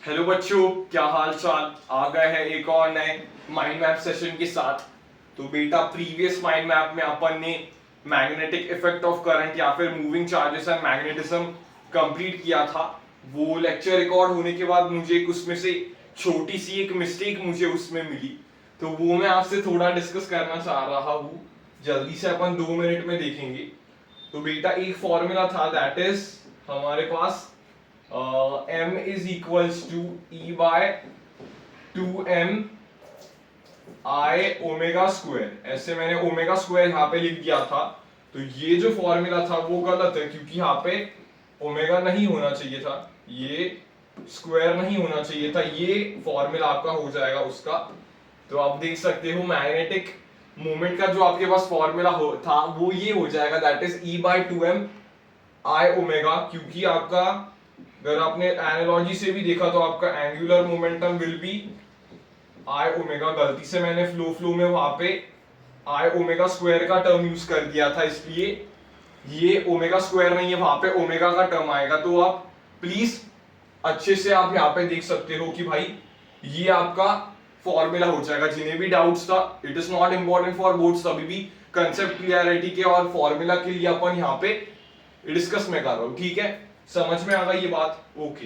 Hello बच्चों, क्या हाल चाल। आ गए हैं एक और नए माइंड मैप सेशन के साथ। तो बेटा, प्रीवियस माइंड मैप में अपन ने मैग्नेटिक इफेक्ट ऑफ करंट या फिर moving charges and magnetism complete किया था। वो लेक्चर रिकॉर्ड होने के बाद मुझे उसमें से छोटी सी एक मिस्टेक मुझे उसमें मिली, तो वो मैं आपसे थोड़ा डिस्कस करना चाह रहा हूँ। जल्दी से अपन 2 मिनट में देखेंगे। तो बेटा, एक फॉर्मूला था, दैट इज हमारे पास m is equals to e by 2m i omega square. ऐसे मैंने ओमेगा स्क्वायर यहाँ पे लिख दिया था, तो ये जो फॉर्मूला था वो गलत है, क्योंकि यहाँ पे ओमेगा नहीं होना चाहिए था, ये स्क्वायर नहीं होना चाहिए था। ये फॉर्मूला आपका हो जाएगा उसका। तो आप देख सकते हो मैग्नेटिक मोमेंट का जो आपके पास फॉर्मूला था वो ये हो जाएगा, that is e by 2m i omega. क्योंकि आपका, अगर आपने एनालॉजी से भी देखा तो आपका angular momentum will be I omega. गलती से मैंने फ्लो में वहां पे आई ओमेगा स्क्वायर का टर्म यूज कर दिया था, इसलिए ये ओमेगा स्क्वायर नहीं है, वहां पे ओमेगा का टर्म आएगा। तो आप प्लीज अच्छे से आप यहाँ पे देख सकते हो कि भाई ये आपका फॉर्मूला हो जाएगा। जिन्हें भी डाउट्स था, it is not important for boards, अभी भी कंसेप्ट क्लियरिटी के और फॉर्मूला के लिए अपन यहाँ पे डिस्कस में कर रहा हूँ। ठीक है, समझ में आ गई ये बात? ओके।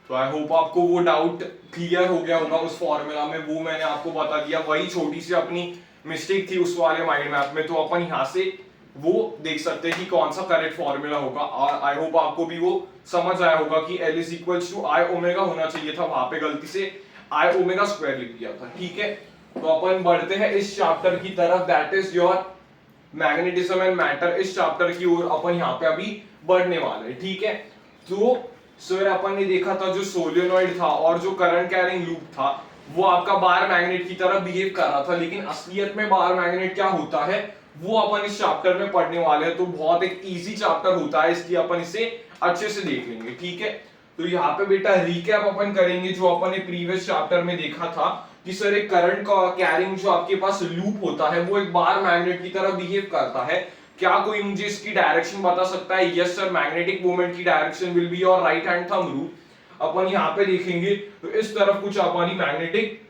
तो आई होप आपको वो डाउट क्लियर हो गया होगा उस फॉर्मूला में, वो मैंने आपको बता दिया। वही छोटी सी अपनी मिस्टेक थी उस वाले माइंड मैप में, तो अपन यहाँ से वो देख सकते हैं कि कौन सा करेक्ट फॉर्मूला होगा। और आई होप आपको भी वो समझ आया होगा कि L is equals to I omega होना चाहिए था, वहां पे गलती से आई ओमेगा स्क्वायर लिख दिया था। ठीक है, तो अपन बढ़ते हैं इस चैप्टर की तरफ, that is your magnetism and matter. इस चैप्टर की ओर अपन यहाँ पे अभी बढ़ने वाले हैं। ठीक है, तो सर अपन ने देखा था जो सोलेनॉइड था और जो करंट कैरिंग लूप था वो आपका बार मैग्नेट की तरह बिहेव कर रहा था, लेकिन असलियत में बार मैग्नेट क्या होता है वो अपन इस चैप्टर में पढ़ने वाले हैं। तो बहुत एक इजी चैप्टर होता है, इसलिए अपन इसे अच्छे से देख लेंगे। ठीक है, तो यहाँ पे बेटा रिकैप अपन करेंगे जो अपन ने प्रीवियस चैप्टर में देखा था कि सर एक करंट का कैरिंग जो आपके पास लूप होता है वो एक बार मैग्नेट की तरह बिहेव करता है। क्या कोई मुझे इसकी डायरेक्शन बता सकता है? यस सर, मैग्नेटिक मोमेंट की direction will be your right hand thumb rule. अपन यहाँ पे देखेंगे तो इस तरफ कुछ हमारी मैग्नेटिक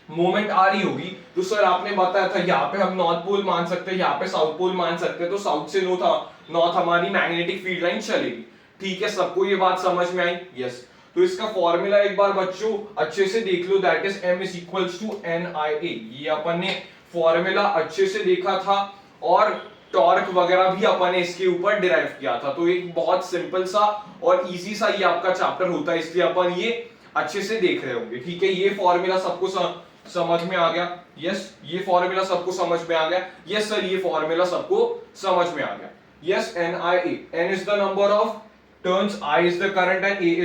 मोमेंट आ रही होगी। तो सर आपने बताया था यहाँ पे हम नॉर्थ पोल मान सकते हैं, यहाँ पे साउथ पोल मान सकते हैं, तो साउथ से नॉर्थ हमारी मैग्नेटिक फील्ड लाइन चलेगी। ठीक है, सबको ये बात समझ में आई? यस। तो इसका फॉर्मूला एक बार बच्चों अच्छे से देख लो, that is m is equals to NIA। ये अपन ने फॉर्मूला अच्छे से देखा था और टॉर्क वगैरह भी अपन ने इसके ऊपर डिराइव किया था। तो एक बहुत सिंपल सा और इजी सा ये आपका चैप्टर होता है, इसलिए अपन ये अच्छे से देख रहे होंगे। ठीक है, ये फॉर्मूला सबको समझ में आ गया? यस, ये फॉर्मूला सबको समझ में आ गया? यस सर, ये फॉर्मूला सबको समझ में आ गया। Yes, NIA, N is the number of turns, I is the current and A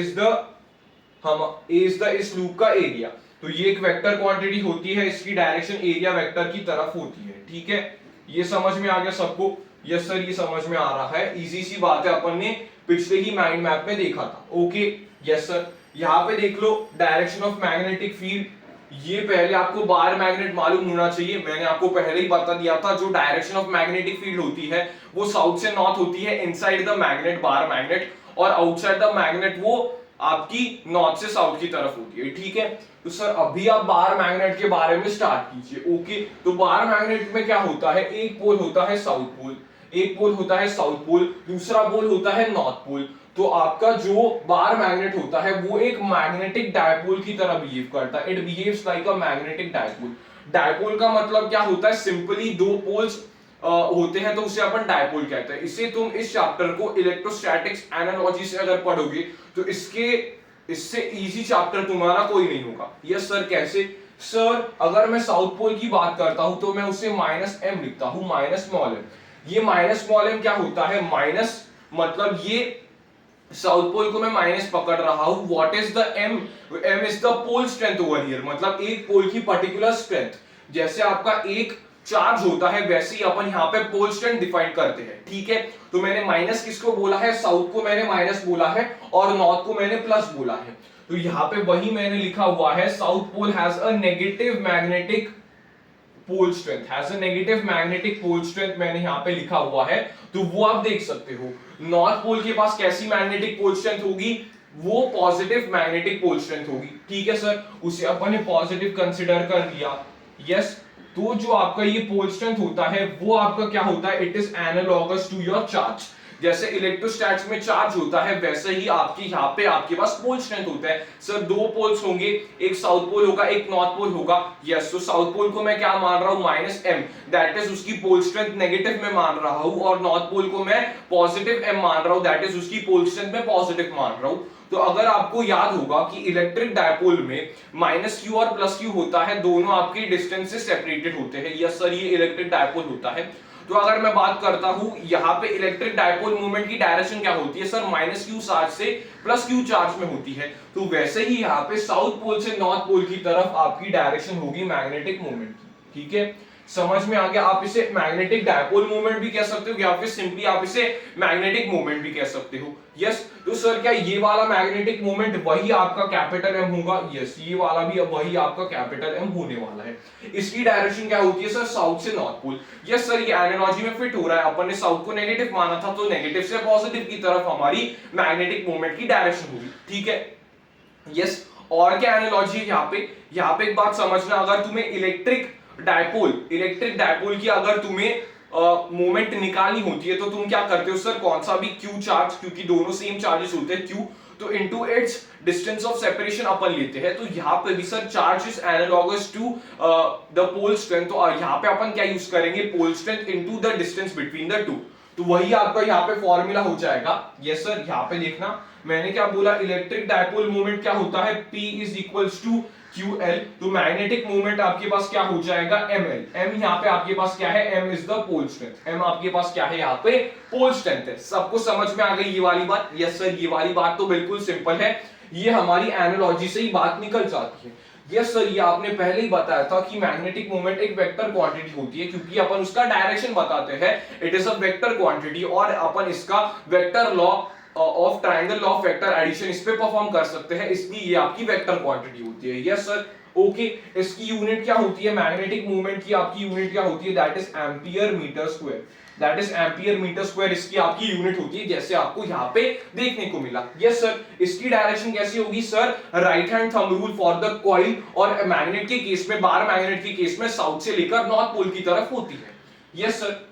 is the इस लूप का एरिया। तो ये एक वेक्टर क्वांटिटी होती है, इसकी डायरेक्शन एरिया वेक्टर की तरफ होती है। ठीक है, ये समझ में आ गया सबको? यस सर, ये समझ में आ रहा है। इजी सी बात है, अपन ने पिछले ही माइंड मैप में देखा था। Okay, yes sir. यहाँ पे देख लो डायरेक्शन ऑफ मैग्नेटिक फील्ड, ये पहले आपको बार मैग्नेट मालूम होना चाहिए। मैंने आपको पहले ही बता दिया था जो डायरेक्शन ऑफ मैग्नेटिक फील्ड होती है वो साउथ से नॉर्थ होती है inside the magnet, bar magnet, और आउटसाइड द मैग्नेट वो आपकी नॉर्थ से साउथ की तरफ होती है। ठीक है, तो सर अभी आप बार मैग्नेट के बारे में स्टार्ट कीजिए। ओके, तो बार मैग्नेट में क्या होता है, एक पोल होता है साउथ पोल, एक पोल होता है साउथ पोल, दूसरा पोल होता है नॉर्थ पोल। तो आपका जो बार मैग्नेट होता है वो एक मैग्नेटिक डायपोल की तरह बिहेव करता है। It behaves like a magnetic dipole. Dipole का मतलब क्या होता है, सिंपली दो पोल्स होते हैं तो उसे अपन डायपोल कहते हैं। इसे तुम इस चैप्टर को इलेक्ट्रोस्टैटिक्स एनालॉजी से अगर पढ़ोगे तो इससे इजी चैप्टर तुम्हारा कोई नहीं होगा। यस सर, कैसे? सर अगर मैं साउथ पोल की बात करता हूं तो मैं उसे -m लिखता हूं, -m। ये -m क्या होता है? माइनस मतलब ये साउथ पोल को मैं माइनस पकड़ रहा हूं। What is the m? m is the pole strength over here, मतलब एक पोल की पर्टिकुलर स्ट्रेंथ। जैसे आपका एक चार्ज होता है वैसे ही अपन यहाँ पे पोल स्ट्रेंथ डिफाइन करते हैं। ठीक है, तो मैंने माइनस किसको बोला है? साउथ को मैंने माइनस बोला है और नॉर्थ को मैंने प्लस बोला है। तो यहाँ पे वही मैंने लिखा हुआ है, south pole has a negative magnetic pole strength, has a negative magnetic pole strength मैंने यहाँ पे लिखा हुआ है। तो वो आप देख सकते हो। नॉर्थ पोल के पास कैसी मैग्नेटिक पोल स्ट्रेंथ होगी? वो पॉजिटिव मैग्नेटिक पोल स्ट्रेंथ होगी। ठीक है सर, उसे अपन ने पॉजिटिव कंसिडर कर लिया। यस, तो जो आपका ये पोल स्ट्रेंथ होता है वो आपका क्या होता है, it is analogous to your charge. जैसे इलेक्ट्रोस्टैट्स में चार्ज होता है वैसे ही आपके यहाँ पे आपके पास पोल स्ट्रेंथ होता है। सर दो पोल्स होंगे, एक साउथ पोल होगा एक नॉर्थ पोल होगा। यस, तो साउथ पोल को मैं क्या मान रहा हूं, -m, दैट इज उसकी पोल स्ट्रेंथ नेगेटिव में मान रहा हूं, और नॉर्थ पोल को मैं पॉजिटिव m मान रहा हूं, दैट इज उसकी पोल स्ट्रेंथ में पॉजिटिव मान रहा हूं। तो अगर आपको याद होगा कि इलेक्ट्रिक डायपोल में -q और +q होता है, दोनों आपके डिस्टेंस से सेपरेटेड होते हैं। यस सर, ये इलेक्ट्रिक डायपोल होता है। तो अगर मैं बात करता हूं यहाँ पे इलेक्ट्रिक डायपोल मूवमेंट की डायरेक्शन क्या होती है सर, -q चार्ज से +q चार्ज में होती है। तो वैसे ही यहाँ पे साउथ पोल से नॉर्थ पोल की तरफ आपकी डायरेक्शन होगी मैग्नेटिक मूवमेंट की। ठीक है, समझ में आ गया। आप इसे मैग्नेटिक डायपोल मूवमेंट भी कह सकते हो या फिर सिंपली आप इसे मैग्नेटिक मूवमेंट भी कह सकते हो। यस, तो सर क्या ये वाला मैग्नेटिक मूवमेंट वही आपका कैपिटल M होगा? यस, ये वाला भी अब वही आपका कैपिटल M होने वाला है। इसकी डायरेक्शन क्या होती है सर, साउथ से नॉर्थ पोल। यस सर, ये एनालॉजी में फिट हो रहा है। अपन ने साउथ को नेगेटिव माना था, तो नेगेटिव से पॉजिटिव की तरफ हमारी मैग्नेटिक मूवमेंट की डायरेक्शन होगी। ठीक है, यस। और क्या एनालॉजी है यहाँ पे एक बात समझना, अगर तुम्हें इलेक्ट्रिक डायपोल की अगर तुम्हें मोमेंट निकालनी होती है तो तुम क्या करते हो सर, कौन सा भी क्यू चार्ज, क्योंकि दोनों सेम चार्जेस होते हैं क्यू, तो into its distance of separation अपन लेते हैं। तो यहाँ पे भी sir charge is analogous to the pole strength. तो यहाँ पे अपन क्या यूज करेंगे, pole strength into the distance between the two. तो वही आपका यहाँ पे फॉर्मूला हो जाएगा। यस सर, यहाँ पे देखना मैंने क्या बोला, इलेक्ट्रिक डायपोल मूवमेंट क्या होता है, P is equals to QL। तो मैग्नेटिक मूवमेंट आपके पास क्या हो जाएगा, ML। M यहाँ पे आपके पास क्या है, M is the pole strength. M आपके पास क्या है, यहाँ पे पोल स्ट्रेंथ है। सबको समझ में आ गई ये वाली बात? यस सर, ये वाली बात तो बिल्कुल सिंपल है, ये हमारी एनालॉजी से ही बात निकल जाती है। यस सर, ये आपने पहले ही बताया था कि मैग्नेटिक मूवमेंट एक वेक्टर क्वांटिटी होती है, क्योंकि अपन उसका डायरेक्शन बताते हैं, it is a vector quantity, और अपन इसका vector law of triangle law of vector addition इस पे परफॉर्म कर सकते हैं, इसलिए ये आपकी वेक्टर क्वांटिटी होती है। Yes sir, okay. इसकी यूनिट क्या होती है, मैग्नेटिक मूवमेंट की आपकी यूनिट क्या होती है, that is ampere metre square. That is ampere metre square इसकी आपकी यूनिट होती है, जैसे आपको यहाँ पे देखने को मिला। यस सर, इसकी डायरेक्शन कैसी होगी sir, right hand thumb rule for the coil, और मैग्नेट के केस में, बार मैग्नेट के केस में साउथ से लेकर नॉर्थ पोल की तरफ होती है। यस सर,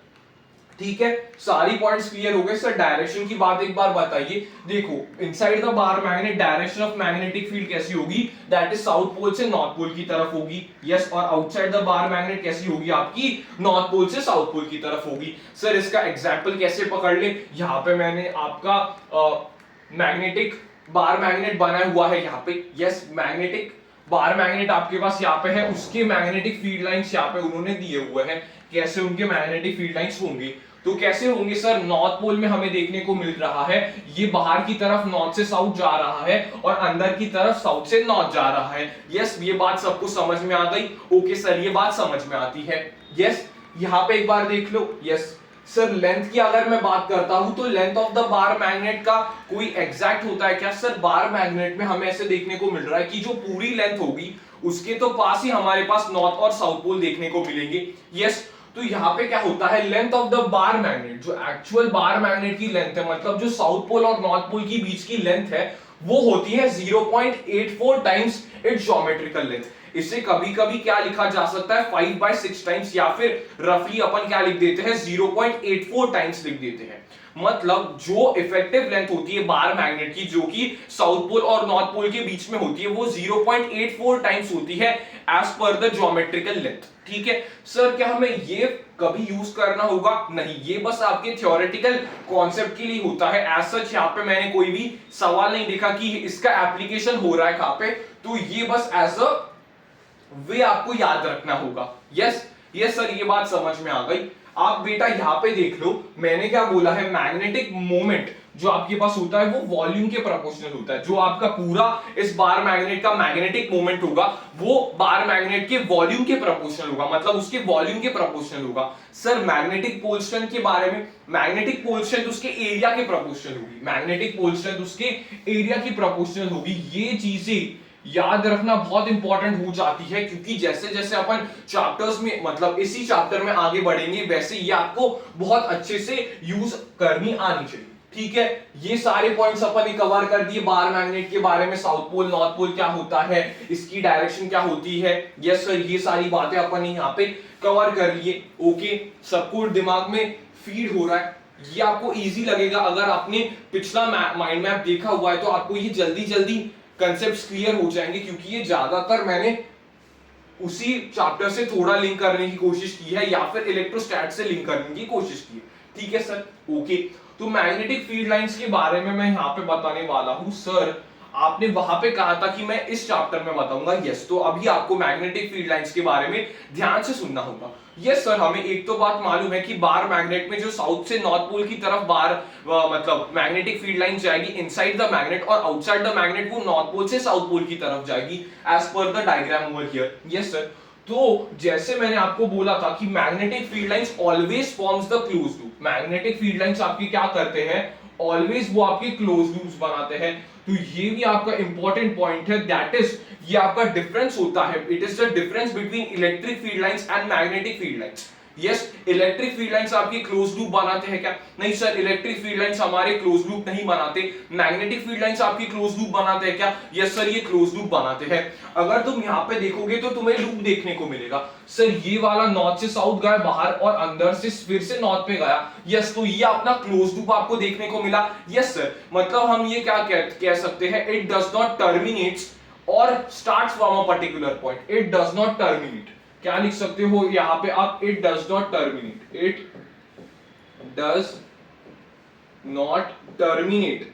ठीक है, सारी पॉइंट्स क्लियर हो गए। सर डायरेक्शन की बात एक बार बताइए। देखो, inside the bar magnet direction of magnetic field कैसी होगी, दैट इज साउथ पोल से नॉर्थ पोल की तरफ होगी। यस, और आउटसाइड द बार मैग्नेट कैसी होगी आपकी, नॉर्थ पोल से साउथ पोल की तरफ होगी। सर इसका एग्जांपल कैसे पकड़ ले, यहाँ पे मैंने आपका मैग्नेटिक बार मैग्नेट बना हुआ है यहाँ पे। यस, मैग्नेटिक बार मैग्नेट आपके पास यहाँ पे है, उसके मैग्नेटिक फील्ड लाइंस यहाँ पे उन्होंने दिए हुए हैं। कैसे उनके मैग्नेटिक फील्ड लाइंस होंगे, तो कैसे होंगे सर, नॉर्थ पोल में हमें देखने को मिल रहा है ये बाहर की तरफ नॉर्थ से साउथ जा रहा है, और अंदर की तरफ साउथ से नॉर्थ जा रहा है। यस, ये बात सबको समझ में आ गई? ओके सर, ये बात समझ में आती है। यस, यहाँ पे एक बार देख लो। यस सर, लेंथ की अगर मैं बात करता हूं तो length of the bar magnet का कोई एग्जैक्ट होता है क्या सर, बार मैग्नेट में हमें ऐसे देखने को मिल रहा है कि जो पूरी लेंथ होगी उसके तो पास ही हमारे पास नॉर्थ और साउथ पोल देखने को मिलेंगे। यस, तो यहाँ पे क्या होता है, length of the bar magnet, जो एक्चुअल बार मैग्नेट की लेंथ है, मतलब जो साउथ पोल और नॉर्थ पोल की बीच की लेंथ है, वो होती है 0.84 टाइम्स इट्स ज्योमेट्रिकल लेंथ। इसे कभी कभी क्या लिखा जा सकता है, 5/6 टाइम्स, या फिर रफली अपन क्या लिख देते हैं, 0.84 टाइम्स लिख देते हैं। मतलब जो इफेक्टिव लेंथ होती है बार मैग्नेट की, जो कि साउथ पोल और नॉर्थ पोल के बीच में होती है, वो 0.84 टाइम्स होती है as per the geometrical length. ठीक है सर, क्या हमें ये कभी यूज करना होगा? नहीं, ये बस आपके थ्योरेटिकल कॉन्सेप्ट के लिए होता है। एज सच यहाँ पे मैंने कोई भी सवाल नहीं देखा कि इसका एप्लीकेशन हो रहा है कहां पे, तो ये बस एज अ वे आपको याद रखना होगा। यस यस सर, ये बात समझ में आ गई। आप बेटा यहाँ पे देख लो, मैंने क्या बोला है, मैग्नेटिक मोमेंट जो आपके पास होता है वो वॉल्यूम के प्रोपोर्शनल होता है। जो आपका पूरा इस बार मैग्नेट का मैग्नेटिक मोमेंट होगा वो बार मैग्नेट के वॉल्यूम के प्रोपोर्शनल होगा, मतलब उसके वॉल्यूम के प्रोपोर्शनल होगा। सर मैग्नेटिक पोल स्ट्रेंथ के बारे में, मैग्नेटिक पोल स्ट्रेंथ उसके एरिया के प्रोपोर्शनल होगी, मैग्नेटिक पोल स्ट्रेंथ उसके एरिया की प्रोपोर्शनल होगी। ये चीजें याद रखना बहुत इंपॉर्टेंट हो जाती है, क्योंकि जैसे जैसे अपन चैप्टर्स में, मतलब इसी चैप्टर में आगे बढ़ेंगे, वैसे ये आपको बहुत अच्छे से यूज करनी आनी चाहिए। ठीक है, ये सारे पॉइंट्स अपन ने कवर कर दिए बार मैग्नेट के बारे में, साउथ पोल नॉर्थ पोल क्या होता है, इसकी डायरेक्शन क्या होती है। यस सर, ये सारी बातें अपन ने यहाँ पे कवर कर लिए। ओके, सबको दिमाग में फीड हो रहा है, ये आपको इजी लगेगा अगर आपने पिछला माइंड मैप देखा हुआ है, तो आपको ये जल्दी जल्दी कंसेप्ट्स क्लियर हो जाएंगे, क्योंकि ये ज्यादातर मैंने उसी चैप्टर से थोड़ा लिंक करने की कोशिश की है, या फिर इलेक्ट्रोस्टैट से लिंक करने की कोशिश की है। ठीक है सर, ओके। तो मैग्नेटिक फील्ड लाइंस के बारे में मैं यहाँ पे बताने वाला हूं। सर आपने वहां पे कहा था कि मैं इस चैप्टर में बताऊंगा। यस, तो अभी आपको मैग्नेटिक फील्ड लाइंस के बारे में ध्यान से सुनना होगा। यस सर, हमें एक तो बात मालूम है कि बार मैग्नेट में जो साउथ से नॉर्थ पोल की तरफ बार मतलब मैग्नेटिक फील्ड लाइन जाएगी इनसाइड द मैग्नेट, और आउटसाइड द मैग्नेट वो नॉर्थ पोल से साउथ पोल की तरफ जाएगी as per the diagram over here. Yes sir, तो जैसे मैंने आपको बोला था कि magnetic field lines always forms the close loop. Magnetic field lines आपकी क्या करते हैं, ऑलवेज वो आपके क्लोज लूप्स बनाते हैं। तो ये भी आपका इंपॉर्टेंट पॉइंट है, दैट इज ये आपका डिफरेंस होता है। It is the difference between electric field lines and magnetic field lines. Yes, electric field lines आपकी क्लोज लूप बनाते हैं क्या? नहीं सर, इलेक्ट्रिक फील्ड लाइंस हमारे क्लोज लूप नहीं बनाते। मैग्नेटिक फील्ड लाइंस आपकी क्लोज लूप बनाते हैं क्या? यस सर, ये क्लोज लूप बनाते हैं। अगर तुम यहाँ पे देखोगे तो तुम्हें लूप देखने को मिलेगा। सर ये वाला नॉर्थ से साउथ गया बाहर और अंदर से फिर से नॉर्थ पे गया। यस, तो ये अपना क्लोज लूप आपको देखने को मिला। यस सर, मतलब हम ये क्या कह सकते हैं, इट डज नॉट टर्मिनेट्स और starts from a particular point. It does not terminate, क्या लिख सकते हो यहां पे आप, it does not terminate. It does not terminate.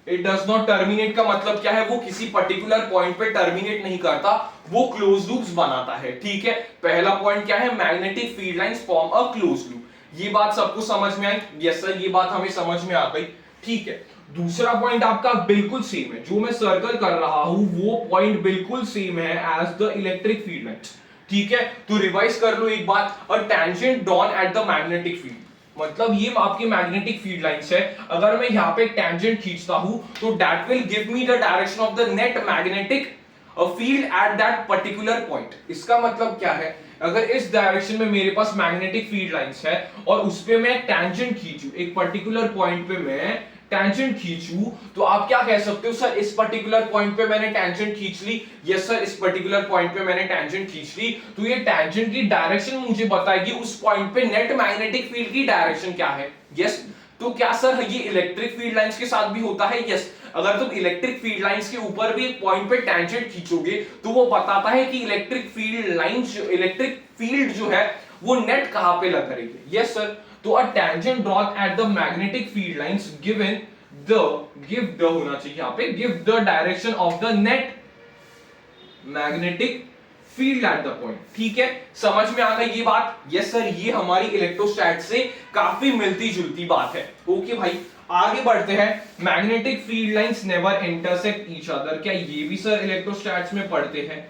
It does not terminate का मतलब क्या है, वो किसी पर्टिकुलर पॉइंट पे टर्मिनेट नहीं करता, वो क्लोज लूप्स बनाता है। ठीक है, पहला पॉइंट क्या है, magnetic field lines form a close loop. ये बात सबको समझ में आई? यस सर, ये बात हमें समझ में आ गई। ठीक है, दूसरा पॉइंट आपका बिल्कुल सेम है, जो मैं सर्कल कर रहा हूं वो पॉइंट बिल्कुल सेम है as the electric field lines. ठीक है, तो रिवाइज कर लो एक बात, a tangent drawn at the magnetic field, मतलब ये आपकी मैग्नेटिक फील्ड लाइंस है। अगर मैं यहाँ पे टेंजेंट खींचता हूं तो that will give me the direction of the net magnetic field at that particular point. इसका मतलब क्या है, अगर इस डायरेक्शन में मेरे पास मैग्नेटिक फील्ड लाइंस है और उस पे मैं टेंजेंट खींचूं, एक पर्टिकुलर पॉइंट पे मैं टेंजेंट खींचूं, तो आप क्या कह सकते हो, सर इस पर्टिकुलर पॉइंट पे मैंने टेंजेंट खींच ली। यस सर, इस पर्टिकुलर पॉइंट पे मैंने टेंजेंट खींच ली, तो ये टेंजेंट की डायरेक्शन मुझे बताएगी उस पॉइंट पे नेट मैग्नेटिक फील्ड की डायरेक्शन क्या है। यस, तो क्या सर ये इलेक्ट्रिक फील्ड लाइंस के साथ भी होता है? यस, अगर तुम इलेक्ट्रिक फील्ड लाइंस के ऊपर भी एक पॉइंट पे टेंजेंट खींचोगे तो वो बताता है कि electric field lines, electric field जो है वो नेट कहां पे लग रही है। यस सर, तो a tangent drawn at the magnetic field lines given the होना चाहिए यहाँ पे, give the direction of the net magnetic field at the point। ठीक है, समझ में आ गई ये बात? यस सर, ये हमारी इलेक्ट्रोस्टैट से काफी मिलती जुलती बात है। ओके भाई, आगे बढ़ते हैं। Magnetic field lines never intersect each other, क्या ये भी सर इलेक्ट्रोस्टैट्स में पढ़ते हैं?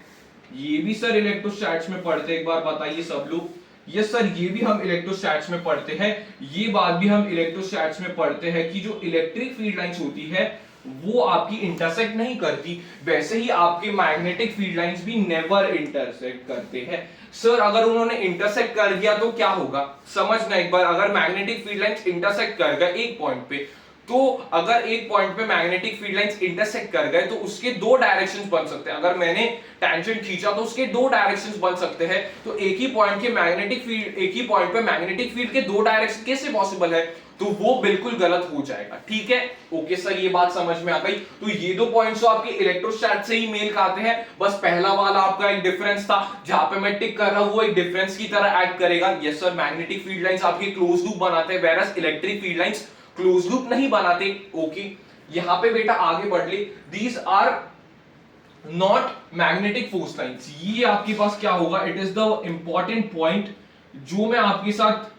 ये भी सर इलेक्ट्रोस्टैट्स में पढ़ते हैं, एक बार बताइए सब लोग। यस सर, ये भी हम इलेक्ट्रोस्टैट्स में पढ़ते हैं। ये बात भी हम इलेक्ट्रोस्टैट्स में पढ़ते हैं कि जो इलेक्ट्रिक फील्ड लाइंस होती है वो आपकी इंटरसेक्ट नहीं करती, वैसे ही आपके मैग्नेटिक फील्ड लाइंस भी नेवर इंटरसेक्ट करते हैं। सर अगर उन्होंने इंटरसेक्ट कर दिया तो क्या होगा, समझना एक बार। अगर मैग्नेटिक फील्ड लाइंस इंटरसेक्ट कर गए एक पॉइंट पे, तो अगर एक पॉइंट पे मैग्नेटिक फील्ड लाइंस इंटरसेक्ट कर गए तो उसके दो डायरेक्शंस बन सकते हैं। अगर मैंने टेंजेंट खींचा तो उसके दो डायरेक्शंस बन सकते हैं। तो एक ही पॉइंट के मैग्नेटिक फील्ड, एक ही पॉइंट पे मैग्नेटिक फील्ड के दो डायरेक्शन कैसे पॉसिबल है, तो वो बिल्कुल गलत हो जाएगा। ठीक है, ओके सर, ये बात समझ में आ गई। तो ये दो पॉइंट्स तो आपके इलेक्ट्रोस्टैट से ही मेल खाते हैं। बस पहला वाला आपका एक डिफरेंस था, जहां पे मैं टिक कर रहा हूं वो एक डिफरेंस की तरह एक्ट करेगा। Yes sir, magnetic field lines आपकी क्लोज लूप बनाते हैं, versus electric field lines close loop नहीं बनाते। ओके, यहां पे बेटा आगे बढ़ ले। These are not magnetic force lines, ये आपके पास क्या होगा, it is the important point जो मैं आपके साथ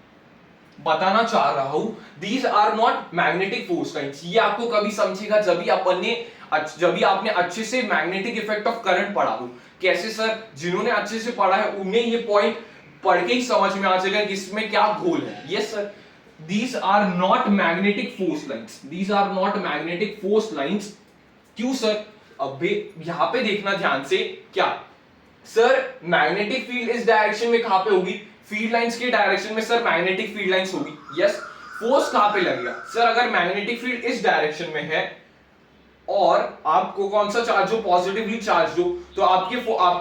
बताना चाह रहा हूं। These are not magnetic force lines, ये आपको कभी समझेगा जब भी आपने अच्छे से मैग्नेटिक इफेक्ट ऑफ करंट पढ़ा हो। कैसे सर, जिन्होंने अच्छे से पढ़ा है उन्हें ये पॉइंट पढ़ के ही समझ में आ जाएगा कि इसमें क्या घोल है। Yes sir, these are not magnetic force lines, these are not magnetic force lines। क्यों सर, अब यहां पे देखना ध्यान से, क्या सर मैग्नेटिक फील्ड इस डायरेक्शन में कहां पे होगी, फील्ड लाइंस के डायरेक्शन में सर मैग्नेटिक फील्ड लाइंस होगी। यस, फोर्स कहां पे लगेगा सर? अगर मैग्नेटिक फील्ड इस डायरेक्शन में है और आपको कौन सा चार्ज हो, पॉजिटिवली चार्ज हो, तो आप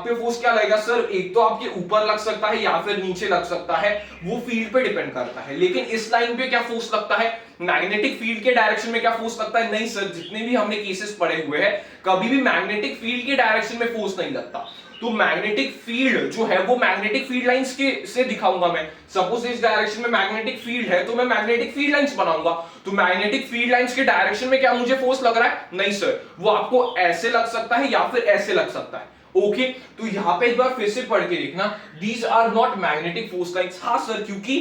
पे फोर्स क्या लगेगा सर? एक तो आपके ऊपर लग सकता है या फिर नीचे लग सकता है, वो फील्ड पे डिपेंड करता है। लेकिन इस लाइन पे क्या फोर्स लगता है? मैग्नेटिक फील्ड के डायरेक्शन में क्या फोर्स लगता है? नहीं सर, जितने भी हमने केसेस पढ़े हुए हैं कभी भी मैग्नेटिक फील्ड के डायरेक्शन में फोर्स नहीं लगता। तो मैग्नेटिक फील्ड जो है वो मैग्नेटिक फील्ड लाइंस के से दिखाऊंगा मैं। सपोज इस डायरेक्शन में मैग्नेटिक फील्ड है तो मैं मैग्नेटिक फील्ड लाइंस बनाऊंगा। तो मैग्नेटिक फील्ड लाइंस के डायरेक्शन में क्या मुझे फोर्स लग रहा है? नहीं सर, वो आपको ऐसे लग सकता है या फिर ऐसे लग सकता है। ओके, तो यहां पे एक बार फिर से पढ़ के देखना, these are not magnetic force lines. हाँ सर, क्योंकि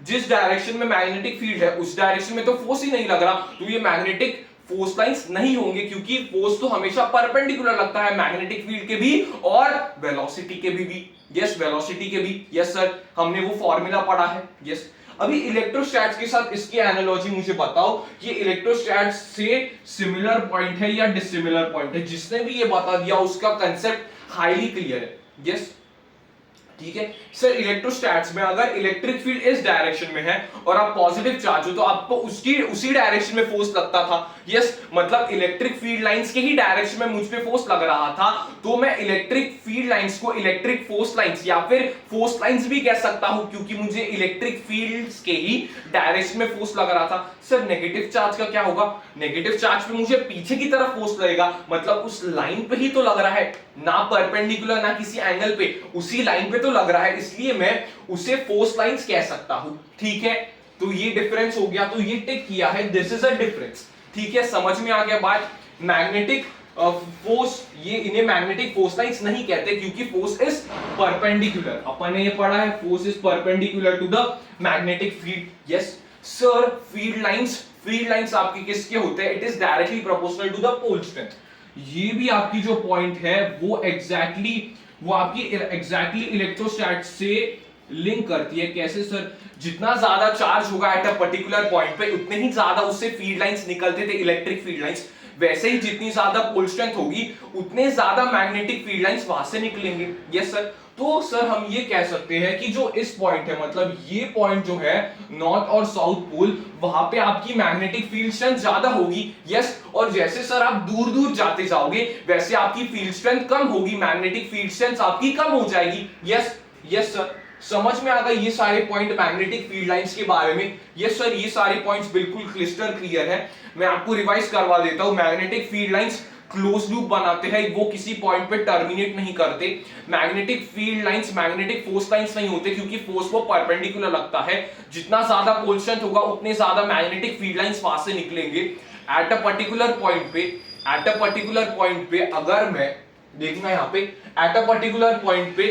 जिस डायरेक्शन में मैग्नेटिक फील्ड है उस डायरेक्शन में तो फोर्स ही नहीं लग रहा, तो ये मैग्नेटिक फोर्स लाइंस नहीं होंगे, क्योंकि फोर्स तो हमेशा परपेंडिकुलर लगता है मैग्नेटिक फील्ड के भी और वेलोसिटी के भी। यस, वेलोसिटी के भी। यस सर, हमने वो फॉर्मूला पढ़ा है। यस, अभी इलेक्ट्रोस्टैट्स के साथ इसकी एनालॉजी मुझे बताओ कि इलेक्ट्रोस्टैट्स से सिमिलर पॉइंट है या डिसिमिलर पॉइंट है। जिसने भी ये बता दिया उसका कंसेप्ट हाईली क्लियर है। यस, ठीक है सर। इलेक्ट्रोस्टैट्स में अगर इलेक्ट्रिक फील्ड इस डायरेक्शन में है और आप पॉजिटिव चार्ज हो तो आपको उसी डायरेक्शन में फोर्स लगता था। यस, मतलब इलेक्ट्रिक फील्ड लाइंस के ही डायरेक्शन में मुझ पे फोर्स लग रहा था, तो मैं इलेक्ट्रिक फील्ड लाइंस को इलेक्ट्रिक फोर्स लाइंस या फिर फोर्स लाइंस भी कह सकता हूं, क्योंकि मुझे इलेक्ट्रिक फील्ड्स के ही डायरेक्शन में फोर्स लग रहा था। सर नेगेटिव चार्ज का क्या होगा? नेगेटिव चार्ज पे मुझे पीछे की तरफ फोर्स लगेगा, मतलब उस लाइन पे ही तो लग रहा है, ना परपेंडिकुलर ना किसी एंगल पे, उसी लाइन पे तो लग रहा है, इसलिए मैं उसे फोर्स लाइंस कह सकता हूं। ठीक है, तो ये डिफरेंस हो गया, तो ये टिक किया है, दिस इज अ डिफरेंस। ठीक है, समझ में आ गया बात? मैग्नेटिक फोर्स, ये इन्हें मैग्नेटिक फोर्स लाइंस नहीं कहते क्योंकि फोर्स इज परपेंडिकुलर। अपन ने ये पढ़ा है, force is perpendicular to the magnetic field. Yes sir, field lines आपके किसके होते हैं? It is directly proportional to the pole strength. ये भी आपकी जो पॉइंट है वो आपकी एग्जैक्टली इलेक्ट्रोस्टैट से लिंक करती है। कैसे सर? जितना ज्यादा चार्ज होगा एट अ पर्टिकुलर पॉइंट पे उतने ही ज्यादा उससे फील्ड लाइंस निकलते थे, इलेक्ट्रिक फील्ड लाइंस। वैसे ही जितनी ज्यादा पोल स्ट्रेंथ होगी उतने ज्यादा मैग्नेटिक फील्ड लाइंस वहां से निकलेंगे। Yes sir. तो सर हम ये कह सकते हैं कि जो इस पॉइंट है, मतलब ये पॉइंट जो है नॉर्थ और साउथ पोल, वहां पे आपकी मैग्नेटिक फील्ड स्ट्रेंथ ज्यादा होगी। यस, और जैसे सर आप दूर दूर जाते जाओगे वैसे आपकी फील्ड स्ट्रेंथ कम होगी, मैग्नेटिक फील्ड स्ट्रेंथ आपकी कम हो जाएगी। यस यस सर, समझ में आ गए ये सारे पॉइंट मैग्नेटिक फील्ड लाइंस के बारे में? यस सर, ये सारे पॉइंट्स बिल्कुल क्लिस्टर क्लियर है। मैं आपको रिवाइज करवा देता हूं। Magnetic field lines close loop बनाते हैं, वो किसी पॉइंट पे टर्मिनेट नहीं करते। Magnetic field lines magnetic force lines नहीं होते क्योंकि फोर्स वो परपेंडिकुलर लगता है। जितना ज्यादा पोल स्ट्रेंथ होगा उतने ज्यादा मैग्नेटिक फील्ड लाइंस वहां से निकलेंगे। एट अ पर्टिकुलर पॉइंट पे अगर मैं देखना यहां पे, एट अ पर्टिकुलर पॉइंट पे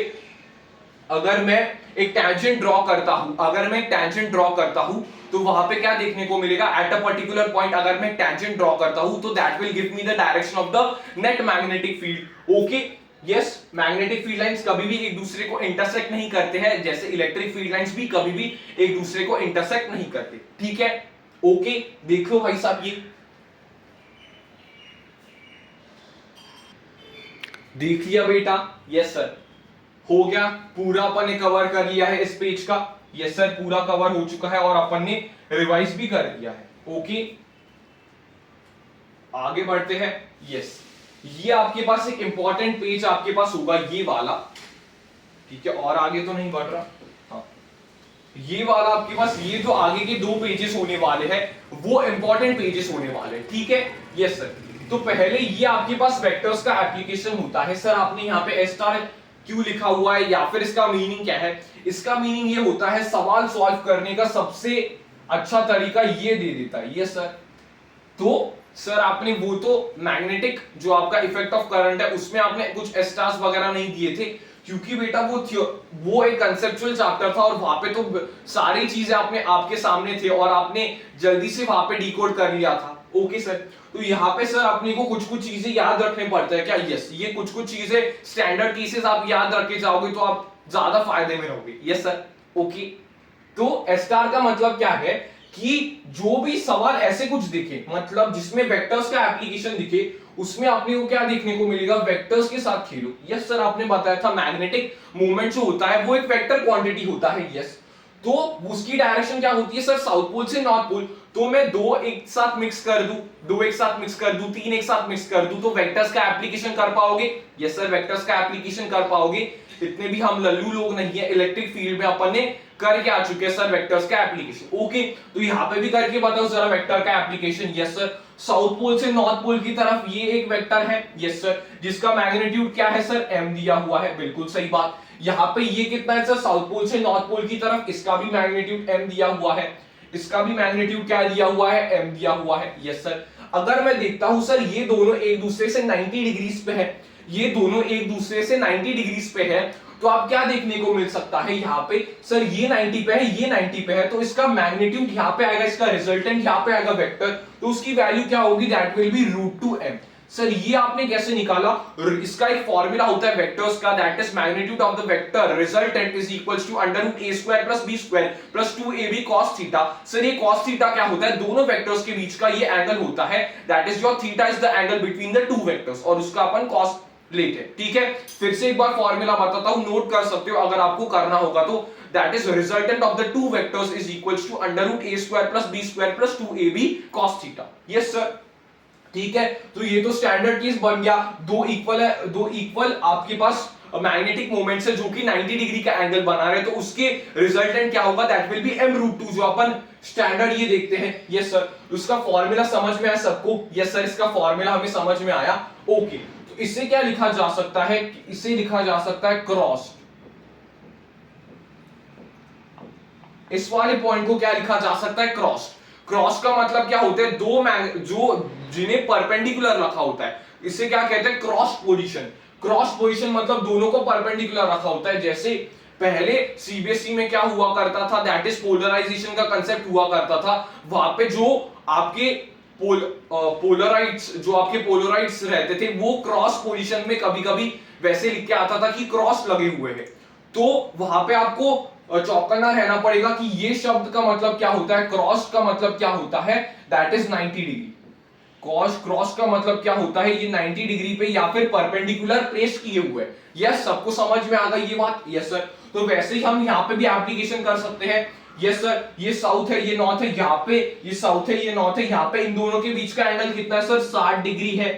अगर मैं एक टेंजेंट ड्रॉ करता हूं तो वहां पे क्या देखने को मिलेगा? एट अ पर्टिकुलर पॉइंट अगर मैं टेंजेंट ड्रॉ करता हूं तो that will give me the direction of the net magnetic field. Okay, yes, magnetic field lines कभी भी एक दूसरे को इंटरसेक्ट नहीं करते हैं, जैसे इलेक्ट्रिक फील्ड लाइंस भी कभी भी एक दूसरे को इंटरसेक्ट नहीं करते। ठीक है, ओके, देखो भाई साहब, ये देख लिया बेटा? यस सर, हो गया पूरा, अपन ने कवर कर लिया है इस पेज का। यस सर, पूरा कवर हो चुका है और अपन ने रिवाइज भी कर लिया है। ओके, आगे बढ़ते हैं। यस, ये आपके पास एक इंपॉर्टेंट पेज आपके पास होगा, ये वाला। ठीक है, और आगे तो नहीं बढ़ रहा। हाँ, ये वाला आपके पास, ये जो आगे के 2 पेजेस होने वाले हैं वो इंपॉर्टेंट पेजेस होने वाले हैं। ठीक है, यस सर। तो पहले ये आपके पास वेक्टर्स का एप्लीकेशन होता है। सर आपने यहाँ पे एस स्टार क्यों लिखा हुआ है या फिर इसका मीनिंग क्या है? इसका मीनिंग ये होता है सवाल सॉल्व करने का सबसे अच्छा तरीका ये दे देता है। Yes sir. तो सर आपने वो तो मैग्नेटिक जो आपका इफेक्ट ऑफ करंट है उसमें आपने कुछ स्टार्स वगैरह नहीं दिए थे क्योंकि बेटा वो एक कंसेप्चुअल चैप्टर था और वहां पे तो सारी चीजें आपके सामने थे और आपने जल्दी से वहां पे डिकोड कर लिया था। ओके सर, तो यहाँ पे सर अपने को कुछ चीजें याद रखने पड़ते हैं क्या? यस, ये कुछ चीजें स्टैंडर्ड केसेस आप याद रख के जाओगे तो आप ज्यादा फायदे में रहोगे। Yes sir. ओके, तो एस स्टार का मतलब क्या है कि जो भी सवाल ऐसे कुछ दिखे, मतलब जिसमें वेक्टर्स का एप्लीकेशन दिखे, उसमें आपने को क्या देखने को मिलेगा, वेक्टर्स के साथ खेलो। यस सर, आपने बताया था मैग्नेटिक मूवमेंट जो होता है वो एक वेक्टर क्वांटिटी होता है। यस, तो उसकी डायरेक्शन क्या होती है सर, साउथ पोल से नॉर्थ पोल। तो मैं दो एक साथ मिक्स कर दूं, दो एक साथ मिक्स कर दूं, तीन एक साथ मिक्स कर दूं, तो वेक्टर्स का एप्लीकेशन कर पाओगे। यस सर, वेक्टर्स का एप्लीकेशन कर पाओगे। इतने भी हम लल्लू लोग नहीं है, इलेक्ट्रिक फील्ड में अपन ने करके आ चुके हैं सर वेक्टर्स का एप्लीकेशन। ओके, तो यहां पे भी करके बताओ जरा वेक्टर का application. Yes sir, south pole से नॉर्थ पोल की तरफ ये एक वेक्टर है। यस सर, जिसका मैग्नीट्यूड क्या है सर, m दिया हुआ है। बिल्कुल सही बात। यहां पे ये कितना है सर, साउथ पोल से नॉर्थ पोल की तरफ, इसका भी मैग्नीट्यूड m दिया हुआ है। इसका भी मैग्नीट्यूड क्या दिया हुआ है, m दिया हुआ है। यस सर, अगर मैं देखता हूं सर ये दोनों एक दूसरे से 90 डिग्रीज पे है, ये दोनों एक दूसरे से 90 डिग्रीज पे है, तो आप क्या देखने को मिल सकता है यहाँ पे सर, ये 90 पे है, ये 90 पे है, तो इसका मैग्नीट्यूड यहाँ पे आएगा, इसका रिजल्टेंट यहाँ पे आएगा वेक्टर, तो उसकी वैल्यू क्या होगी, that will B √2m। Sir ये आपने कैसे निकाला, इसका एक फॉर्मूला होता है वेक्टर्स का, that is magnitude of the vector resultant is equals to √a² + b² + 2ab cos theta. Sir ये cos थीटा क्या होता है, दोनों वेक्टर्स के बीच का ये एंगल होता है, that is your theta is the angle between the two vectors, और उसका अपन cos लेते हैं। ठीक है, फिर से एक बार फॉर्मूला बताता हूं, नोट कर सकते हो अगर आपको करना होगा तो, that is resultant of the two vectors is equals to √a² + b² + 2ab cos theta. Yes sir, ठीक है, तो ये तो स्टैंडर्ड केस बन गया, दो इक्वल है, दो इक्वल आपके पास मैग्नेटिक मोमेंट्स है जो कि 90 डिग्री का एंगल बना रहे हैं, तो उसके रिजल्टेंट क्या होगा, दैट विल बी m√2, जो अपन स्टैंडर्ड ये देखते हैं। यस सर, उसका फॉर्मूला समझ में आया सबको। यस सर, इसका फॉर्मूला हमें समझ में आया। ओके, तो इससे क्या लिखा जा सकता है, इसे लिखा जा सकता है क्रॉस, इस वाले पॉइंट को क्या लिखा जा सकता है, क्रॉस। क्रॉस का मतलब क्या होता है, दो जो जिन्हें परपेंडिकुलर रखा होता है, इसे क्या कहते हैं, क्रॉस पोजीशन। क्रॉस पोजीशन मतलब दोनों को परपेंडिकुलर रखा होता है। जैसे पहले सीबीएसई में क्या हुआ करता था, दैट इज पोलराइजेशन का कंसेप्ट हुआ करता था, वहां पे जो आपके पोलराइड्स जो आपके पोलराइड्स रहते थे वो क्रॉस पोजीशन में कभी कभी वैसे लिख के आता था कि क्रॉस लगे हुए हैं, तो वहां पे आपको चौकन्ना रहना पड़ेगा कि ये शब्द का मतलब क्या होता है, क्रॉस का मतलब क्या होता है, दैट इज 90 डिग्री। क्रॉस का मतलब क्या होता है, ये 90 डिग्री पे या फिर परपेंडिकुलर प्लेस किए हुए। यस, सबको समझ में आ गई ये बात। यस सर, तो वैसे ही हम यहाँ पे भी एप्लीकेशन कर सकते हैं। यस सर, ये साउथ है, ये नॉर्थ है, यहाँ पे ये साउथ है, ये नॉर्थ है, यहाँ पे इन दोनों के बीच का एंगल कितना है सर, 60 डिग्री है।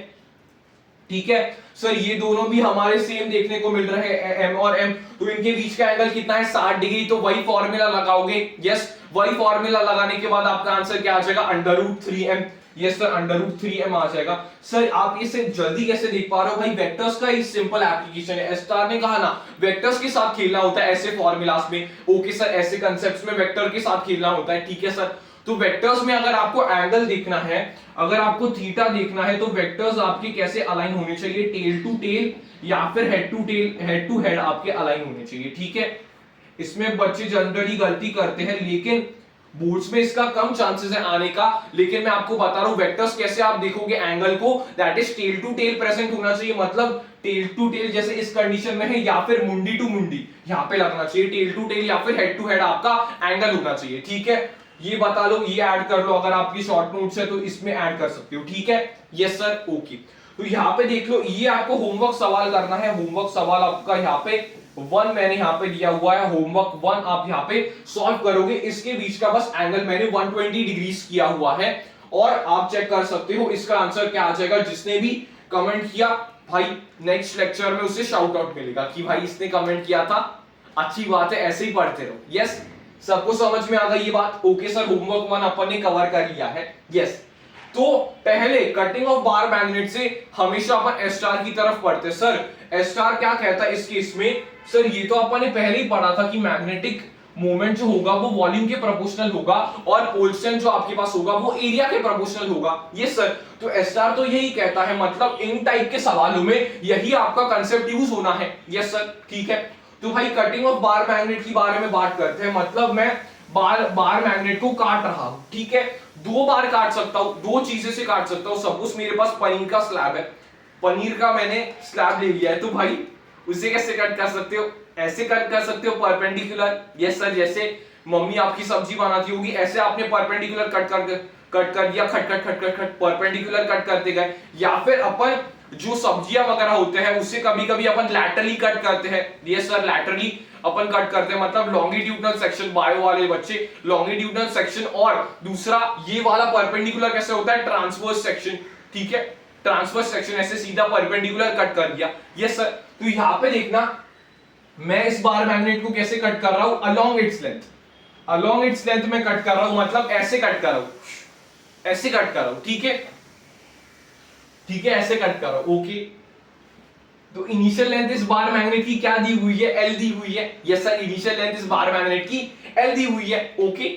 ठीक है सर, ये दोनों भी हमारे सेम देखने को मिल रहे हैं m और m, तो इनके बीच का एंगल कितना है, 60 डिग्री। तो वही फॉर्मूला लगाओगे। यस, वही फॉर्मूला लगाने के बाद आपका आंसर क्या आ जाएगा, √3m। यस सर, √3m आ जाएगा। सर आप इसे जल्दी कैसे देख पा रहे हो, भाई वेक्टर्स का ही सिंपल एप्लीकेशन है। एस्टार ने कहा ना वेक्टर्स के साथ खेलना होता है ऐसे फॉर्मूलास में। ओके सर, ऐसे कंसेप्ट्स में वेक्टर के साथ खेलना होता है। ठीक है सर, तो वेक्टर्स में अगर आपको एंगल देखना है, अगर आपको थीटा देखना है, तो वेक्टर्स आपके कैसे अलाइन होने चाहिए, टेल टू टेल या फिर head to tail, head to head आपके अलाइन होने चाहिए। ठीक है, इसमें बच्चे जनरली गलती करते हैं, लेकिन बोर्ड्स में इसका कम चांसेस है आने का। लेकिन मैं आपको बता रहा हूं वेक्टर्स कैसे आप देखोगे एंगल को, that is tail to tail present होना चाहिए, मतलब टेल टू टेल जैसे इस कंडीशन में है, या फिर मुंडी टू मुंडी यहाँ पे लगना चाहिए, टेल टू टेल या फिर हेड टू हेड आपका एंगल होना चाहिए। ठीक है, ये बता लो, ये ऐड कर लो, अगर आपकी शॉर्ट नोट्स है तो इसमें ऐड कर सकते हो। ठीक है, यस सर, ओके। तो यहाँ पे देख लो, ये आपको होमवर्क सवाल करना है। होमवर्क सवाल आपका यहाँ पे 1 मैंने यहाँ पे दिया हुआ है, होमवर्क 1 आप यहाँ पे सॉल्व करोगे। इसके बीच का बस एंगल मैंने 120 डिग्रीज किया हुआ है, और आप चेक कर सकते हो इसका आंसर क्या आ जाएगा। जिसने भी कमेंट किया भाई, नेक्स्ट लेक्चर में उसे शाउट आउट मिलेगा कि भाई इसने कमेंट किया था, अच्छी बात है, ऐसे ही पढ़ते रहो। यस, सबको समझ में आ गई ये बात। ओके सर, होमवर्क 1 अपन ने कवर कर लिया है। यस, तो पहले कटिंग ऑफ बार मैग्नेट से हमेशा अपन एस स्टार की तरफ पढ़ते। सर एस स्टार क्या कहता है इस केस में, सर ये तो अपन ने पहले ही पढ़ा था कि मैग्नेटिक मूवमेंट जो होगा वो वॉल्यूम के प्रोपोर्शनल होगा, और पोलस्टन जो आपके पास होगा वो एरिया के प्रोपोर्शनल होगा। ये सर, तो एस स्टार तो यही कहता है, मतलब इन टाइप के सवालों में यही आपका कंसेप्ट यूज होना है। यस सर, ठीक है। तो भाई कटिंग ऑफ बार मैग्नेट के बारे में बात करते हैं, मतलब मैं बार मैग्नेट को काट रहा हूं। ठीक है, 2 बार काट सकता हूं, 2 चीजें से काट सकता हूं। सपोज मेरे पास पनीर का स्लैब है, पनीर का मैंने स्लैब ले लिया है, तो भाई उसे कैसे कट कर सकते हो, ऐसे कट कर सकते हो परपेंडिकुलर। यस सर, जैसे मम्मी आपकी सब्जी बनाती होगी ऐसे आपने परपेंडिकुलर कट कर दिया, खट खट खट खट खट परपेंडिकुलर कट करते गए, या फिर अपन जो सब्जियां वगैरह होते हैं उससे कभी कभी अपन लैटरली कट करते हैं। यस सर, लैटरली अपन कट करते हैं, मतलब लॉन्गिट्यूडनल सेक्शन, बायो वाले बच्चे लॉन्गिट्यूडनल सेक्शन, और दूसरा ये वाला परपेंडिकुलर कैसे होता है, ट्रांसवर्स सेक्शन। ठीक है, ट्रांसवर्स सेक्शन ऐसे सीधा परपेंडिकुलर कट कर दिया। यस सर, तो यहां पे देखना मैं इस बार मैग्नेट को कैसे कट कर रहा हूं, along its length, along its length में कट कर रहा हूं, मतलब ऐसे कट कर रहा हूं, ऐसे कट कर रहा हूं। ठीक है, ठीक है, ऐसे कट कर रहा हूं। ओके, तो इनिशियल लेंथ इस बार मैग्नेट की क्या दी हुई है, एल दी हुई है। यस सर, इनिशियल लेंथ इस बार मैग्नेट की एल दी हुई है। Okay,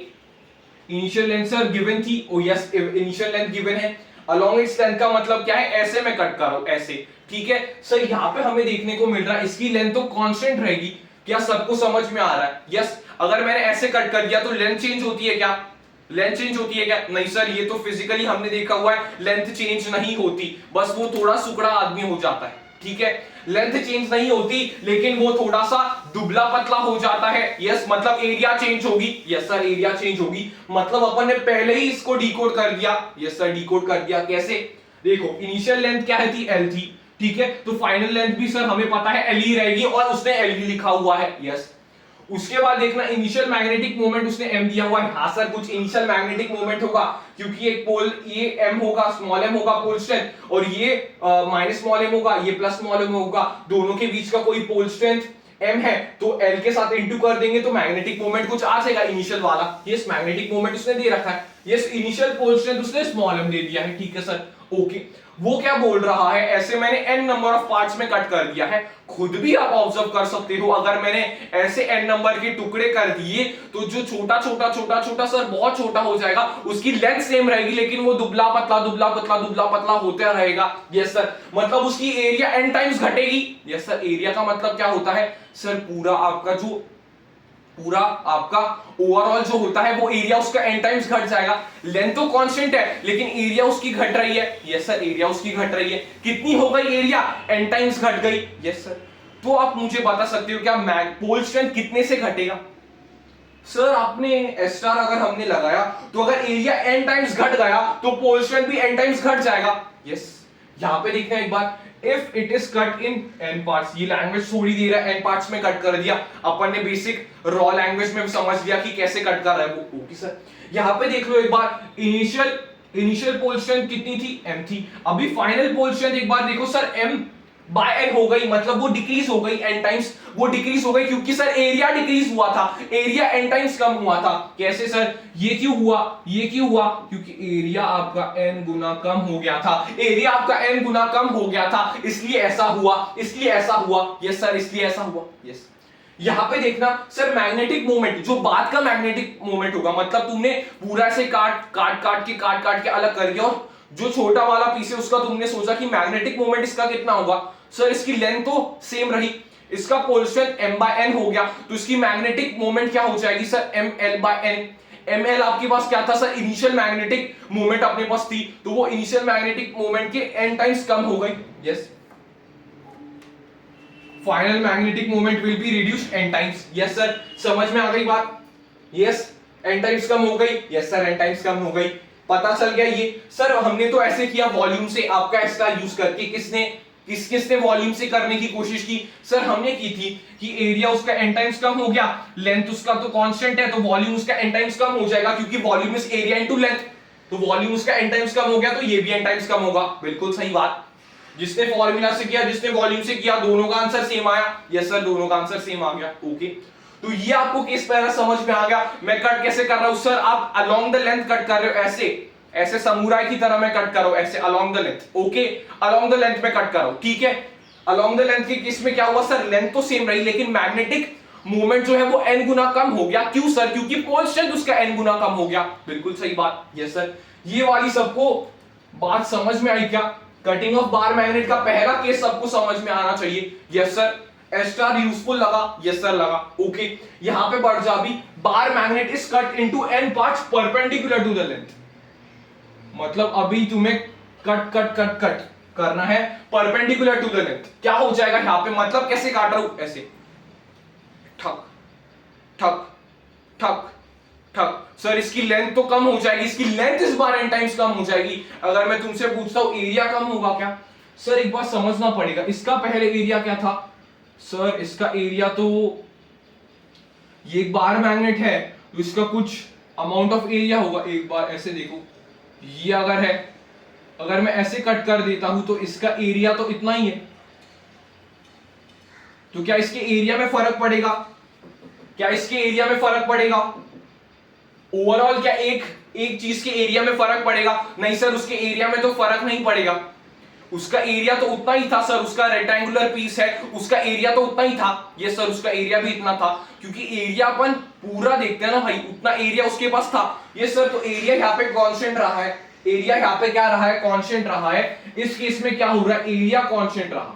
initial length sir given थी, oh yes initial length given है। अलोंग इट्स लेंथ का मतलब क्या है, ऐसे मैं कट कर रहा हूं, ऐसे। ठीक है सर, यहां पे हमें देखने को मिल रहा है इसकी लेंथ तो कांस्टेंट रहेगी। क्या सबको समझ में आ रहा है? यस, अगर मैंने ऐसे कट कर दिया तो लेंथ चेंज होती है क्या, लेंथ चेंज होती है क्या? नहीं सर, ये तो फिजिकली हमने देखा हुआ है लेंथ चेंज नहीं होती, बस वो थोड़ा सुकड़ा आदमी हो जाता है। ठीक है, लेंथ चेंज नहीं होती, लेकिन वो थोड़ा सा दुबला पतला हो जाता है। यस, मतलब एरिया चेंज होगी। यस सर, एरिया चेंज होगी, मतलब अपन ने पहले ही इसको डिकोड कर दिया। यस सर, डिकोड कर दिया कैसे, देखो इनिशियल लेंथ क्या है थी, एल थी। ठीक है, तो फाइनल लेंथ भी सर हमें पता है एल ही रहेगी, और उसने एल ही लिखा हुआ है। यस, उसके बाद देखना इनिशियल मैग्नेटिक मोमेंट उसने m दिया हुआ है। हाँ सर, कुछ इनिशियल मैग्नेटिक मोमेंट होगा, क्योंकि एक पोल ये m होगा, स्मॉल m होगा पोल स्ट्रेंथ, और ये माइनस स्मॉल m होगा, ये प्लस स्मॉल m होगा, दोनों के बीच का कोई पोल स्ट्रेंथ m है, तो l के साथ इंटू कर देंगे तो मैग्नेटिक मोमेंट कुछ आ जाएगा इनिशियल वाला। यस, मैग्नेटिक मोमेंट उसने दे रखा है। यस, इनिशियल पोल स्ट्रेंथ उसने स्मॉल m दे दिया है। ठीक है सर, ओके, वो क्या बोल रहा है, ऐसे मैंने n नंबर ऑफ पार्ट्स में कट कर दिया है। खुद भी आप ऑब्जर्व कर सकते हो, अगर मैंने ऐसे n नंबर के टुकड़े कर दिए तो जो छोटा छोटा छोटा छोटा सर बहुत छोटा हो जाएगा, उसकी लेंथ सेम रहेगी, लेकिन वो दुबला पतला दुबला पतला दुबला पतला होता रहेगा। यस सर, मतलब उसकी एरिया n टाइम्स घटेगी। यस सर, एरिया का मतलब क्या होता है सर, पूरा आपका ओवरऑल जो होता है वो एरिया उसका n टाइम्स घट जाएगा। लेंथ तो कांस्टेंट है, लेकिन एरिया उसकी घट रही है। यस सर, एरिया उसकी घट रही है, कितनी हो गई एरिया, n टाइम्स घट गई। यस सर, तो आप मुझे बता सकते हो क्या पोल स्ट्रेंथ कितने से घटेगा? सर आपने एस स्टार अगर हमने लगाया तो अगर एरिया n टाइम्स घट गया तो पोल स्ट्रेंथ भी n टाइम्स घट जाएगा। यस, यहां पे देखना एक बार, if it is cut in n parts, ये लैंग्वेज थोड़ी दे रहा है, n पार्ट्स में कट कर दिया, अपन ने बेसिक रॉ लैंग्वेज में समझ लिया कि कैसे कट कर रहा है वो। ओके सर, यहां पे देख लो एक बार, इनिशियल पोल स्ट्रेंथ कितनी थी, m थी। अभी फाइनल पोल स्ट्रेंथ एक बार देखो सर, m बाय n हो गई, मतलब वो डिक्रीज हो गई n टाइम्स, वो डिक्रीज हो गई क्योंकि सर एरिया डिक्रीज हुआ था, एरिया n टाइम्स कम हुआ था। कैसे सर, ये क्यों हुआ, ये क्यों हुआ, क्योंकि एरिया आपका n गुना कम हो गया था, एरिया आपका n गुना कम हो गया था, इसलिए ऐसा हुआ, इसलिए ऐसा हुआ। यस सर, इसलिए ऐसा हुआ। यस, यहां पे देखना सर, मैग्नेटिक मोमेंट जो बाद का मैग्नेटिक मोमेंट होगा, मतलब तुमने पूरा ऐसे काट काट के अलग कर दिया, और जो छोटा वाला पीस है उसका तुमने सोचा कि मैग्नेटिक मोमेंट इसका कितना होगा। सर इसकी लेंथ तो सेम रही, इसका pole strength m by n हो गया, तो इसकी मैग्नेटिक मोमेंट क्या हो जाएगी sir, ml by n। ml आपके पास क्या था सर, इनिशियल मैग्नेटिक मोमेंट अपने पास थी, तो वो इनिशियल मैग्नेटिक मोमेंट के n टाइम्स कम हो गई। Yes, final magnetic moment will be reduced n times. Yes sir, समझ में आ गई बात? यस, n टाइम्स कम हो गई। यस सर, n टाइम्स कम हो गई, पता चल गया ये। सर हमने तो ऐसे किया वॉल्यूम से, आपका इसका यूज करके, किसने वॉल्यूम से करने की कोशिश की? सर हमने की थी कि एरिया उसका n टाइम्स कम हो गया, लेंथ उसका तो कांस्टेंट है, तो वॉल्यूम उसका n टाइम्स कम हो जाएगा, क्योंकि volume is area into length, तो वॉल्यूम उसका n टाइम्स कम हो गया, तो ये भी n टाइम्स कम होगा। बिल्कुल सही बात, जिसने फॉर्मूला से किया, जिसने वॉल्यूम से किया, दोनों का आंसर सेम आया। यस सर, दोनों का आंसर सेम आ गया। ओके, तो ये आपको केस पहला समझ में आ गया। मैं कट कैसे कर रहा हूं सर, आप अलोंग द लेंथ कट कर रहे हो, ऐसे समुराई की तरह मैं कट कर रहा हूं, ऐसे along the length. Okay, along the length में कट कर रहा हूं। ठीक है, अलोंग द लेंथ के केस में क्या हुआ सर, लेंथ तो सेम रही, लेकिन मैग्नेटिक मूवमेंट जो है वो n गुना कम हो गया। क्यों सर, क्योंकि पोल स्ट्रेंथ उसका n गुना कम हो गया। बिल्कुल सही बात। यस सर, ये वाली सबको बात समझ में आई क्या? कटिंग ऑफ बार मैग्नेट का पहला केस सबको समझ में आना चाहिए। Yes sir, S star useful लगा? यस सर लगा। ओके, यहां पे बढ़ जा, भी bar magnet is cut into n parts perpendicular to the length, मतलब अभी तुम्हें कट करना है परपेंडिकुलर टू द लेंथ। क्या हो जाएगा यहां पे, मतलब कैसे काट रहा हूं, ऐसे ठक ठक ठक ठक। सर इसकी लेंथ तो कम हो जाएगी, इसकी लेंथ इस बार n टाइम्स कम हो जाएगी। अगर मैं तुमसे पूछता हूं एरिया कम होगा क्या? सर एक बात समझना पड़ेगा, इसका पहले एरिया क्या था? सर इसका एरिया तो, ये एक बार मैग्नेट है तो इसका कुछ अमाउंट ऑफ एरिया होगा। एक बार ऐसे देखो, ये अगर है, अगर मैं ऐसे कट कर देता हूं तो इसका एरिया तो इतना ही है। तो क्या इसके एरिया में फर्क पड़ेगा? क्या इसके एरिया में फर्क पड़ेगा? ओवरऑल क्या एक चीज के एरिया में फर्क पड़ेगा? नहीं सर, उसके एरिया में तो फर्क नहीं पड़ेगा। उसका एरिया तो उतना ही था सर, उसका रेक्टेंगुलर पीस है, उसका एरिया तो उतना ही था। ये सर उसका एरिया भी इतना था, क्योंकि एरिया अपन पूरा देखते हैं ना भाई, उतना एरिया उसके पास था। ये सर तो एरिया यहाँ पे कांस्टेंट रहा है, एरिया यहाँ पे क्या रहा है? कांस्टेंट रहा है। इस केस में क्या हो रहा है? एरिया कांस्टेंट रहा।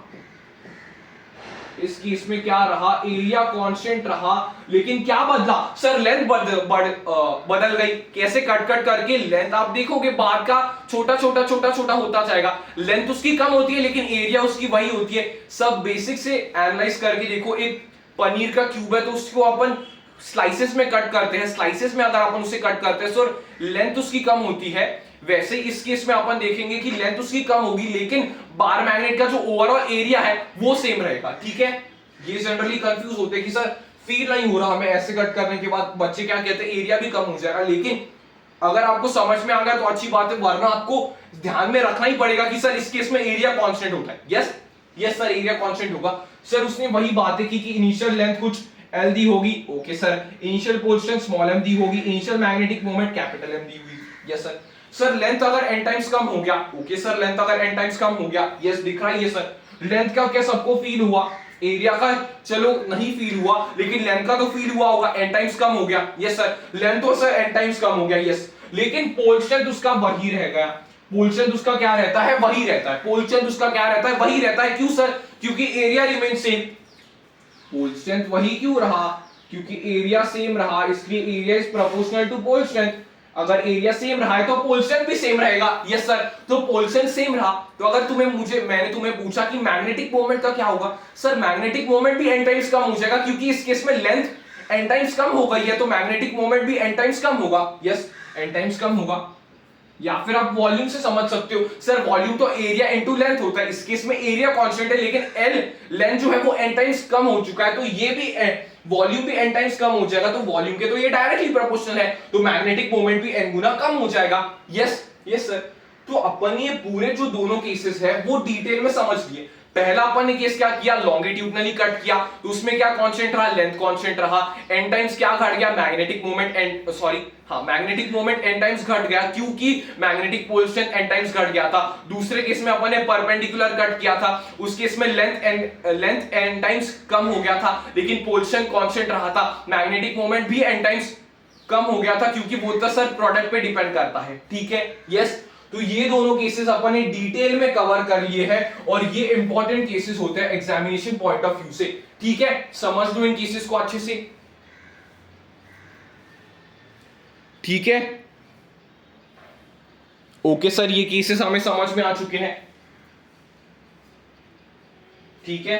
इस केस में क्या रहा? एरिया कांस्टेंट रहा, लेकिन क्या बदला? सर लेंथ बदल गई। कैसे? कट कट करके लेंथ आप देखोगे बार का छोटा छोटा छोटा छोटा होता जाएगा। लेंथ उसकी कम होती है लेकिन एरिया उसकी वही होती है। सब बेसिक से एनालाइज करके देखो, एक पनीर का क्यूब है तो उसको अपन स्लाइसेस में कट करते हैं, स्लाइसेस में अगर अपन उसे कट करते हैं सर लेंथ उसकी कम होती है। वैसे इस केस में अपन देखेंगे कि लेंथ उसकी कम होगी लेकिन बार मैग्नेट का जो ओवरऑल एरिया है वो सेम रहेगा। ठीक है, ये जनरली कंफ्यूज होते हैं कि सर फील नहीं हो रहा हमें, ऐसे कट करने के बाद बच्चे क्या कहते हैं एरिया भी कम हो जाएगा। लेकिन अगर आपको समझ में आ गया तो अच्छी बात है, वरना आपको ध्यान में रखना ही पड़ेगा कि सर इस केस में एरिया कांस्टेंट होता है। Yes yes sir, area constant होगा। सर उसने वही बातें की कि इनिशियल लेंथ कुछ L दी होगी, okay sir, initial position small m दी होगी, initial magnetic moment capital M दी हुई। Yes sir. सर लेंथ अगर n टाइम्स कम हो गया, ओके सर, लेंथ अगर n टाइम्स कम हो गया, यस दिख रहा है ये सर। लेंथ का क्या सबको फील हुआ? एरिया का चलो नहीं फील हुआ लेकिन लेंथ का तो फील हुआ होगा, n टाइम्स कम हो गया। यस सर, लेंथ तो सर n टाइम्स कम हो गया, यस, लेकिन पोल स्ट्रेंथ उसका वही रह गया। पोल स्ट्रेंथ उसका क्या रहता है? वही रहता है। पोल स्ट्रेंथ उसका क्या रहता है? वही रहता है। क्यों सर? क्योंकि area remain same. Pole strength वही क्यों रहा? क्योंकि एरिया सेम रहा, इसलिए area is proportional to pole strength. अगर एरिया सेम रहा है तो पोल स्ट्रेंथ भी सेम रहेगा। यस सर, तो पोल स्ट्रेंथ सेम रहा। तो अगर मैंने तुम्हें पूछा कि मैग्नेटिक मोमेंट का क्या होगा, सर मैग्नेटिक मोमेंट भी n टाइम्स कम हो जाएगा, क्योंकि इस केस में लेंथ n टाइम्स कम हो गई है तो मैग्नेटिक मोमेंट भी n टाइम्स कम होगा। यस, n टाइम्स कम होगा। या फिर आप वॉल्यूम से समझ सकते हो, सर वॉल्यूम तो एरिया इनटू लेंथ होता है, इस केस में एरिया कांस्टेंट है लेकिन L लेंथ जो है वो n टाइम्स कम हो चुका है, तो ये भी वॉल्यूम भी n टाइम्स कम हो जाएगा। तो वॉल्यूम के तो ये डायरेक्टली प्रोपोर्शनल है, तो मैग्नेटिक मोमेंट भी n गुना कम हो जाएगा। Yes yes sir. तो अपन ये पूरे जो दोनों केसेस है वो डिटेल में समझ लिए। पहला अपन ने केस क्या किया? लॉन्गिट्यूडनली कट किया, तो उसमें क्या कांस्टेंट रहा? लेंथ कांस्टेंट रहा। n टाइम्स क्या घट गया? Magnetic moment magnetic moment n times घट गया, क्योंकि magnetic pole strength n times घट गया था। दूसरे केस में अपन ने परपेंडिकुलर कट किया था, उस केस में लेंथ n टाइम्स कम हो गया था लेकिन पोल स्ट्रेंथ कांस्टेंट रहा था। मैग्नेटिक मोमेंट भी n टाइम्स कम हो गया था, क्योंकि वो तो सर प्रोडक्ट पे डिपेंड करता है। ठीक है, यस। तो ये दोनों केसेस अपन ने डिटेल में कवर कर लिए हैं और ये इंपॉर्टेंट केसेस होते हैं एग्जामिनेशन पॉइंट ऑफ व्यू से। ठीक है, समझ लो इन केसेस को अच्छे से। ठीक है, ओके सर, ये केसेस हमें समझ में आ चुके हैं। ठीक है,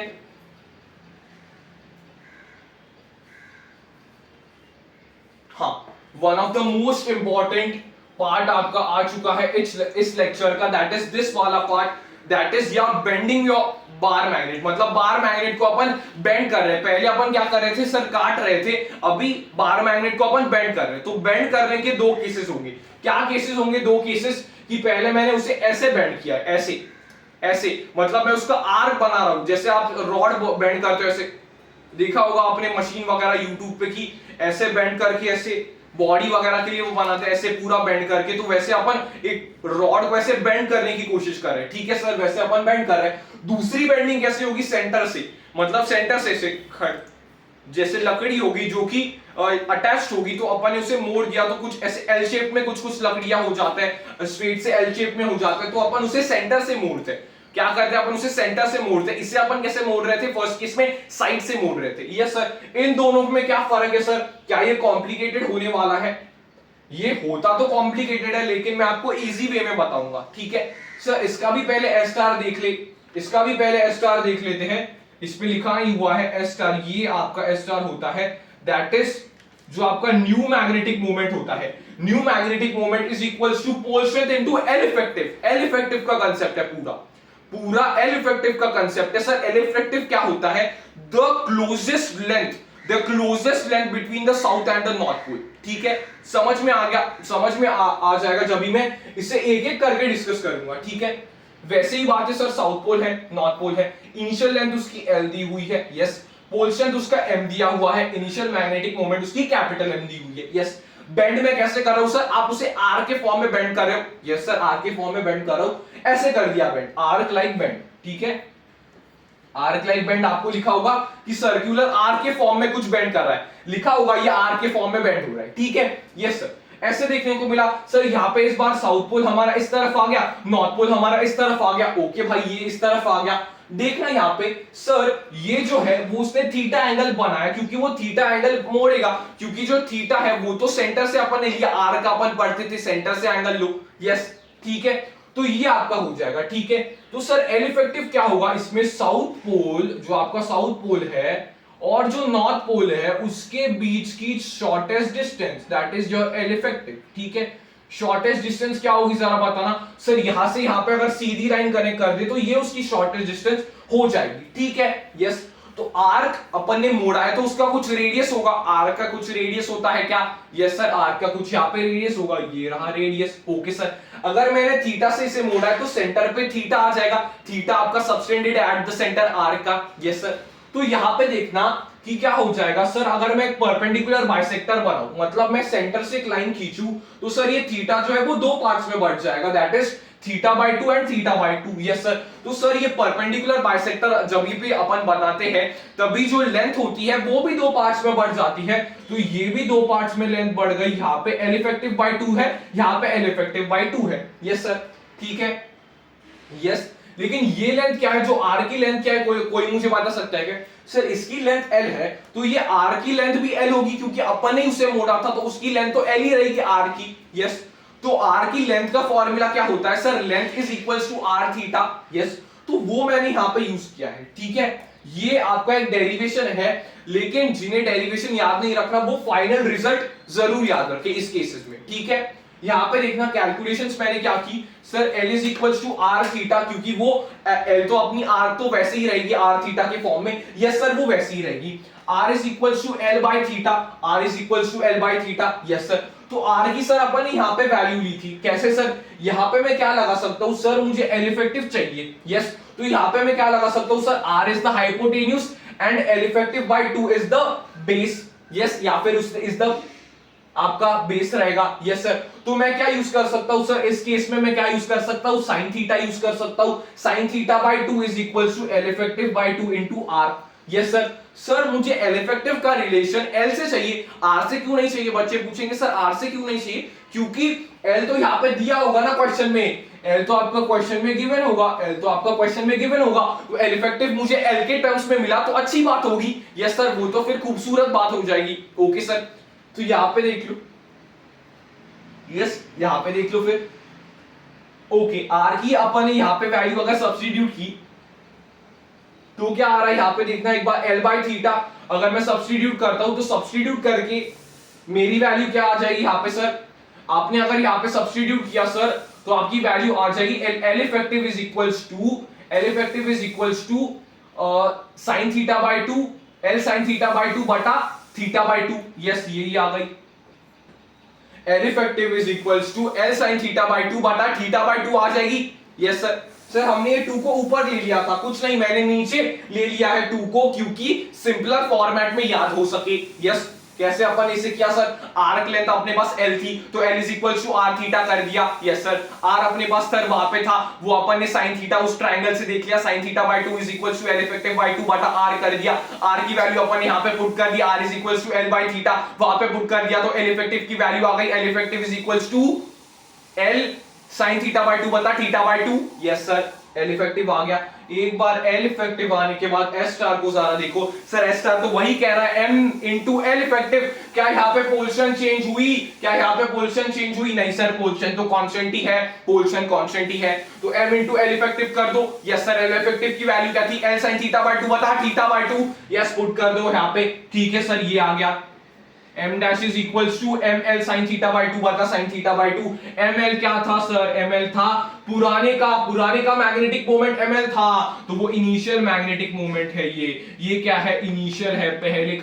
हाँ, one of the most important part आपका आ चुका है इस लेक्चर का, दैट इज दिस वाला part, that is your bending your bar magnet. मतलब बार मैग्नेट को अपन बेंड कर रहे हैं। पहले अपन क्या कर रहे थे सर? काट रहे थे। अभी बार मैग्नेट को अपन बेंड कर रहे हैं। तो बेंड करने के दो केसेस होंगे। क्या केसेस होंगे? दो केसेस कि पहले मैंने उसे ऐसे बेंड किया, ऐसे ऐसे, मतलब मैं उसका आर्क बना रहा हूं, जैसे आप रॉड बेंड करते हो ऐसे। देखा होगा आपने मशीन वगैरह यूट्यूब पे की, ऐसे बेंड करके ऐसे बॉडी वगैरह के लिए वो बनाते हैं, ऐसे पूरा बेंड करके। तो वैसे अपन एक रॉड को ऐसे बेंड करने की कोशिश कर रहे हैं। ठीक है सर, वैसे अपन बेंड कर रहे हैं। दूसरी बेंडिंग कैसे होगी? सेंटर से, मतलब सेंटर से ऐसे जैसे लकड़ी होगी जो कि अटैच्ड होगी, तो अपन ने उसे मोड़ दिया तो कुछ ऐसे एल शेप में कुछ लकड़ियां हो जाते हैं, स्ट्रेट से एल शेप में हो जाते हैं, तो अपन उसे सेंटर से मोड़ते हैं। क्या करते हैं? अपन उसे सेंटर से मोड़ते हैं। इसे अपन कैसे मोड़ रहे थे? फर्स्ट केस में साइड से मोड़ रहे थे। Yes sir. इन दोनों में क्या फर्क है सर? क्या ये कॉम्प्लिकेटेड होने वाला है? ये होता तो कॉम्प्लिकेटेड है लेकिन मैं आपको इजी वे में बताऊंगा। ठीक है सर, इसका भी पहले एस स्टार देख ले, इसका भी पहले एस स्टार देख लेते हैं। इस पे लिखा ही हुआ है एस स्टार, ये आपका एस स्टार होता है, दैट इज जो आपका न्यू मैग्नेटिक मोमेंट होता है, new magnetic moment is equals to pole strength into L effective. L effective का कंसेप्ट है पूरा, पूरा एल इफेक्टिव का कंसेप्ट है सर। एल इफेक्टिव क्या होता है? The closest length between the south and the north pole. ठीक है, समझ में आ गया? समझ में आ जाएगा जब भी मैं इसे एक एक करके डिस्कस करूंगा। ठीक है, वैसे ही बात है सर, साउथ पोल है, नॉर्थ पोल है, इनिशियल लेंथ उसकी एल दी हुई है, यस, पोल स्ट्रेंथ उसका एम दिया हुआ है, इनिशियल मैग्नेटिक मोमेंट उसकी कैपिटल एम दी हुई है, यस। बेंड में कैसे कर रहा हूं सर? आप उसे आर के फॉर्म में बेंड कर रहे हो, यस सर, आर के फॉर्म में बेंड कर रहा हूं, ऐसे कर दिया बेंड, आर्क लाइक बेंड। ठीक है, आर्क लाइक बेंड आपको लिखा होगा कि सर्कुलर आर्क के फॉर्म में कुछ बेंड कर रहा है, लिखा होगा ये आर्क के फॉर्म में बेंड हो रहा है। ठीक है, यस सर, ऐसे देखने को मिला सर। यहाँ पे इस बार साउथ पोल हमारा इस तरफ आ गया, नॉर्थ पोल हमारा इस तरफ आ गया, ओके भाई ये इस तरफ आ गया। देखना यहाँ पे सर, ये जो है वो उसने थीटा एंगल बनाया, क्योंकि वो थीटा एंगल मोड़ेगा, क्योंकि जो थीटा है वो तो सेंटर से अपन ने लिया, आर का अपन पढ़ते थे सेंटर से एंगल लो, यस। ठीक है, तो ये आपका हो जाएगा। ठीक है, तो सर एल इफेक्टिव क्या होगा इसमें? साउथ पोल, जो आपका साउथ पोल है और जो नॉर्थ पोल है उसके बीच की shortest distance, that is your L effective. ठीक है, शॉर्टेस्ट डिस्टेंस क्या होगी जरा बताना सर। यहां से यहां पे अगर सीधी लाइन कनेक्ट कर दे तो ये उसकी शॉर्टेस्ट डिस्टेंस हो जाएगी। ठीक है, यस। तो आर्क अपन ने मोड़ा है तो उसका कुछ रेडियस होगा, आर्क का कुछ रेडियस होता है क्या? यस सर, आर्क का कुछ यहाँ पे रेडियस होगा, ये रहा रेडियस, ओके सर। अगर मैंने थीटा से इसे मोड़ा है तो सेंटर पे थीटा आ जाएगा, थीटा आपका subtended at the centre arc का, यस सर। तो यहां पे देखना कि क्या हो जाएगा सर, अगर मैं एक परपेंडिकुलर बाइसेक्टर बनाऊं, मतलब मैं सेंटर से एक लाइन खींचूं, तो सर ये थीटा जो है वो दो पार्ट्स में बढ़ जाएगा, that is theta by 2 and theta by 2, yes sir. तो सर ये परपेंडिकुलर बाइसेक्टर जब भी अपन बनाते हैं तभी जो लेंथ होती है वो भी दो पार्ट्स में बढ़ जाती है, तो ये भी दो पार्ट्स में लेंथ बढ़ गई। यहाँ पे एल इफेक्टिव बाय 2 है, यहाँ पे एल इफेक्टिव बाय 2 है, यस सर। ठीक है, यस। लेकिन ये लेंथ क्या है, जो आर की लेंथ क्या है, कोई मुझे बता सकता है क्या? सर इसकी लेंथ एल है तो ये आर की लेंथ भी एल होगी, क्योंकि अपन ने उसे मोड़ा था तो उसकी लेंथ तो एल ही रहेगी आर की, यस। तो आर की लेंथ का फॉर्मूला क्या होता है sir? Length is equals to R theta, yes. तो वो मैंने यहां पे यूज किया है। ठीक है, ये आपका एक डेरिवेशन है, लेकिन जिन्हें डेरिवेशन याद नहीं रखना वो फाइनल रिजल्ट जरूर याद रखें इस केसेस में। ठीक है, यहां पे देखना कैलकुलेशंस मैंने क्या की sir, L is equals to R theta, क्योंकि वो L तो अपनी R तो वैसे ही रहेगी आर थीटा के फॉर्म में, यस सर वो वैसे ही रहेगी। R is equals to L by theta, R is equals to L by theta, yes sir. तो R की सर अपन ने यहाँ पे वैल्यू ली थी, कैसे सर? यहाँ पे मैं क्या लगा सकता हूँ सर, मुझे L इफेक्टिव चाहिए, यस। तो यहाँ पे मैं क्या लगा सकता हूँ sir, R is the hypotenuse and L effective by 2 is the base, yes, या फिर इज द आपका बेस रहेगा, यस सर। तो मैं क्या यूज कर सकता हूं सर इस केस में? मैं क्या यूज कर सकता हूं? साइन थीटा यूज कर सकता हूं। Sine theta by 2 is equals to L effective by 2 into R, yes sir. Sir मुझे एल इफेक्टिव का रिलेशन एल से चाहिए, आर से क्यों नहीं चाहिए? बच्चे पूछेंगे सर आर से क्यों नहीं चाहिए, क्योंकि एल तो यहाँ पे दिया होगा ना क्वेश्चन में, एल तो आपका क्वेश्चन में गिवन होगा, एल तो आपका क्वेश्चन में गिवन होगा, तो एल इफेक्टिव मुझे एल के टर्म्स में मिला तो अच्छी बात होगी, यस सर, वो तो फिर खूबसूरत बात हो जाएगी, ओके सर। तो यहाँ पे देख लो, यस, यहां पे देख लो फिर, ओके, आर की अपन ने यहां पे वैल्यू अगर सब्स्टिट्यूट की तो क्या आ रहा है? यहां पे देखना एक बार, एल बाय थीटा अगर मैं सब्स्टिट्यूट करता हूं तो सब्स्टिट्यूट करके मेरी वैल्यू क्या आ जाएगी यहां पे सर? आपने अगर यहां पे सब्स्टिट्यूट किया सर तो आपकी वैल्यू आ जाएगी L effective is equals to, L effective is equals to sine theta by 2, L sine theta by 2 बटा थीटा बाय 2, यस, यही आ गई। L effective is equals to L sin theta by 2 बटा theta by 2 आ जाएगी, yes sir. Sir हमने ये 2 को ऊपर ले लिया था, कुछ नहीं, मैंने नीचे ले लिया है 2 को, क्योंकि सिंपलर फॉर्मेट में याद हो सके, यस। कैसे अपन इसे किया सर? आर्क लेंथ अपने पास L थी तो L is equal to R theta कर दिया, यस सर। R अपने पास सर वहां पे था, वो अपन ने साइन थीटा उस ट्रायंगल से देख लिया, sine theta by 2 is equal to L effective by 2 बटा R कर दिया, R की वैल्यू अपन ने यहां पे पुट कर दी, R is equal to L by theta वहां पे पुट कर दिया तो L इफेक्टिव की वैल्यू आ गई, L effective is equal to L sine theta by 2 बटा theta by 2, yes sir. L effective आ गया। एक बार L इफेक्टिव आने के बाद S स्टार को जरा देखो सर, S स्टार तो वही कह रहा है M इंटू L इफेक्टिव। क्या यहाँ पे पोजीशन चेंज हुई? क्या यहाँ पे पोजीशन चेंज हुई? नहीं सर, पोजीशन तो कांस्टेंट ही है, पोजीशन कांस्टेंट ही है, तो M इंटू L इफेक्टिव कर दो, यस सर। L इफेक्टिव की वैल्यू क्या थी? L sin थीटा बाय 2 बटा थीटा बाय 2, यस, पुट कर दो यहाँ पे, ठीक है सर, ये आ गया। m dash is equals to ml sin theta by 2 बटा sin थीटा बाय 2। ml क्या था सर? ml था पुराने का मैग्नेटिक मोमेंट ml था, तो वो इनिशियल मैग्नेटिक मोमेंट है। ये क्या है? इनिशियल है। पहले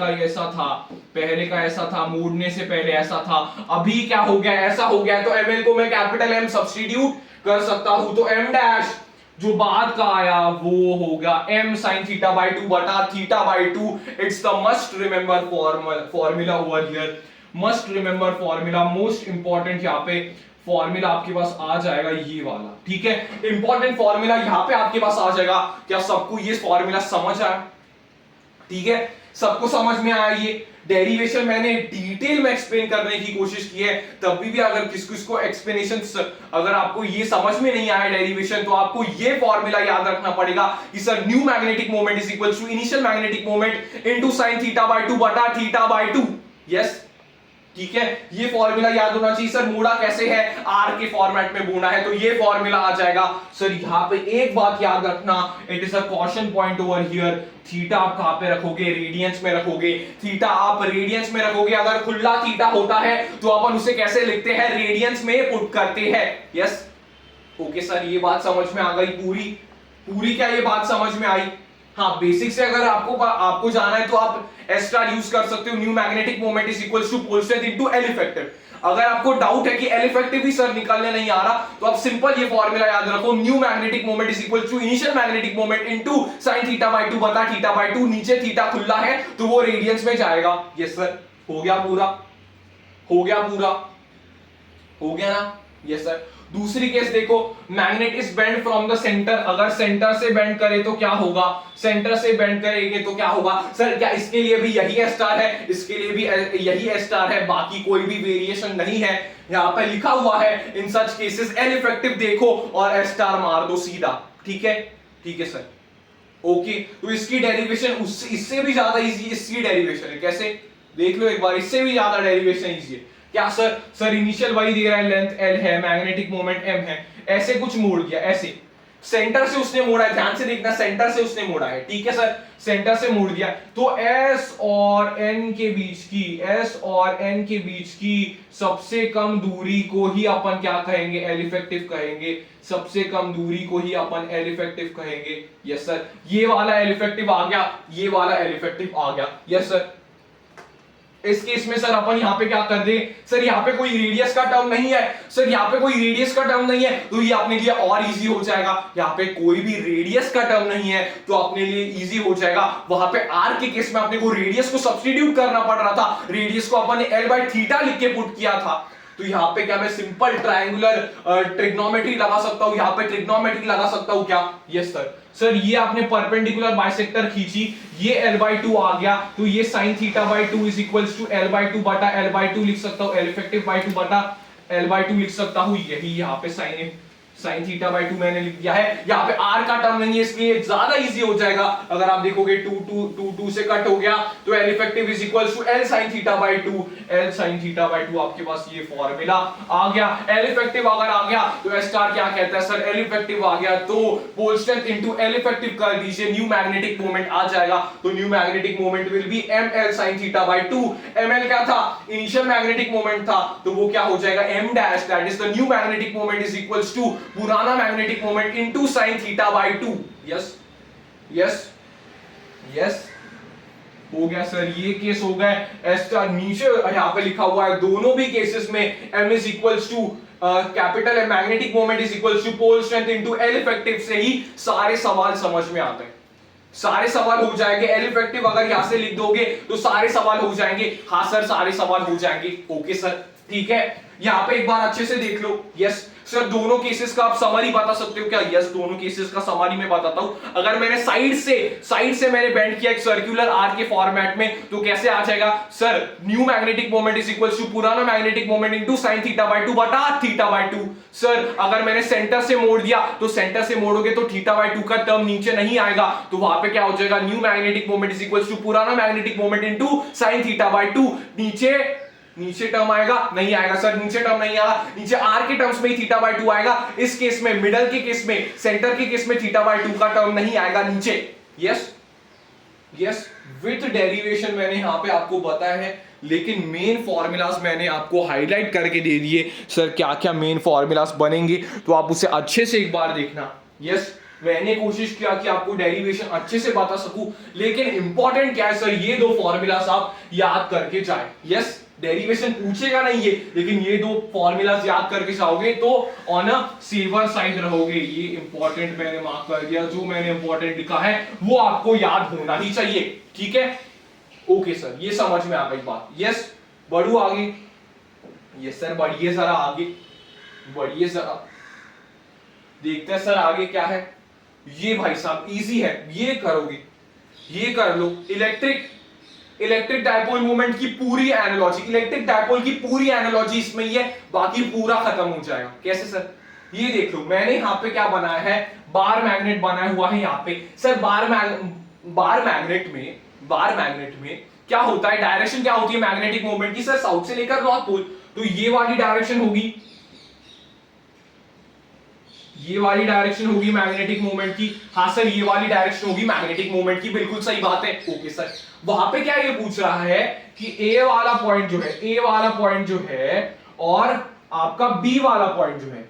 का ऐसा था, मोड़ने से पहले ऐसा था। अभी क्या हो गया? ऐसा हो गया। तो ml को मैं कैपिटल M सब्स्टिट्यूट कर सकता हूं, तो m डैश जो बाद का आया वो होगा m sin थीटा बाय 2 बटा theta by 2। It's the must remember formula over here, must remember formula, most important यहाँ पे फॉर्मूला आपके पास आ जाएगा ये वाला, ठीक है। इंपॉर्टेंट फॉर्मूला यहाँ पे आपके पास आ जाएगा। क्या सबको ये फॉर्मूला समझ आया? ठीक है, सबको समझ में आया? ये डेरिवेशन मैंने डिटेल में एक्सप्लेन करने की कोशिश की है, तब भी अगर किसको एक्सप्लेनेशन अगर आपको ये समझ में नहीं आया डेरिवेशन, तो आपको ये फॉर्मूला याद रखना पड़ेगा कि sir new magnetic moment is equal to initial magnetic moment into sin theta by 2 बटा थीटा बाय 2। यस, ठीक है, ये फॉर्मूला याद होना चाहिए। सर मोड़ा कैसे है? आर के फॉर्मेट में मोड़ा है, तो ये फॉर्मूला आ जाएगा। सर यहां पे एक बात याद रखना, it is a caution point over here. Theta आप कहां पे रखोगे? रेडियंस में रखोगे। थीटा आप रेडियंस में रखोगे। अगर खुला थीटा होता है तो अपन उसे कैसे लिखते हैं? रेडियंस में पुट करते हैं। यस, ओके सर, ये बात समझ में आ गई पूरी क्या ये बात समझ में आई? हाँ, बेसिक से अगर आपको जाना है तो आप एस स्टार यूज कर सकते हो। New magnetic moment is equals to pole strength into L effective. अगर आपको डाउट है कि एल इफेक्टिव भी सर निकालने नहीं आ रहा, तो आप सिंपल ये फॉर्मूला याद रखो, new magnetic moment is equal to initial magnetic moment into sin theta by 2 बटा थीटा बाय 2। नीचे थीटा खुला है तो वो रेडियंस में जाएगा। यस सर, हो गया ना? Yes sir. दूसरी केस देखो, magnet is bend from the centre. अगर सेंटर से बेंड करे तो क्या होगा? सेंटर से बेंड करेंगे तो क्या होगा? सर क्या इसके लिए भी यही एस स्टार है? इसके लिए भी यही एस स्टार है, बाकी कोई भी वेरिएशन नहीं है। यहां पे लिखा हुआ है इन सच केसेस एल इफेक्टिव देखो और एस स्टार मार दो सीधा। ठीक है सर, ओके। तो इसकी डेरिवेशन इससे भी ज्यादा इजी इसकी डेरिवेशन है। कैसे? देख लो एक बार, इससे भी ज्यादा डेरिवेशन इजी है। क्या सर इनिशियल वाई दे रहा है, लेंथ l है, मैग्नेटिक मोमेंट m है, ऐसे कुछ मोड़ दिया, ऐसे सेंटर से उसने मोड़ा है। ध्यान से देखना, सेंटर से उसने मोड़ा है। ठीक है सर, सेंटर से मोड़ दिया, तो s और n के बीच की सबसे कम दूरी को ही अपन क्या कहेंगे? एल इफेक्टिव कहेंगे। सबसे कम दूरी को ही अपन एल इफेक्टिव कहेंगे। यस सर, ये वाला एल इफेक्टिव आ गया, ये वाला एल इफेक्टिव आ गया। यस सर, इस केस में सर अपन यहां पे क्या कर दे? सर यहां पे कोई रेडियस का टर्म नहीं है। सर यहां पे कोई रेडियस का टर्म नहीं है, तो ये अपने लिए और इजी हो जाएगा। यहां पे कोई भी रेडियस का टर्म नहीं है, तो अपने लिए इजी हो जाएगा। वहां पे आर के केस में अपने को रेडियस को सब्स्टिट्यूट करना पड़ रहा था। रेडियस को अपन ने एल बाय थीटा लिख के पुट किया था। तो यहाँ पे क्या मैं सिंपल ट्रायंगुलर ट्रिग्नोमेट्री लगा सकता हूँ? यहाँ पे ट्रिग्नोमेट्री लगा सकता हूँ क्या? यस सर, ये आपने परपेंडिकुलर बाइसेक्टर खींची, ये l by 2 आ गया, तो ये sin theta by 2 is equals to l by 2 बटा l by 2 लिख सकता हूँ, l इफेक्टिव बाय 2 बटा l by 2 लिख सकता हूँ। यही यहाँ पे sin थीटा बाय 2 मैंने लिख दिया है। यहाँ पे r का टर्म नहीं है, इसलिए ज्यादा इजी हो जाएगा। अगर आप देखोगे 2 से कट हो गया, तो l effective is equals to l sin theta by 2। l sin theta by 2 आपके पास ये फॉर्मूला आ गया। l इफेक्टिव अगर आ गया तो s स्टार क्या कहता है? सर l इफेक्टिव आ गया तो pole strength into l effective कर दीजिए, न्यू मैग्नेटिक मोमेंट आ जाएगा। तो new magnetic moment will be ml sin theta by 2। ml क्या था? इनिशियल मैग्नेटिक मोमेंट था, तो वो क्या हो जाएगा? m dash, that is the new magnetic moment is equals to पुराना magnetic moment into sin theta by 2। Yes, हो गया सर, ये केस हो गया। एस स्टार नीचे यहां पे लिखा हुआ है, दोनों भी केसेस में m is equals to capital M, magnetic moment is equals to pole strength into L effective से ही सारे सवाल समझ में आते हैं। सारे सवाल हो जाएंगे। L इफेक्टिव अगर यहां से लिख दोगे तो सारे सवाल हो जाएंगे। हाँ सर, सारे सवाल हो जाएंगे। ओके सर, ठीक है। यहाँ पे एक बार अच्छे से देख लो। यस सर, दोनों केसेस का आप समरी बता सकते हो क्या? यस, दोनों केसेस का समरी मैं बताता हूं। अगर मैंने साइड से मैंने बेंड किया एक सर्कुलर आर के फॉर्मेट में, तो कैसे आ जाएगा? Sir new magnetic moment is equals to पुराना magnetic moment into sin theta by 2 बटा थीटा बाय 2। सर अगर मैंने सेंटर से मोड़ दिया, तो सेंटर से मोड़ोगे तो थीटा बाय 2 का टर्म नीचे नहीं आएगा, तो वहां पे क्या हो जाएगा? New magnetic moment is equals to पुराना magnetic moment into sin theta by 2। नीचे टर्म आएगा? नहीं आएगा सर, नीचे टर्म नहीं आएगा। नीचे आर के टर्म्स में ही थीटा बाय 2 आएगा। इस केस में, मिडल के केस में, सेंटर के केस में थीटा बाय 2 का टर्म नहीं आएगा नीचे। यस, विथ डेरिवेशन मैंने यहां पे आपको बताया है। लेकिन मेन फॉर्मूलाज मैंने आपको हाईलाइट करके दे दिए सर, क्या क्या मेन फॉर्मूलाज बनेंगे, तो आप उसे अच्छे से एक बार देखना। यस, मैंने कोशिश किया कि आपको डेरिवेशन अच्छे से बता सकूं, लेकिन इंपॉर्टेंट क्या है सर, ये दो फॉर्मूलाज आप याद करके जाए। यस, डेरिवेशन पूछेगा नहीं है, लेकिन ये दो फॉर्मूलाज याद करके जाओगे तो ऑन अ सेवर साइड रहोगे। ये इंपॉर्टेंट मैंने मार्क कर दिया, जो मैंने इंपॉर्टेंट लिखा है वो आपको याद होना ही चाहिए, ठीक है। ओके सर, ये समझ में आ गई बात। यस, बढ़ू आगे। यस सर, बढ़िए जरा आगे, बढ़िए जरा, देखते हैं सर आगे क्या है। ये भाई साहब इजी है, ये करोगे, ये कर लो। इलेक्ट्रिक डायपोल मोमेंट की पूरी एनालॉजी, इलेक्ट्रिक डायपोल की पूरी एनालॉजी इसमें ही है, बाकी पूरा खत्म हो जाएगा। कैसे सर, ये देख लो, मैंने यहां पे क्या बनाया है, बार मैग्नेट बनाया हुआ है यहां पे। सर बार मैग्नेट में क्या होता है, डायरेक्शन क्या होती है मैग्नेटिक मोमेंट की सर, साउथ से लेकर नॉर्थ पोल। तो ये वाली डायरेक्शन होगी, ये वाली डायरेक्शन होगी मैग्नेटिक मोमेंट की। हाँ सर, ये वाली डायरेक्शन होगी मैग्नेटिक मोमेंट की, बिल्कुल सही बात है। ओके सर, वहां पे क्या ये पूछ रहा है कि ए वाला पॉइंट जो है, ए वाला पॉइंट जो है और आपका बी वाला पॉइंट जो है,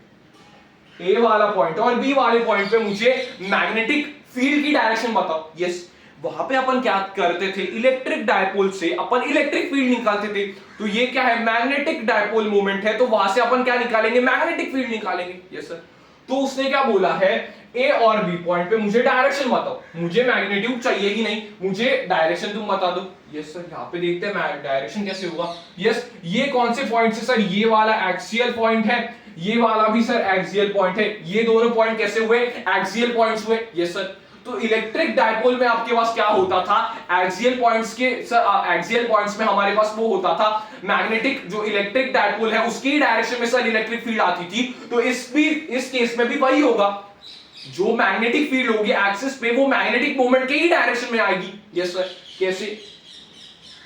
ए वाला पॉइंट और बी वाले पॉइंट पे मुझे मैग्नेटिक फील्ड की डायरेक्शन बताओ। यस, वहां पे अपन क्या करते थे, इलेक्ट्रिक डायपोल से अपन इलेक्ट्रिक फील्ड निकालते थे। तो ये क्या है, मैग्नेटिक डायपोल मोमेंट है, तो वहां से अपन क्या निकालेंगे, मैग्नेटिक फील्ड निकालेंगे। यस सर, तो उसने क्या बोला है, ए और बी पॉइंट पे मुझे डायरेक्शन बताओ। मुझे मैग्नीट्यूड चाहिए ही नहीं, मुझे डायरेक्शन तुम बता दो। यस सर, यहाँ पे देखते हैं डायरेक्शन कैसे होगा। यस, ये कौन से पॉइंट से सर, ये वाला एक्सियल पॉइंट है, ये वाला भी सर एक्सियल पॉइंट है। ये दोनों पॉइंट कैसे हुए, एक्सियल पॉइंट्स हुए। यस सर, तो इलेक्ट्रिक डायपोल में आपके पास क्या होता था, एक्सियल पॉइंट्स के सर, एक्सियल पॉइंट्स में हमारे पास वो होता था मैग्नेटिक, जो इलेक्ट्रिक डायपोल है उसकी डायरेक्शन में सर इलेक्ट्रिक फील्ड आती थी। तो इस केस में भी वही होगा, जो मैग्नेटिक फील्ड होगी एक्सिस पे वो मैग्नेटिक मोमेंट के ही डायरेक्शन में आएगी। यस सर,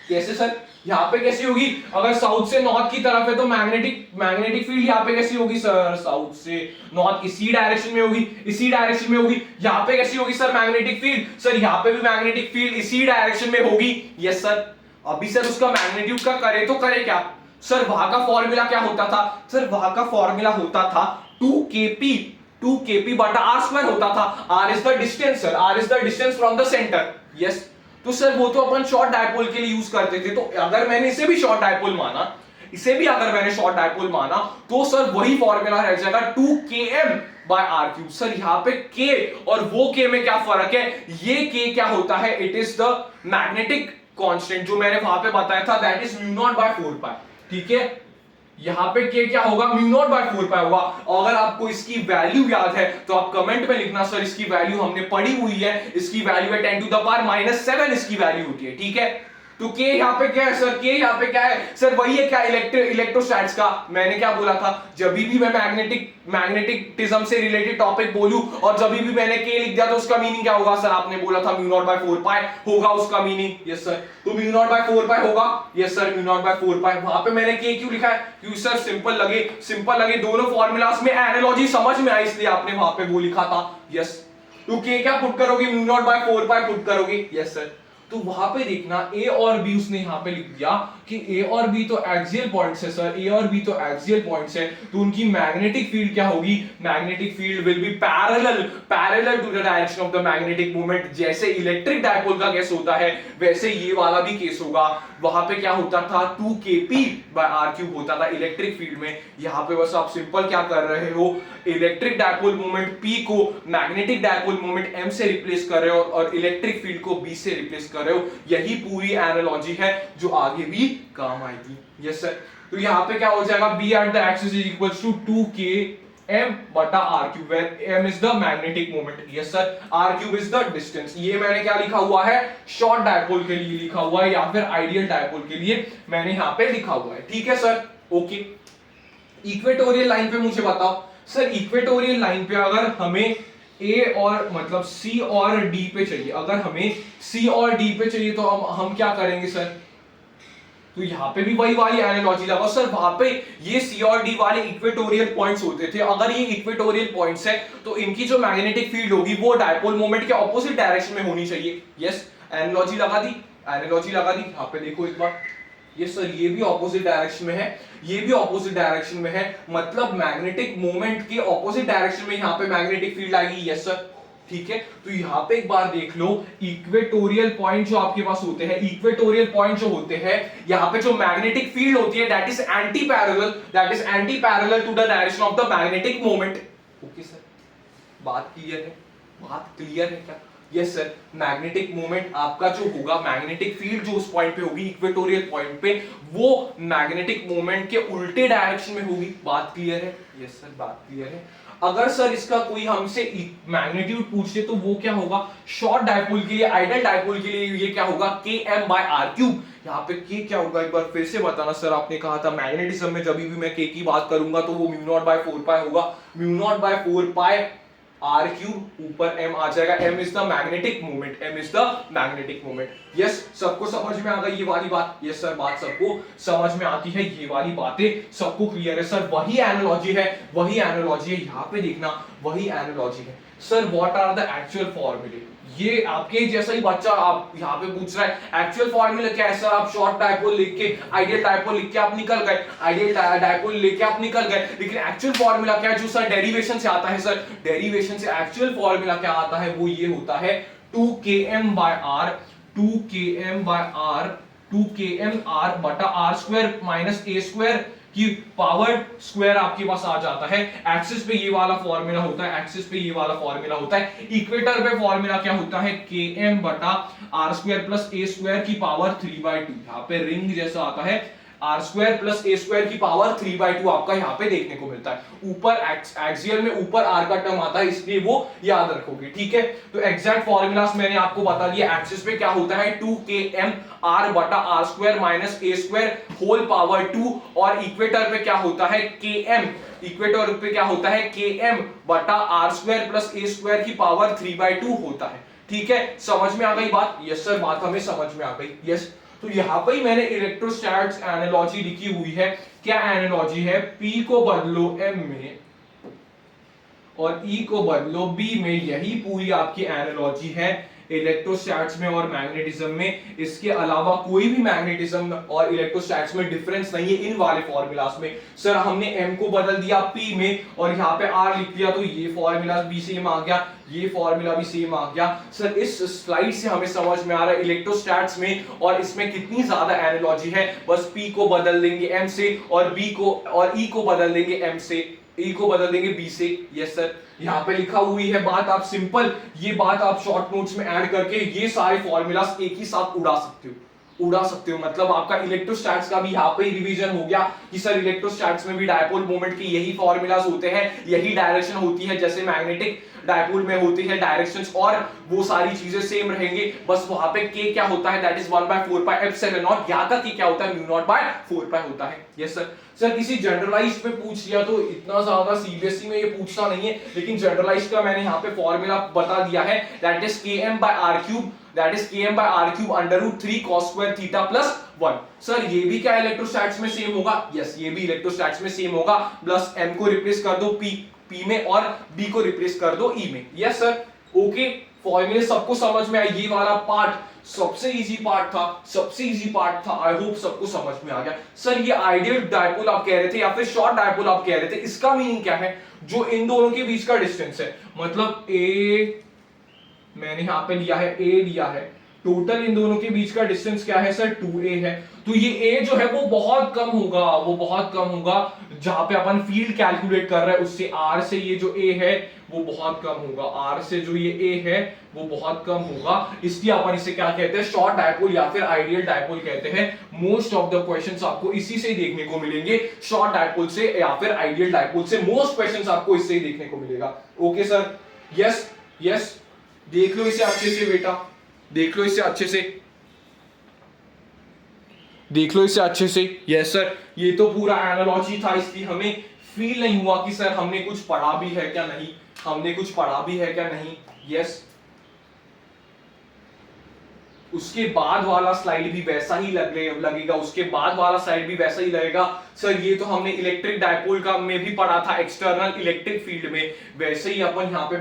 कैसे सर, यहां पे कैसी होगी, अगर साउथ से नॉर्थ की तरफ है तो मैग्नेटिक फील्ड यहां पे कैसी होगी सर, साउथ से नॉर्थ इसी डायरेक्शन में होगी, इसी डायरेक्शन में होगी। यहां पे कैसी होगी सर मैग्नेटिक फील्ड, सर यहां पे भी मैग्नेटिक फील्ड इसी डायरेक्शन में होगी। यस सर, अभी सर उसका मैग्नीट्यूड का करे तो करे क्या सर, वहां का फॉर्मूला क्या होता था सर, वहां का फॉर्मूला होता था 2kp बटा r² होता था। r is the distance sir, r is the distance from the centre. Yes, तो सर वो तो अपन शॉर्ट डायपोल के लिए यूज करते थे, तो अगर मैंने इसे भी शॉर्ट डायपोल माना, इसे भी अगर मैंने शॉर्ट डायपोल माना, तो सर वही फॉर्मूला रह जाएगा 2km/r³। सर यहाँ पे k और वो k में क्या फर्क है, ये k क्या होता है, it is the magnetic constant, जो मैंने वहां पे बताया था, दैट इज μ0/4π। ठीक है, यहां पे k क्या होगा, μ0/4π होगा। अगर आपको इसकी वैल्यू याद है तो आप कमेंट में लिखना सर, इसकी वैल्यू हमने पढ़ी हुई है, इसकी वैल्यू है 10⁻⁻⁷ इसकी वैल्यू होती है। ठीक है, तो k यहाँ पे क्या है सर, k यहाँ पे क्या है सर, वही है क्या, इलेक्ट्रोस्टैट्स का। मैंने क्या बोला था, जब भी मैं मैग्नेटिज्म से रिलेटेड टॉपिक बोलूं और जब भी मैंने k लिख दिया तो उसका मीनिंग क्या होगा सर, आपने बोला था μ0/4π होगा उसका मीनिंग। यस सर, तो μ0/4π होगा। Yes sir, μ0/4π। वहां पे मैंने k क्यों लिखा है, क्योंकि सर सिंपल लगे, दोनों फॉर्मूलाज में एनालॉजी समझ में आई, इसलिए आपने वहां पे वो लिखा था। यस, तो k क्या पुट करोगे, μ0/4π पुट करोगे। यस सर, तो वहां पे देखना a और b उसने यहां पे लिख दिया कि a और b तो एक्सियल पॉइंट्स है सर, a और b तो एक्सियल पॉइंट्स है, तो उनकी मैग्नेटिक फील्ड क्या होगी, magnetic field will be parallel to the direction of the magnetic moment. जैसे इलेक्ट्रिक डायपोल का केस होता है वैसे ये वाला भी केस होगा। वहां पे क्या होता था, 2kp/r³ होता था इलेक्ट्रिक फील्ड में। यहां पे बस आप सिंपल क्या कर रहे हो, इलेक्ट्रिक डायपोल मोमेंट p को मैग्नेटिक डायपोल मोमेंट m से रिप्लेस कर रहे हो और इलेक्ट्रिक फील्ड को b से रिप्लेस कर रहे हो। यही पूरी एनालॉजी है जो आगे भी काम आएगी। यस सर, तो यहां पे क्या हो जाएगा, b at the axis is equals to 2km/r³, where m is the magnetic moment। Yes sir, r³ is the distance। ये मैंने क्या लिखा हुआ है, शॉर्ट डायपोल के लिए लिखा हुआ है या फिर आइडियल डायपोल के लिए मैंने यहां पे लिखा हुआ है। ठीक है सर, ओके। इक्वेटोरियल लाइन पे मुझे बताओ सर, इक्वेटोरियल लाइन पे अगर हमें A और मतलब C और D पे चाहिए, अगर हमें C और D पे चाहिए तो हम क्या करेंगे सर, तो यहाँ पे भी वही वाली एनालॉजी लगाओ सर। वहां पे ये C और D वाले इक्वेटोरियल पॉइंट्स होते थे, अगर ये इक्वेटोरियल पॉइंट्स है तो इनकी जो मैग्नेटिक फील्ड होगी वो डायपोल मोमेंट के ऑपोजिट डायरेक्शन में होनी चाहिए। यस, एनालॉजी लगा दी। यहाँ पे देखो एक बार, ये सर ये भी ऑपोजिट डायरेक्शन में है, ये भी ऑपोजिट डायरेक्शन में है, मतलब मैग्नेटिक मोमेंट के ऑपोजिट डायरेक्शन में यहां पे मैग्नेटिक फील्ड आएगी। यस सर, ठीक है। तो यहां पे एक बार देख लो, इक्वेटोरियल पॉइंट जो आपके पास होते हैं, इक्वेटोरियल पॉइंट जो होते हैं, यहां पे जो मैग्नेटिक फील्ड होती है that is anti parallel, to the direction of the magnetic moment. Okay sir, बात क्लियर है? बात क्लियर है क्या? यस सर, मैग्नेटिक मोमेंट आपका जो होगा, मैग्नेटिक फील्ड जो उस पॉइंट पे होगी, इक्वेटोरियल पॉइंट पे, वो मैग्नेटिक मोमेंट के उल्टे डायरेक्शन में होगी। बात क्लियर है? यस सर, बात क्लियर है। अगर सर इसका कोई हमसे मैग्नीट्यूड पूछे तो वो क्या होगा, शॉर्ट डायपोल के लिए, आइडियल डायपोल के लिए ये क्या होगा, km/r³। यहाँ पे k क्या होगा एक बार फिर से बताना सर, आपने कहा था मैग्नेटिज्म में जब भी मैं k की बात करूंगा तो वो μ0/4π होगा, μ0/4π r³ ऊपर m आ जाएगा। m is the magnetic moment, m is the magnetic moment. Yes, सबको समझ में आ गई ये वाली बात? यस सर, बात सबको समझ में आती है, ये वाली बातें सबको क्लियर है सर। वही एनालॉजी है, वही एनालॉजी है, यहाँ पे देखना वही एनालॉजी है sir. What are the actual फॉर्मूले? ये आपके जैसा ही बच्चा आप यहाँ पे पूछ रहा है एक्चुअल फॉर्मूला क्या है सर। आप शॉर्ट डायपोल लिख के, आइडियल डायपोल लिख के आप निकल गए, आइडियल डायपोल लेके आप निकल गए, लेकिन एक्चुअल फॉर्मूला क्या है जो सर डेरिवेशन से आता है सर। डेरिवेशन से एक्चुअल फॉर्मूला क्या आता है, वो ये होता है 2km/r, 2km/r बटा r² माइनस a² की पावर स्क्वायर आपके पास आ जाता है। एक्सिस पे ये वाला फॉर्मूला होता है, एक्सिस पे ये वाला फॉर्मूला होता है। इक्वेटर पे फॉर्मूला क्या होता है, km बटा r² प्लस a² की पावर 3/2। यहाँ पे रिंग जैसा आता है, r² प्लस a² की पावर 3/2 आपका यहाँ पे देखने को मिलता है। ऊपर एक्सियल में ऊपर r का टर्म आता है, इसलिए वो याद रखोगे, ठीक है। तो एग्जैक्ट फॉर्मूलास मैंने आपको बता दिया। एक्सिस पे क्या होता है 2km r बटा r² minus a² whole power 2, और इक्वेटर पे क्या होता है km, इक्वेटर पे क्या होता है km बटा r² प्लस a² की पावर 3/2 होता है, ठीक है। समझ में आ गई बात? यस सर, बात हमें समझ में आ गई। यस, तो यहां पर ही मैंने इलेक्ट्रोस्टैट्स एनालॉजी लिखी हुई है। क्या एनालॉजी है, P को बदलो M में और E को बदलो B में, यही पूरी आपकी एनालॉजी है इलेक्ट्रोस्टैट्स में और मैग्नेटिज्म में। इसके अलावा कोई भी मैग्नेटिज्म और इलेक्ट्रोस्टैट्स में डिफरेंस नहीं है इन वाले फॉर्मूलास में। सर हमने M को बदल दिया P में और यहाँ पे R लिख दिया, तो ये फॉर्मूला भी सेम आ गया, ये फॉर्मूला भी सेम आ गया। सर इस स्लाइड से हमें समझ में आ रहा है इलेक्ट्रोस्टैट्स में और इसमें कितनी ज्यादा एनालॉजी है। बस P को बदल देंगे M से और B को और E को बदल देंगे M से, E को बदल देंगे B से। यस सर, यहाँ पे लिखा हुई है बात, आप सिंपल ये बात आप शॉर्ट नोट्स में ऐड करके ये सारे फॉर्मूलास एक ही साथ उड़ा सकते हो, उड़ा सकते हो। मतलब आपका इलेक्ट्रोस्टैट्स का भी यहाँ पे रिवीजन हो गया कि सर इलेक्ट्रोस्टैट्स में भी डायपोल मोमेंट के यही फॉर्मूलास होते हैं, यही डायरेक्शन होती है जैसे मैग्नेटिक डायपोल में होती है डायरेक्शंस, और वो सारी चीजें सेम रहेंगे। बस वहां पे k क्या होता है, दैट इज 1/4πε0। यहाँ का k क्या होता है, μ0/4π होता है। Yes sir. सर किसी जनरलाइज्ड पे पूछ लिया तो इतना ज्यादा सीबीएसई में ये पूछता नहीं है, लेकिन जनरलाइज्ड का मैंने यहाँ पे फॉर्मूला बता दिया है, that is km/r³, that is km/r³ √3 cos² θ plus 1। Sir ये भी क्या इलेक्ट्रोस्टैट्स में सेम होगा? यस, ये भी इलेक्ट्रोस्टैट्स में सेम होगा। प्लस m को रिप्लेस कर दो p में और b को रिप्लेस कर दो e में। Yes sir, okay. फॉर्मूले सबको समझ में आया? ये वाला पार्ट सबसे इजी पार्ट था, सबसे इजी पार्ट था। आई होप सबको समझ में आ गया। सर ये आइडियल डायपोल आप कह रहे थे या फिर शॉर्ट डायपोल आप कह रहे थे, इसका मीनिंग क्या है? जो इन दोनों के बीच का डिस्टेंस है, मतलब a मैंने यहां पे लिया है, a लिया है, टोटल इन दोनों के बीच का डिस्टेंस क्या है सर, 2a है। तो ये a जो है वो बहुत कम होगा, वो बहुत कम होगा। जहां पे अपन फील्ड कैलकुलेट कर रहे हैं उससे r से ये जो a है वो बहुत कम होगा, r से जो ये a है वो बहुत कम होगा। इसलिए अपन इसे क्या कहते हैं, शॉर्ट डायपोल या फिर आइडियल डायपोल कहते हैं। मोस्ट ऑफ द क्वेश्चंस आपको इसी से देखने को मिलेंगे, शॉर्ट डायपोल से या फिर आइडियल डायपोल से। मोस्ट क्वेश्चंस आपको इससे ही देखने को मिलेगा। ओके सर, यस यस, देख लो इसे अच्छे से बेटा, देख लो इसे अच्छे से, देख लो इसे अच्छे से। यस सर, ये तो पूरा एनालॉजी था, इसलिए हमें फील नहीं हुआ कि सर हमने कुछ पढ़ा भी है क्या नहीं, हमने कुछ पढ़ा भी है क्या नहीं। यस, उसके बाद वाला स्लाइड भी वैसा ही लगेगा, उसके बाद वाला स्लाइड भी वैसा ही लगेगा। सर ये तो हमने इलेक्ट्रिक डायपोल का में भी पढ़ा था, एक्सटर्नल इलेक्ट्रिक फील्ड में, वैसे ही अपन यहाँ पे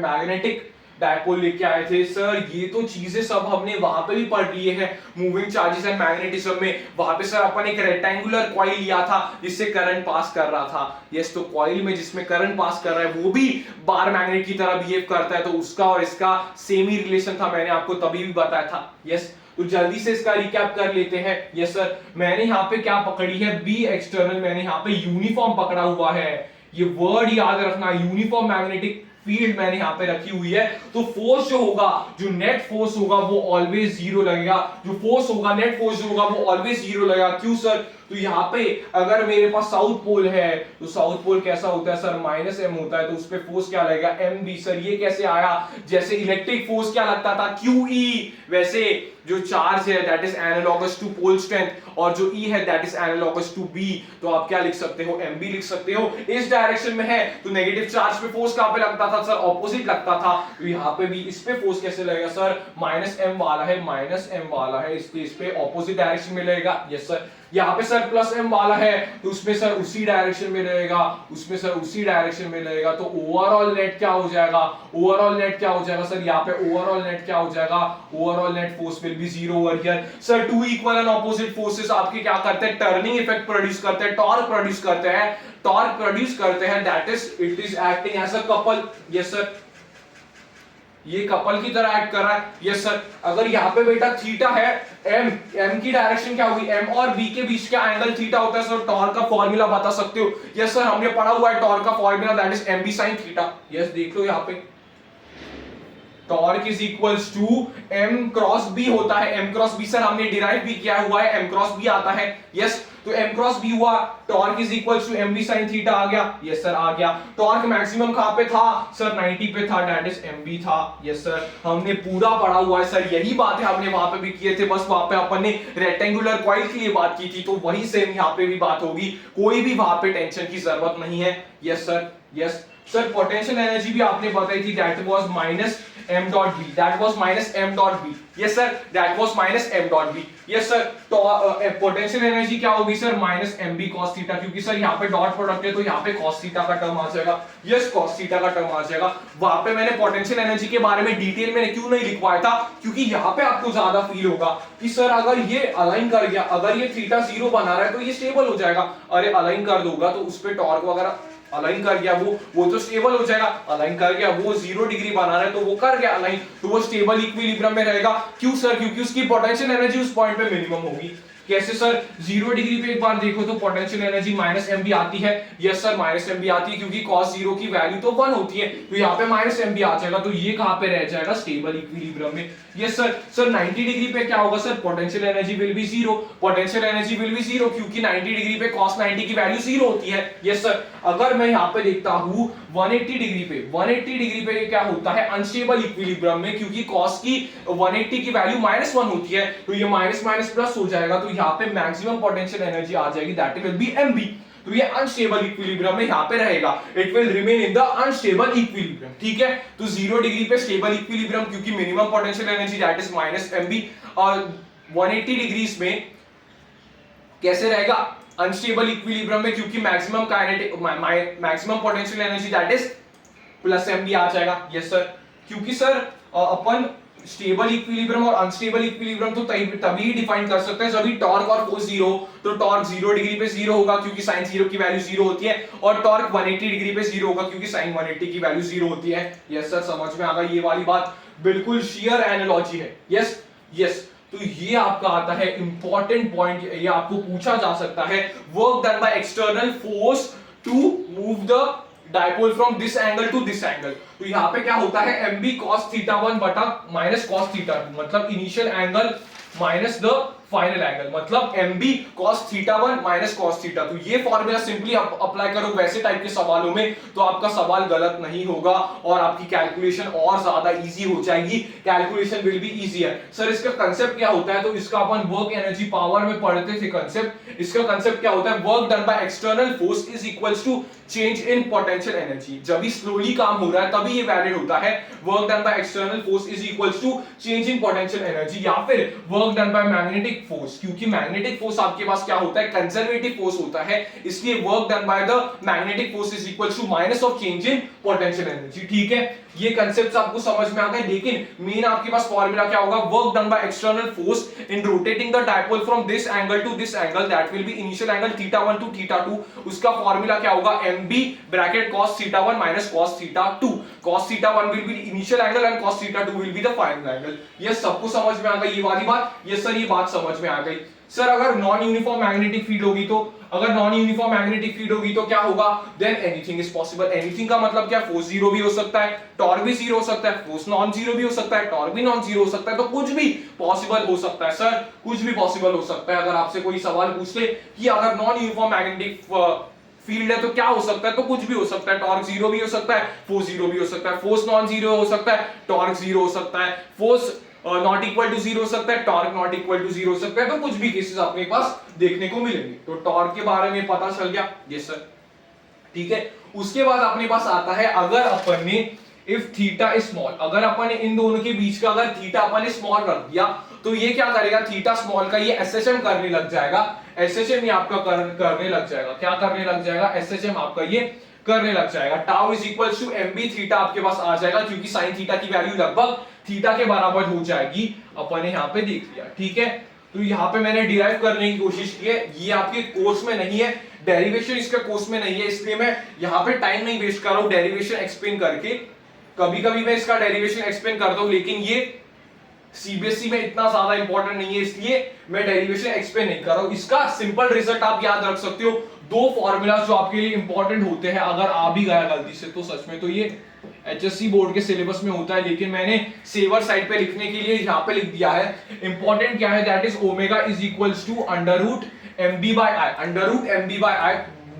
डायपोल लेके आए थे सर, ये तो चीजें सब हमने वहां पे भी पढ़ लिए हैं मूविंग चार्जेस एंड मैग्नेटिज्म में। वहां पे सर अपन एक रेक्टेंगुलर कॉइल लिया था जिससे करंट पास कर रहा था। यस, तो कॉइल में जिसमें करंट पास कर रहा है वो भी बार मैग्नेट की तरह बिहेव करता है, तो उसका और इसका सेम ही रिलेशन था, मैंने आपको तभी भी बताया था। यस, तो जल्दी से इसका रिकैप कर लेते हैं। यस सर, मैंने यहाँ पे क्या पकड़ी है, बी एक्सटर्नल, मैंने यहाँ पे यूनिफॉर्म पकड़ा हुआ है। ये वर्ड याद रखना, यूनिफॉर्म मैग्नेटिक फील्ड मैंने यहाँ पे रखी हुई है। तो फोर्स जो होगा, जो नेट फोर्स होगा वो ऑलवेज जीरो लगेगा। जो फोर्स होगा, नेट फोर्स जो होगा वो ऑलवेज जीरो लगेगा। क्यों सर? तो यहाँ पे अगर मेरे पास साउथ पोल है तो साउथ पोल कैसा होता है सर, माइनस एम होता है, तो उस पे फोर्स क्या लगेगा, एम बी। सर ये कैसे आया, जैसे इलेक्ट्रिक फोर्स क्या लगता था, क्यू ई, वैसे जो चार्ज है that is analogous to pole strength, और जो ई है that is analogous to B. तो आप क्या लिख सकते हो, एम बी लिख सकते हो। इस डायरेक्शन में है तो नेगेटिव चार्ज पे फोर्स कहां पे लगता था सर, ऑपोजिट लगता था। तो यहाँ पे भी इस पे फोर्स कैसे लगेगा सर, माइनस एम वाला है, माइनस एम वाला है, इसलिए इस पे ऑपोजिट डायरेक्शन में लगेगा। यस सर, यहाँ पे सर प्लस एम वाला है तो उसमें सर उसी डायरेक्शन में रहेगा, उसमें सर उसी डायरेक्शन में रहेगा। तो ओवरऑल नेट क्या हो जाएगा, ओवरऑल नेट क्या हो जाएगा सर, यहाँ पे ओवरऑल नेट क्या हो जाएगा, overall net force will be zero over here. Sir two equal and opposite forces आपके क्या करते हैं, टर्निंग इफेक्ट प्रोड्यूस करते हैं, टॉर्क प्रोड्यूस करते हैं, टॉर्क प्रोड्यूस करते हैं, that is it is acting as a couple. Yes sir, ये कपल की तरह एक्ट कर रहा है। यस सर, अगर यहाँ पे बेटा थीटा है, एम की डायरेक्शन क्या होगी, एम और बी के बीच का एंगल थीटा होता है सर, टॉर्क का फॉर्मूला बता सकते हो। यस सर, हमने पढ़ा हुआ है टॉर्क का formula, that is M B sine theta. Yes, देख लो यहाँ पे torque is equals to M cross B होता है। एम क्रॉस बी सर हमने डिराइव भी किया हुआ है, एम क्रॉस बी आता है। यस, तो एम क्रॉस बी हुआ, torque is equals to M B sine theta आ गया। यस सर, आ गया। टॉर्क मैक्सिमम कहां पे था सर, 90 पे था, दैट इज एम बी था। यस सर, हमने पूरा पढ़ा हुआ है सर, यही बात है हमने वहां पे भी किए थे, बस वहां पे अपन ने रेक्टेंगुलर कॉइल के लिए बात की थी, तो वही सेम यहाँ पे भी बात होगी, कोई भी वहां पे टेंशन की जरूरत नहीं है। Yes sir, yes sir, potential energy भी आपने बताई थी, that was minus m dot b, that was minus m dot b. yes sir, that was minus m dot b. yes sir, तो पोटेंशियल एनर्जी क्या होगी sir, minus mb cos theta, क्योंकि sir यहाँ पे डॉट प्रोडक्ट है तो यहाँ पे cos थीटा का टर्म आ जाएगा। यस, cos थीटा का टर्म आ जाएगा। वहां पे मैंने पोटेंशियल एनर्जी के बारे में डिटेल में क्यों नहीं लिखवाया था, क्योंकि यहाँ पे आपको ज्यादा फील होगा कि सर अगर ये अलाइन कर गया, अगर ये थीटा जीरो बना रहा है तो ये स्टेबल हो जाएगा। अरे अलाइन कर दोगा तो उस पर टॉर्क वगैरह अलाइन कर गया, वो तो स्टेबल हो जाएगा। अलाइन कर गया, वो 0 डिग्री बना रहा है तो वो कर गया अलाइन, तो वो स्टेबल इक्विलिब्रियम में रहेगा। क्यों सर, क्योंकि उसकी पोटेंशियल एनर्जी उस पॉइंट पे मिनिमम होगी। कैसे सर, 0 डिग्री पे एक बार देखो तो potential energy minus M B आती है। Yes sir, minus M B आती है, क्योंकि cos 0 की वैल्यू तो 1 होती है, तो यहाँ पे माइनस एम बी आ जाएगा, तो ये कहां पे रह जाएगा, स्टेबल इक्विलिब्रियम में। यस सर, सर 90 डिग्री पे क्या होगा sir, potential energy will be zero, potential energy will be zero, क्योंकि 90 डिग्री पे cos 90 की वैल्यू जीरो होती है। यस सर, अगर मैं यहाँ पे देखता हूँ 180 डिग्री पे, 180 डिग्री पे क्या होता है, अनस्टेबल इक्विलिब्रियम में, क्योंकि cos की 180 की वैल्यू -1 होती है, तो ये माइनस माइनस प्लस हो जाएगा, तो यहाँ पे मैक्सिमम पोटेंशियल एनर्जी आ जाएगी, दैट विल बी mb। तो ये अनस्टेबल इक्विलिब्रियम में यहाँ पे रहेगा, it will remain in the unstable equilibrium. ठीक है, तो 0 डिग्री पे स्टेबल इक्विलिब्रियम, क्योंकि minimum potential energy that is minus mb, और 180 डिग्रीज में कैसे रहेगा, अनस्टेबल इक्विलिब्रियम में, क्योंकि maximum kinetic maximum potential energy that is plus mb आ जाएगा। यस सर, क्योंकि सर अपन स्टेबल इक्विलिब्रियम और अनस्टेबल इक्विलिब्रियम तो तभी डिफाइन कर सकते हैं जब टॉर्क और फोर्स जीरो, तो टॉर्क 0 डिग्री पे जीरो होगा क्योंकि साइन 0 की वैल्यू जीरो होती है, और टॉर्क 180 डिग्री पे जीरो होगा क्योंकि साइन 180 की वैल्यू जीरो होती है। यस सर, समझ में आ गई ये वाली बात, बिल्कुल शेयर एनालॉजी है। यस यस, तो ये आपका आता है इंपॉर्टेंट पॉइंट, ये आपको पूछा जा सकता है, work done by external force to move the dipole from this angle to this angle. तो यहाँ पे क्या होता है, mb cos थीटा 1 बटा माइनस cos थीटा 2, मतलब initial angle minus the final angle, मतलब mb cos theta 1 minus cos theta. तो ये फॉर्मूला सिंपली अप्लाई करो वैसे टाइप के सवालों में, तो आपका सवाल गलत नहीं होगा और आपकी कैलकुलेशन और ज्यादा इजी हो जाएगी, calculation will be easier. Sir इसका कंसेप्ट क्या होता है, तो इसका अपन वर्क एनर्जी पावर में पढ़ते थे कंसेप्ट। इसका कंसेप्ट क्या होता है, work done by external force is equals to change in potential energy. जब भी स्लोली काम हो रहा है तभी ये वैलिड होता है, work done by external force is equals to change in potential energy, या फिर work done by magnetic magnetic force, क्योंकि मैग्नेटिक फोर्स आपके पास क्या होता है, कंजर्वेटिव फोर्स होता है, इसलिए work done by the magnetic force is equal to minus of change in potential energy. ठीक है, ये कंसेप्ट आपको समझ में आ गए। लेकिन मेन आपके पास फॉर्मूला क्या होगा, work done by external force in rotating the dipole from this angle to this angle, that will be initial angle θ1 to θ2। उसका फॉर्मूला क्या होगा, mb bracket cos θ1 minus cos θ2। cos θ1 will be initial angle and cos θ2 will be the final angle. ये सबको समझ में आ गई ये वाली बात? यस सर, ये बात समझ में आ गई। सर अगर नॉन यूनिफॉर्म मैग्नेटिक फील्ड होगी तो, अगर नॉन यूनिफॉर्म मैग्नेटिक फील्ड होगी तो क्या होगा, than anything is possible. Anything का मतलब क्या, फोर्स जीरो भी हो सकता है, टॉर्क भी जीरो हो सकता है, फोर्स नॉन जीरो भी हो सकता है, टॉर्क भी नॉन जीरो हो सकता है, तो कुछ भी पॉसिबल हो सकता है सर, कुछ भी पॉसिबल हो सकता है। अगर आपसे कोई सवाल पूछ ले कि अगर नॉन यूनिफॉर्म मैग्नेटिक फील्ड है तो क्या हो सकता है, तो कुछ भी हो सकता है, टॉर्क जीरो भी हो सकता है, फोर्स जीरो भी हो सकता है, फोर्स नॉन जीरो हो सकता है, टॉर्क जीरो हो सकता है, force not equal to zero हो सकता है, torque not equal to zero हो सकता है, तो कुछ भी केसेस अपने पास देखने को मिलेंगे। तो टॉर्क के बारे में पता चल गया, यस सर, ठीक है। उसके बाद अपने पास आता है, अगर अपन ने इफ थीटा इज स्मॉल, अगर अपन ने इन दोनों के बीच का अगर थीटा अपन ने स्मॉल रख दिया तो ये क्या करेगा, थीटा स्मॉल का ये एसएचएम करने लग जाएगा, एसएचएम ये आपका करने लग जाएगा, क्या करने लग जाएगा, एसएचएम आपका ये करने लग जाएगा। Tau is equal to M B theta आपके पास आ जाएगा, क्योंकि साइन थीटा की वैल्यू लगभग थीटा के बराबर हो जाएगी, अपन ने यहाँ पे देख लिया। ठीक है, तो यहाँ पे मैंने डिराइव करने की कोशिश की है, ये आपके कोर्स में नहीं है, डेरिवेशन इसका कोर्स में नहीं है, इसलिए मैं यहाँ पे टाइम नहीं वेस्ट कर रहा हूँ डेरिवेशन एक्सप्लेन करके। कभी कभी मैं इसका डेरिवेशन एक्सप्लेन करता हूँ, लेकिन ये सीबीएसई में इतना ज्यादा इंपॉर्टेंट नहीं है, इसलिए मैं डेरिवेशन एक्सप्लेन नहीं कर रहा हूँ। इसका सिंपल रिजल्ट आप याद रख सकते हो, दो फॉर्मूला जो आपके लिए इंपॉर्टेंट होते हैं, अगर आ भी गया गलती से तो सच में तो ये एचएससी बोर्ड के सिलेबस में होता है, लेकिन मैंने सेवर साइड पे लिखने के लिए यहाँ पे लिख दिया है। इंपॉर्टेंट क्या है, that is omega is equals to under root M B by I, under root M B by I.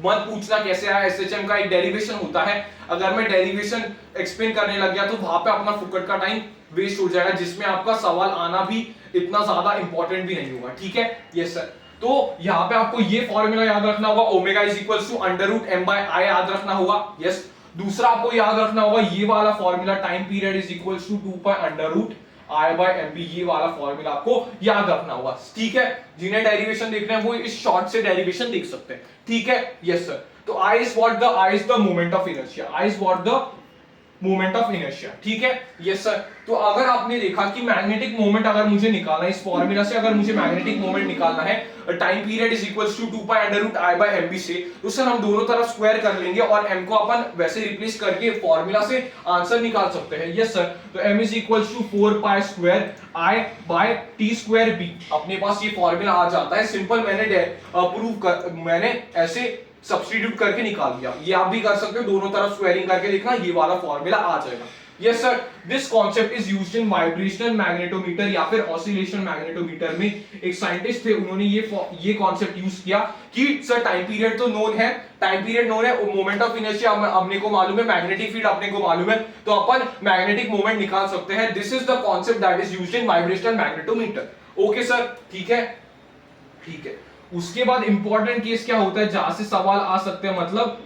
मत पूछना कैसे आया, एसएचएम का एक डेरिवेशन होता है, अगर मैं डेरिवेशन एक्सप्लेन करने लग गया तो वहां पे अपना फुकट का टाइम वेस्ट हो जाएगा, जिसमें आपका सवाल आना भी इतना ज्यादा इंपॉर्टेंट भी नहीं होगा। ठीक है, यस सर। तो यहाँ पे आपको ये फॉर्मूला याद रखना होगा, omega is equals to under root M by I याद रखना होगा, यस। दूसरा आपको याद रखना होगा ये वाला formula, time period is equals to 2 pi under root I by M B, ये वाला फॉर्मूला आपको याद रखना होगा। ठीक है, जिन्हें डेरिवेशन देखना है वो इस शॉर्ट से डेरिवेशन देख सकते हैं। ठीक है, यस सर। तो I is what, the I is the moment of inertia, I is what, the moment of inertia. ठीक है, यस सर। तो अगर आपने देखा कि मैग्नेटिक मोमेंट अगर मुझे निकालना है, इस फॉर्मूला से अगर मुझे मैग्नेटिक मोमेंट निकालना है, time period is equals to 2 pi under root I by M B से, तो सर हम दोनों तरफ स्क्वायर कर लेंगे और m को अपन वैसे रिप्लेस करके फॉर्मूला से आंसर निकाल सकते हैं। Yes sir. तो m is equals to 4 pi square i by t square b, अपने पास ये फॉर्मूला आ जाता है। सिंपल मैंने ऐसे सब्स्टिट्यूट करके निकाल दिया, ये आप भी कर सकते हो, दोनों तरफ स्क्वायरिंग करके देखना, ये वाला फॉर्मूला आ जाएगा। Yes sir. This concept is used in vibrational magnetometer या फिर ऑसिलेशन मैग्नेटोमीटर में एक साइंटिस्ट थे, उन्होंने ये कॉन्सेप्ट यूज किया कि सर टाइम पीरियड तो नोन है, टाइम पीरियड नोन है, मोमेंट ऑफ इनर्शिया अपने को मालूम है, मैग्नेटिक फील्ड अपने को मालूम है, तो अपन मैग्नेटिक मोमेंट निकाल सकते हैं। This is the concept that is used in vibrational magnetometer. Okay sir, ठीक है, ठीक है। उसके बाद इंपॉर्टेंट केस क्या होता है जहां से सवाल आ सकते हैं, मतलब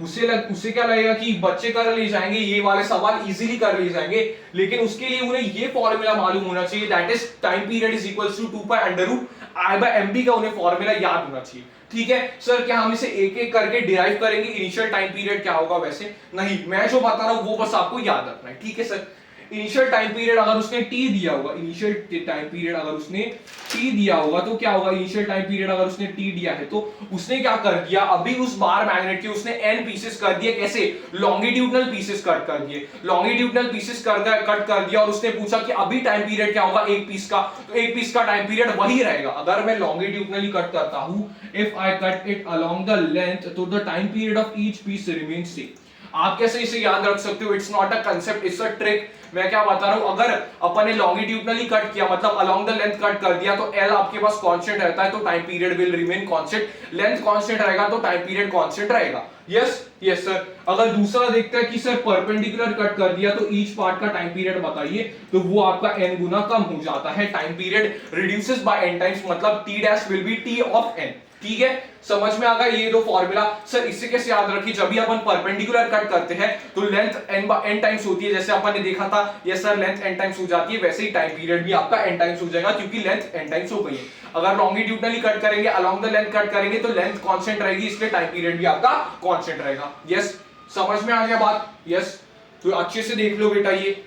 उसे क्या लगेगा कि बच्चे कर ले जाएंगे, ये वाले सवाल इजीली कर ले जाएंगे, लेकिन उसके लिए उन्हें ये फॉर्मूला मालूम होना चाहिए, that is time period is equals to 2 pi under root I by M B का उन्हें फॉर्मूला याद होना चाहिए। ठीक है सर, क्या हम इसे एक एक करके डिराइव करेंगे, इनिशियल टाइम पीरियड क्या होगा, वैसे नहीं, मैं जो बता रहा हूं वो बस आपको याद रखना है। ठीक है सर। इनिशियल टाइम पीरियड अगर उसने t दिया होगा, इनिशियल टाइम पीरियड अगर उसने t दिया होगा तो क्या होगा, इनिशियल टाइम पीरियड अगर उसने t दिया है तो उसने क्या कर दिया, अभी उस बार मैग्नेट के उसने n पीसेस कर दिए, कैसे, लॉन्गिट्यूडनल पीसेस कट कर दिए, लॉन्गिट्यूडनल पीसेस कट कर दिया, और उसने पूछा कि अभी टाइम पीरियड क्या होगा एक पीस का, तो एक पीस का टाइम पीरियड वही रहेगा। अगर मैं लॉन्गिट्यूडनली कट करता हूं, if I cut it along the length, तो the time period of each piece remains same. आप कैसे इसे याद रख सकते हो, it's not a concept, it's a trick. मैं क्या बता रहा हूं, अगर अपन ने लॉन्गिट्यूडनली कट किया, मतलब अलोंग द लेंथ कट कर दिया, तो L आपके पास कांस्टेंट रहता है, तो time period will remain constant, length constant रहेगा तो टाइम पीरियड कांस्टेंट रहेगा। Yes yes sir. अगर दूसरा देखते हैं कि सर परपेंडिकुलर कट कर दिया, तो ईच पार्ट का टाइम पीरियड बताइए, तो वो आपका n गुना कम हो जाता है, time period reduces by n times, मतलब t dash will be t of n। ठीक है, समझ में आ गया ये दो फॉर्मूला। सर इससे कैसे याद रखिए, जब भी अपन परपेंडिकुलर कट करते हैं तो लेंथ n टाइम्स होती है, जैसे अपन ने देखा था। Yes sir, length n times हो जाती है, वैसे ही टाइम पीरियड भी आपका n टाइम्स हो जाएगा, क्योंकि लेंथ n टाइम्स हो गई है। अगर लॉन्गिट्यूडनली कट करेंगे, अलोंग द लेंथ कट करेंगे, तो लेंथ कांस्टेंट रहेगी, इसलिए टाइम पीरियड भी आपका कांस्टेंट रहेगा। यस, समझ में आ गया बात? यस, तो अच्छे से देख लो बेटा, ये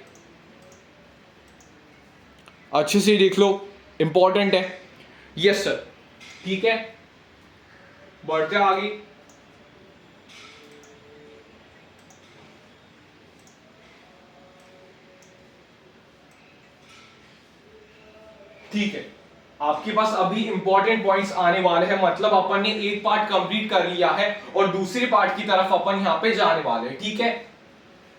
अच्छे से देख लो, इंपॉर्टेंट है। यस सर, ठीक है, बढ़ते आगे। ठीक है, आपके पास अभी इंपॉर्टेंट पॉइंट्स आने वाले हैं, मतलब अपन ने एक पार्ट कंप्लीट कर लिया है और दूसरे पार्ट की तरफ अपन यहां पे जाने वाले हैं। ठीक है,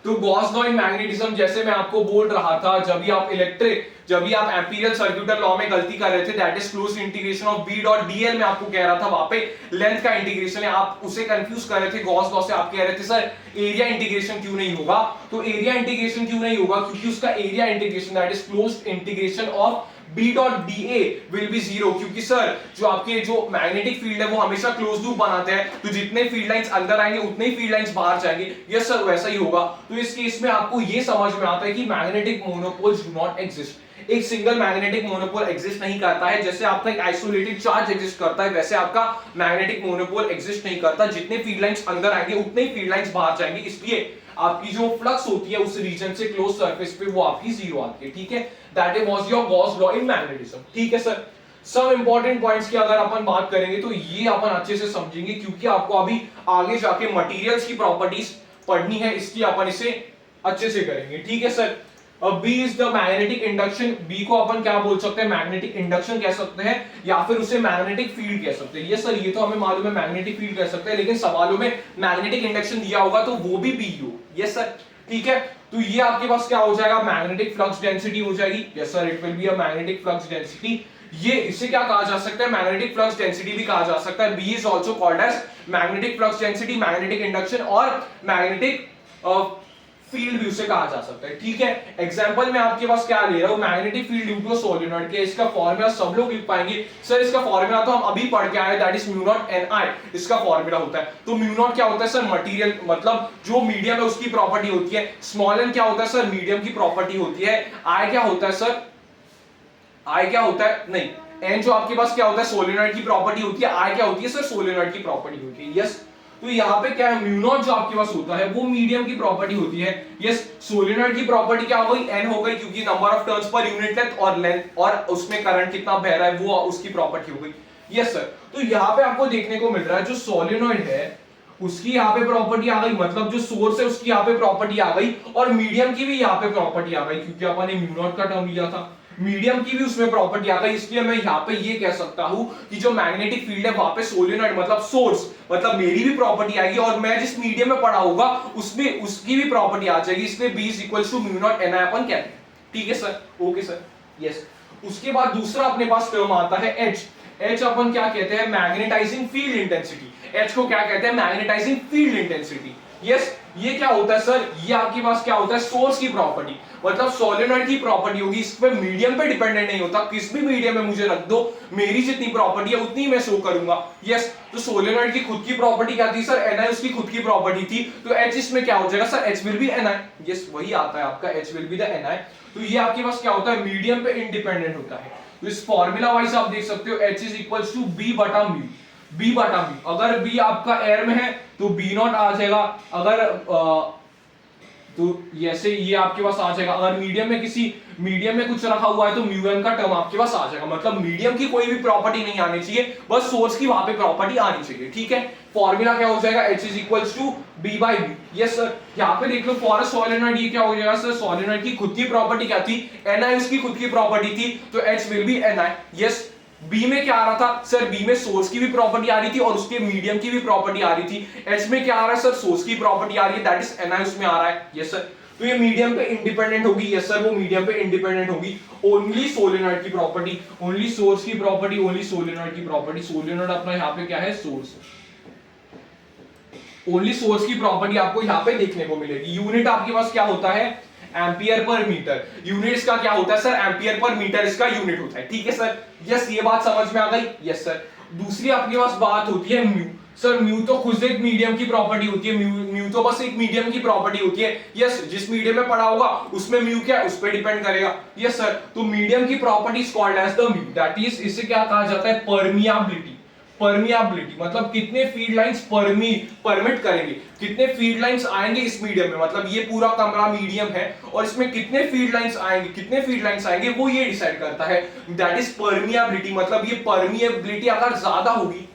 तो गॉस लॉ इन मैग्नेटिज्म, जैसे मैं आपको बोल रहा था, जब भी आप एम्पीरियल सर्कुलर लॉ में गलती कर रहे थे, that is close integration of B dot DL, में आपको कह रहा था वहां पे लेंथ का इंटीग्रेशन है, आप उसे कंफ्यूज कर रहे थे गॉस लॉ से। आप कह रहे थे सर एरिया इंटीग्रेशन क्यों नहीं होगा, तो एरिया इंटीग्रेशन क्यों नहीं होगा, क्योंकि उसका area integration that is closed integration of B dot DA will be zero, क्योंकि सर जो आपके जो मैग्नेटिक फील्ड है वो हमेशा क्लोज लूप बनाते हैं, तो जितने फील्ड लाइंस अंदर आएंगे उतने ही फील्ड लाइंस बाहर जाएंगे। यस सर, वैसा ही होगा। तो इस केस में आपको ये समझ में आता है कि magnetic monopoles do not exist. एक सिंगल मैग्नेटिक मोनोपोल एग्जिस्ट नहीं करता है, जैसे आपका एक आइसोलेटेड चार्ज एग्जिस्ट करता है, वैसे आपका मैग्नेटिक मोनोपोल एग्जिस्ट नहीं करता। जितने फील्ड लाइंस अंदर आएंगे उतने ही फील्ड लाइंस बाहर जाएंगे, इसलिए आपकी जो फ्लक्स होती है उस रीजन से क्लोज सरफेस पे वो आपकी जीरो आती है। ठीक है, that is was your Gauss law in magnetism. ठीक है सर, सब इंपॉर्टेंट पॉइंट्स की अगर अपन बात करेंगे तो ये अपन अच्छे से समझेंगे, क्योंकि आपको अभी आगे जाके मटेरियल्स की प्रॉपर्टीज पढ़नी है, इसलिए अपन इसे अच्छे से करेंगे। ठीक है सर, अब B is the magnetic induction, B को अपन क्या बोल सकते हैं, मैग्नेटिक इंडक्शन कह सकते हैं, या फिर उसे मैग्नेटिक फील्ड कह सकते हैं। यस सर, ये तो हमें मालूम है मैग्नेटिक फील्ड कह सकते हैं, लेकिन सवालों में मैग्नेटिक इंडक्शन दिया होगा तो वो भी B हो। यस सर, ठीक है, तो ये आपके पास क्या हो जाएगा, मैग्नेटिक फ्लक्स डेंसिटी हो जाएगी। Yes sir, it will be a magnetic flux density. ये इसे क्या कहा जा सकता है, मैग्नेटिक फ्लक्स डेंसिटी भी कहा जा सकता है। B इज also called as magnetic flux density, magnetic induction और मैग्नेटिक फील्ड भी उसे कहा जा सकता है। ठीक है, एग्जांपल में आपके पास क्या ले रहा हूं, magnetic field due to solenoid के, इसका फार्मूला सब लोग लिख पाएंगे। सर इसका फार्मूला तो हम अभी पढ़ के आए, that is mu naught Ni, इसका फार्मूला होता है। तो म्यू नॉट क्या होता है सर, मटेरियल मतलब जो मीडियम है उसकी प्रॉपर्टी होती है। स्मॉल n क्या होता है सर, मीडियम की प्रॉपर्टी होती है। I क्या होता है सर, I क्या होता है, नहीं, n जो आपके पास क्या होता है, सोलेनॉइड की प्रॉपर्टी होती है। I क्या होती है सर, सोलेनॉइड की प्रॉपर्टी होती है। यस, तो यहाँ पे क्या है, म्यू नॉट जो आपके पास होता है वो मीडियम की प्रॉपर्टी होती है। यस, सोलेनॉइड की प्रॉपर्टी क्या हो गई, n हो गई, क्योंकि number of turns per unit length और लेंथ और उसमें करंट कितना बह रहा है वो उसकी प्रॉपर्टी हो गई। यस सर, तो यहाँ पे आपको देखने को मिल रहा है जो सोलेनॉइड है उसकी यहाँ पे प्रॉपर्टी आ गई, मतलब जो सोर्स है उसकी यहाँ पे प्रॉपर्टी आ गई, और मीडियम की भी यहाँ पे प्रॉपर्टी आ गई, क्योंकि अपन ने म्यू नॉट का टर्म लिया था, मीडियम की भी उसमें प्रॉपर्टी आ गई। इसलिए मैं यहाँ पे ये कह सकता हूं कि जो मैग्नेटिक फील्ड है वहां पे सोलेनॉइड मतलब सोर्स, मतलब मेरी भी प्रॉपर्टी आएगी, और मैं जिस मीडियम में पढ़ा होगा उसमें उसकी भी प्रॉपर्टी आ जाएगी, इसलिए B is equal to mu naught Ni अपन कहते हैं। ठीक है सर, ओके सर, यस। उसके बाद दूसरा अपने पास टर्म आता है H। H अपन क्या कहते हैं, मैग्नेटाइजिंग फील्ड इंटेंसिटी। H को क्या कहते हैं, मैग्नेटाइजिंग फील्ड इंटेंसिटी। यस, ये क्या होता है सर, ये आपके पास क्या होता है, सोर्स की प्रॉपर्टी, मतलब सोलेनॉइड की प्रॉपर्टी होगी, इस पे मीडियम पे डिपेंडेंट नहीं होता, किस भी मीडियम में मुझे रख दो, मेरी जितनी प्रॉपर्टी है उतनी मैं शो करूंगा। यस, तो सोलेनॉइड की खुद की प्रॉपर्टी क्या थी सर, Ni उसकी खुद की प्रॉपर्टी थी, तो H इसमें क्या हो जाएगा sir, H will be Ni। Yes, वही आता है आपका, H will be the Ni। तो ये आपके पास क्या होता है, मीडियम पे इंडिपेंडेंट होता है। तो इस फॉर्मूला वाइज आप देख सकते हो H is equal to B बटा म्यू, B बटा म्यू। अगर B आपका एयर में है तो B नॉट आ जाएगा, अगर तो ऐसे ये आपके पास आ जाएगा, अगर मीडियम में कुछ रखा हुआ है तो म्यू एम का टर्म आपके पास आ जाएगा, मतलब मीडियम की कोई भी प्रॉपर्टी नहीं आनी चाहिए, बस सोर्स की वहां पे प्रॉपर्टी आनी चाहिए। ठीक है, फॉर्मूला क्या हो जाएगा, H is equal to B by B। Yes sir, यहाँ पे देख लो फॉर अ सोलेनॉइड ये क्या हो जाएगा सर, सोलेनॉइड की खुद की प्रॉपर्टी क्या थी, Ni उसकी खुद की प्रॉपर्टी थी, तो H will be Ni। Yes, B में क्या आ रहा था सर, B में सोर्स की भी प्रॉपर्टी आ रही थी और उसके मीडियम की भी प्रॉपर्टी आ रही थी। H में क्या आ रहा है सर, सोर्स की प्रॉपर्टी आ रही है, दैट इज Ni उसमें आ रहा है। यस सर, तो ये मीडियम पे इंडिपेंडेंट होगी। यस सर, वो मीडियम पे इंडिपेंडेंट होगी, ओनली सोलेनॉइड की प्रॉपर्टी, ओनली सोर्स की प्रॉपर्टी, ओनली सोलेनॉइड की प्रॉपर्टी। सोलेनॉइड अपना यहाँ पे क्या है, सोर्स, ओनली सोर्स की प्रॉपर्टी आपको यहाँ पे देखने को मिलेगी। यूनिट आपके पास क्या होता है, एम्पियर पर मीटर। यूनिट इसका क्या होता है सर, एम्पियर पर मीटर इसका यूनिट होता है। ठीक है सर, यस, ये बात समझ में आ गई। यस सर, दूसरी आपके पास बात होती है म्यू। सर म्यू तो खुद एक मीडियम की प्रॉपर्टी होती है, म्यू तो बस एक मीडियम की प्रॉपर्टी होती है। यस, जिस मीडियम में पढ़ा होगा उसमें म्यू क्या है, उस पर डिपेंड करेगा। यस सर, तो मीडियम की property is called as the mu, that is, इसे क्या कहा जाता है, परमियाबिलिटी। परमियाबिलिटी मतलब कितने फीड लाइंस परमिट करेंगे, कितने फीड लाइंस आएंगे इस मीडियम में, मतलब ये पूरा कमरा मीडियम है और इसमें कितने फीड लाइंस आएंगे, कितने फीड लाइंस आएंगे वो ये डिसाइड करता है, दैट इज परमियाबिलिटी। मतलब ये परमियाबिलिटी अगर ज्यादा होगी,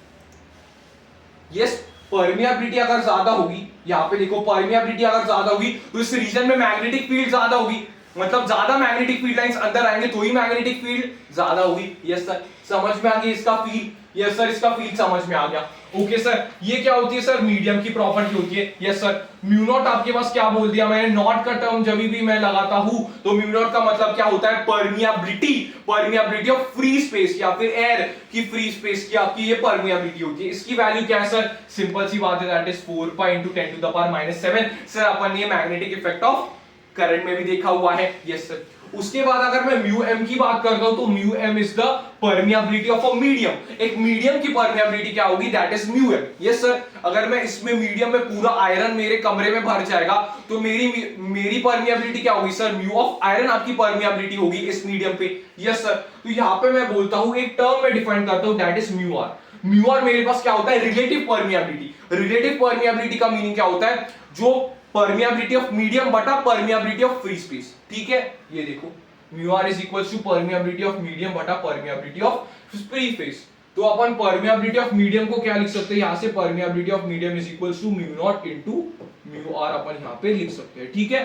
यस परमियाबिलिटी अगर ज्यादा होगी, यहां पे देखो परमियाबिलिटी अगर ज्यादा होगी तो इस रीजन में मैग्नेटिक फील्ड ज्यादा होगी, मतलब ज्यादा मैग्नेटिक फील्ड लाइंस अंदर आएंगे तो ही मैग्नेटिक फील्ड ज्यादा होगी। यस सर, समझ में आ गया इसका फील्ड। यस सर, इसका फील्ड समझ में आ गया। ओके सर, ये क्या होती है सर, मीडियम की प्रॉपर्टी होती है। यस सर, म्यू नॉट आपके पास क्या बोल दिया मैंने, नॉट का टर्म जब भी मैं लगाता हूं तो म्यू नॉट का मतलब क्या होता है, permeability, permeability of free space या फिर एयर की फ्री स्पेस की आपकी ये परमियाबिलिटी होती है। इसकी वैल्यू क्या है सर, सिंपल सी बात है, दैट इज 4 पाई × 10⁻⁷। सर अपन ये मैग्नेटिक इफेक्ट ऑफ करंट में भी देखा हुआ है। यस सर, उसके बाद अगर मैं म्यू एम की बात करता हूं तो mu M is the permeability of a medium. एक मीडियम की परमियाबिलिटी क्या होगी, that is mu M. Yes sir, अगर मैं इसमें मीडियम में पूरा आयरन मेरे कमरे में भर जाएगा तो मेरी परमियाबिलिटी क्या होगी सर, म्यू ऑफ आयरन आपकी परमियाबिलिटी होगी इस मीडियम पे। यस सर, तो यहां पे मैं बोलता हूं, एक टर्म में डिफाइन करता हूं, that is mu R. Mu R मेरे पास क्या होता है, रिलेटिव परमियाबिलिटी। रिलेटिव परमियाबिलिटी का मीनिंग क्या होता है, जो परमियाबिलिटी ऑफ मीडियम बटा परमियाबिलिटी ऑफ फ्री स्पेस। ठीक है, ये देखो mu R is equal to permeability of medium बटा परमियाबिलिटी ऑफ फ्री स्पेस। तो अपन परमियाबिलिटी ऑफ मीडियम को क्या लिख सकते हैं, यहां से permeability of medium is equal to mu not into mu R अपन यहां पे लिख सकते हैं। ठीक है,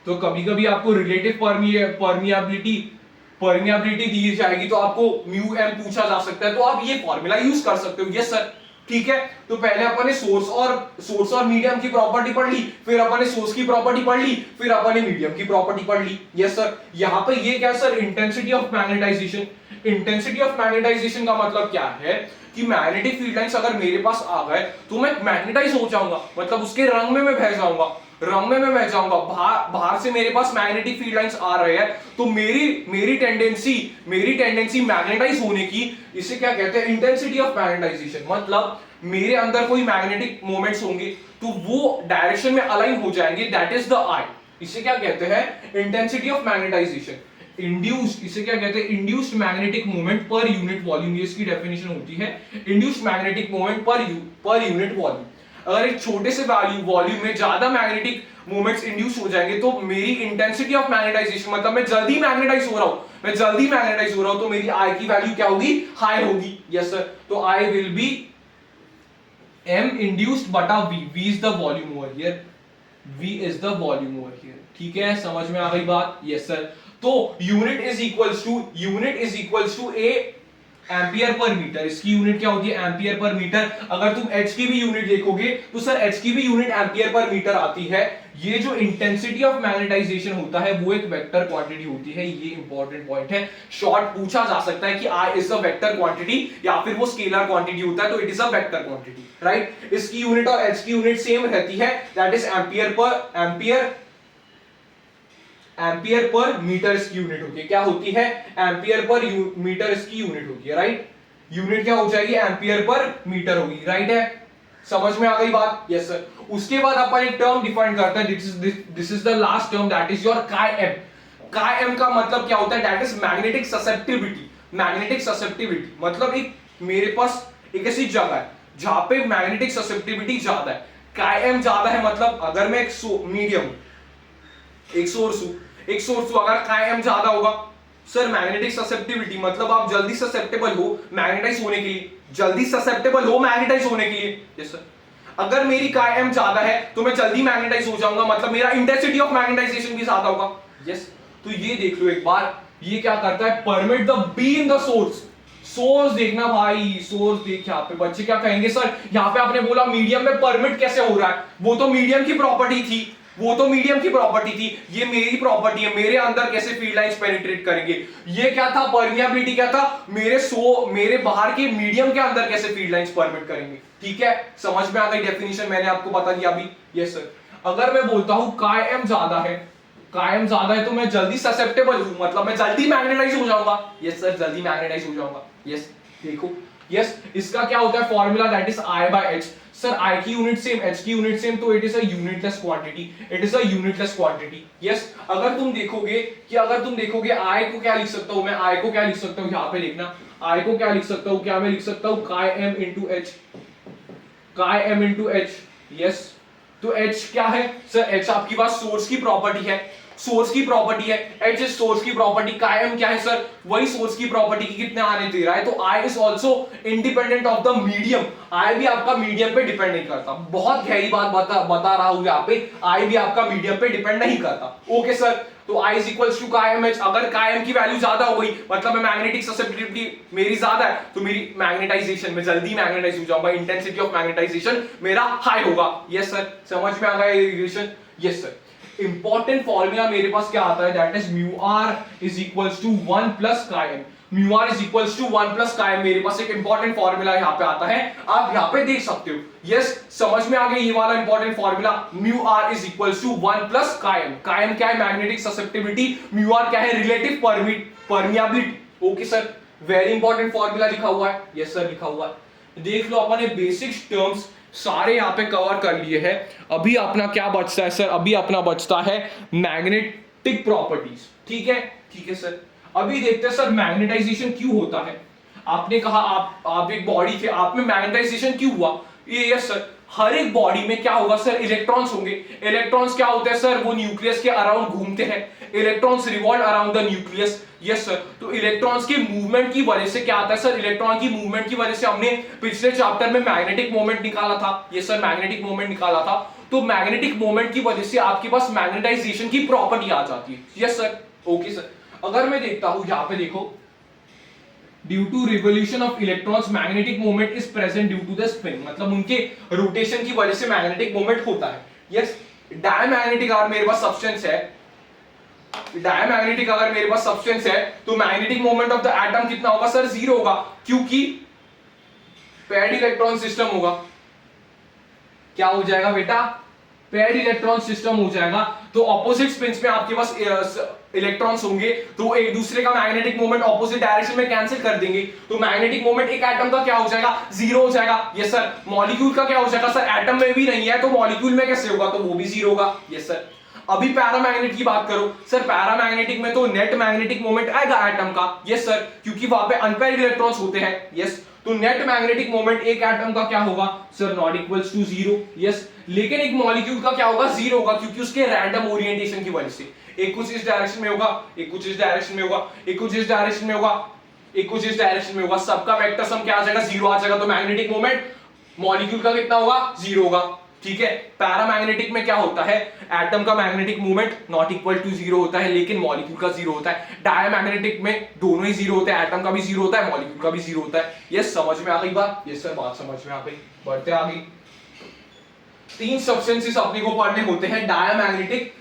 तो कभी कभी आपको रिलेटिव परमियाबिलिटी दी जाएगी तो आपको म्यू एम पूछा जा सकता है, तो आप ये फॉर्मूला यूज कर सकते हो। यस सर, ठीक है, तो पहले अपन ने सोर्स और मीडियम की प्रॉपर्टी पढ़ ली, फिर अपन ने सोर्स की प्रॉपर्टी पढ़ ली, फिर अपन ने मीडियम की प्रॉपर्टी पढ़ ली। यस सर, यहां पे ये क्या sir, intensity of magnetisation. Intensity of magnetisation का मतलब क्या है कि मैग्नेटिक फील्ड लाइंस अगर मेरे पास आ गए तो मैं मैग्नेटाइज हो जाऊंगा, मतलब उसके रंग में मैं बह जाऊंगा, बाहर से मेरे पास मैग्नेटिक फील्ड लाइंस आ रहे हैं तो मेरी टेंडेंसी मैग्नेटाइज होने की, इसे क्या कहते हैं, इंटेंसिटी ऑफ मैग्नेटाइजेशन। मतलब मेरे अंदर कोई मैग्नेटिक मोमेंट्स होंगे तो वो डायरेक्शन में अलाइन हो जाएंगे, दैट इज द आई। इसे क्या कहते हैं, इंटेंसिटी ऑफ मैग्नेटाइजेशन। इंड्यूस्ड, इसे क्या कहते हैं, induced magnetic moment per unit volume, ये इसकी डेफिनेशन होती है, induced magnetic moment per unit volume. अगर एक छोटे से वॉल्यूम में ज्यादा मैग्नेटिक मोमेंट्स इंड्यूस हो जाएंगे तो मेरी इंटेंसिटी ऑफ मैग्नेटाइजेशन, मतलब मैं जल्दी मैग्नेटाइज हो रहा हूं तो मेरी आई की वैल्यू क्या होगी, हाई होगी। यस सर, तो I will be m induced बटा v is the volume over here, v is the volume over here। ठीक है, समझ में आ गई बात। यस सर, तो unit is equals to a ampere per metre. इसकी यूनिट क्या होती है, एम्पियर पर मीटर। अगर तुम h की भी यूनिट देखोगे तो सर h की भी यूनिट एम्पियर पर मीटर आती है। ये जो इंटेंसिटी ऑफ मैग्नेटाइजेशन होता है वो एक वेक्टर क्वांटिटी होती है, ये इंपॉर्टेंट पॉइंट है। शॉर्ट पूछा जा सकता है कि I is a vector quantity या फिर वो स्केलर क्वांटिटी होता है, तो it is a vector quantity, right. इसकी यूनिट और h की यूनिट सेम रहती है, that is ampere per metre इसकी यूनिट होती है। क्या होती है, एम्पियर पर मीटर इसकी यूनिट होती है, राइट। यूनिट क्या हो जाएगी, एम्पियर पर मीटर होगी, राइट है। समझ में आ गई बात। यस सर, उसके बाद अपन एक टर्म डिफाइन करते हैं, this is the last term, that is your chi M. Chi M का मतलब क्या होता है, that is magnetic susceptibility. Magnetic susceptibility मतलब एक मेरे पास एक ऐसी जगह है जहां पे मैग्नेटिक ससेप्टिबिलिटी ज्यादा है। काई एम ज्यादा है मतलब अगर मैं एक मीडियम एक सोर्स अगर काई एम ज्यादा होगा सर, मैग्नेटिक ससेप्टिबिलिटी मतलब आप जल्दी ससेप्टेबल हो मैग्नेटाइज होने के लिए, मैग्नेटाइज होने के लिए। यस सर, अगर मेरी काई एम ज्यादा है तो मैं जल्दी मैग्नेटाइज हो जाऊंगा, मतलब मेरा इंटेंसिटी ऑफ मैग्नेटाइजेशन भी ज्यादा होगा। यस, तो ये देख लो एक बार, ये क्या करता है, permit the be in the source देखना भाई, सोर्स देख। यहाँ पे बच्चे क्या कहेंगे, सर यहाँ पे आपने बोला मीडियम में परमिट कैसे हो रहा है, वो तो मीडियम की प्रॉपर्टी थी, ये मेरी प्रॉपर्टी है, मेरे अंदर कैसे फील्ड लाइंस पेनिट्रेट करेंगे। ये क्या था, परमियाबिलिटी क्या था, मेरे बाहर के मीडियम के अंदर कैसे फील्ड लाइंस परमिट करेंगे। ठीक है, समझ में आ गई डेफिनेशन, मैंने आपको बता दिया अभी। यस सर, अगर मैं बोलता हूं काई एम ज्यादा है तो मैं जल्दी ससेप्टेबल हूं, मतलब मैं जल्दी मैग्नेटाइज हो जाऊंगा। यस सर, जल्दी मैग्नेटाइज हो जाऊंगा। यस, देखो यस इसका क्या होता है formula, that is I by H। Sir I की यूनिट सेम, H की यूनिट सेम, तो it is a unitless quantity, it is a unitless quantity. Yes अगर तुम देखोगे I को क्या लिख सकता हूं मैं, I को क्या लिख सकता हूं, यहां पे लिखना I को क्या लिख सकता हूं, क्या मैं लिख सकता हूं chi m into H, chi m into H। Yes तो H क्या है सर, H आपके पास सोर्स की प्रॉपर्टी है, सोर्स की प्रॉपर्टी है, H इज सोर्स की प्रॉपर्टी, chi m क्या है सर, वही सोर्स की प्रॉपर्टी की कितने आने दे रहा है, तो I is also independent of the medium, I भी आपका मीडियम पे डिपेंड नहीं करता। बहुत गहरी बात बता रहा हूं यहाँ पे, I भी आपका मीडियम पे डिपेंड नहीं करता। ओके सर, तो I is equals to chi m H। अगर chi m की वैल्यू ज्यादा हो गई मतलब मैं मैग्नेटिक ससेप्टिबिलिटी मेरी ज्यादा है, तो मेरी मैग्नेटाइजेशन में जल्दी मैग्नेटाइज हो जाऊंगा, इंटेंसिटी ऑफ मैग्नेटाइजेशन मेरा हाई होगा। यस सर, समझ में आ गया ये relation. Yes sir, important formula मेरे पास क्या आता है, that is mu R is equals to 1 plus chi m। Mu R is equals to 1 plus chi m, मेरे पास एक इंपॉर्टेंट फॉर्मूला यहाँ पे आता है, आप यहाँ पे देख सकते हो। यस समझ में आ गया ये वाला important formula, mu R is equals to 1 plus chi m। chi m क्या है, मैग्नेटिक ससेप्टिबिलिटी, म्यू आर क्या है, relative permeability. Okay sir, very important formula लिखा हुआ है। यस सर लिखा हुआ है, देख लो अपन ने बेसिक टर्म्स सारे यहाँ पे कवर कर लिए हैं। अभी अपना क्या बचता है सर, अभी अपना बचता है मैग्नेटिक प्रॉपर्टीज। ठीक है सर, अभी देखते हैं सर मैग्नेटाइजेशन क्यों होता है। आपने कहा आप एक बॉडी थे, आप में मैग्नेटाइजेशन क्यों हुआ, ये यस सर, हर एक बॉडी में क्या होगा सर, इलेक्ट्रॉन्स होंगे। इलेक्ट्रॉन्स क्या होते हैं सर, वो न्यूक्लियस के अराउंड घूमते हैं, electrons revolve around the nucleus. Yes sir, तो इलेक्ट्रॉन्स की मूवमेंट की वजह से क्या आता है सर, इलेक्ट्रॉन की मूवमेंट की वजह से हमने पिछले चैप्टर में मैग्नेटिक मोमेंट निकाला था। यस सर, मैग्नेटिक मोमेंट निकाला था, तो मैग्नेटिक मोमेंट की वजह से आपके पास मैग्नेटाइजेशन की प्रॉपर्टी आ जाती है। यस सर, ओके सर, अगर मैं देखता हूं यहां पे देखो, due to revolution of electrons magnetic moment is present due to the spin, मतलब उनके रोटेशन की वजह से मैग्नेटिक मोमेंट होता है। यस, डायमैग्नेटिक अगर मेरे पास सब्सटेंस है, डायमैग्नेटिक अगर मेरे पास सब्सटेंस है, तो magnetic moment of the atom कितना होगा सर, 0 होगा, क्योंकि पेयर्ड इलेक्ट्रॉन सिस्टम होगा। क्या हो जाएगा बेटा, पेयर्ड इलेक्ट्रॉन सिस्टम हो जाएगा, तो ऑपोजिट स्पिन्स में आपके पास इलेक्ट्रॉन्स होंगे, तो एक दूसरे का मैग्नेटिक मोमेंट ऑपोजिट डायरेक्शन में कैंसिल कर देंगे, तो मैग्नेटिक मोमेंट एक एटम का क्या हो जाएगा, 0 हो जाएगा। यस सर, मॉलिक्यूल का क्या हो जाएगा सर, एटम में भी नहीं है तो मॉलिक्यूल में कैसे होगा, तो वो भी 0 होगा। यस सर, अभी पैरामैग्नेट की बात करो सर, पैरामैग्नेटिक में तो नेट मैग्नेटिक मोमेंट आएगा एटम का। यस सर, क्योंकि वहां पे अनपेयर्ड इलेक्ट्रॉन्स होते हैं। यस, तो नेट मैग्नेटिक मोमेंट एक एटम का क्या होगा sir, not equals to 0। Yes, लेकिन एक मॉलिक्यूल का क्या होगा, 0 होगा, क्योंकि उसके रैंडम ओरिएंटेशन की वजह से एक कुछ इस डायरेक्शन में होगा, एक कुछ इस डायरेक्शन में होगा, एक कुछ इस डायरेक्शन में होगा, एक कुछ इस डायरेक्शन में होगा, सबका वेक्टर सम क्या आ जाएगा, 0 आ जाएगा, तो मैग्नेटिक मोमेंट मॉलिक्यूल का कितना होगा, 0 होगा। ठीक है, पैरामैग्नेटिक में क्या होता है, एटम का magnetic moment not equal to 0 होता है, लेकिन मॉलिक्यूल का 0 होता है। डायमैग्नेटिक में दोनों ही 0 होते हैं, एटम का भी 0 होता है, मॉलिक्यूल का भी 0 होता है। ये समझ में आ गई बात, यस सर बात समझ में आ गई, बढ़ते आगे। 3 सब्सटेंसेस अपने को पढ़ने होते हैं, डायमैग्नेटिक,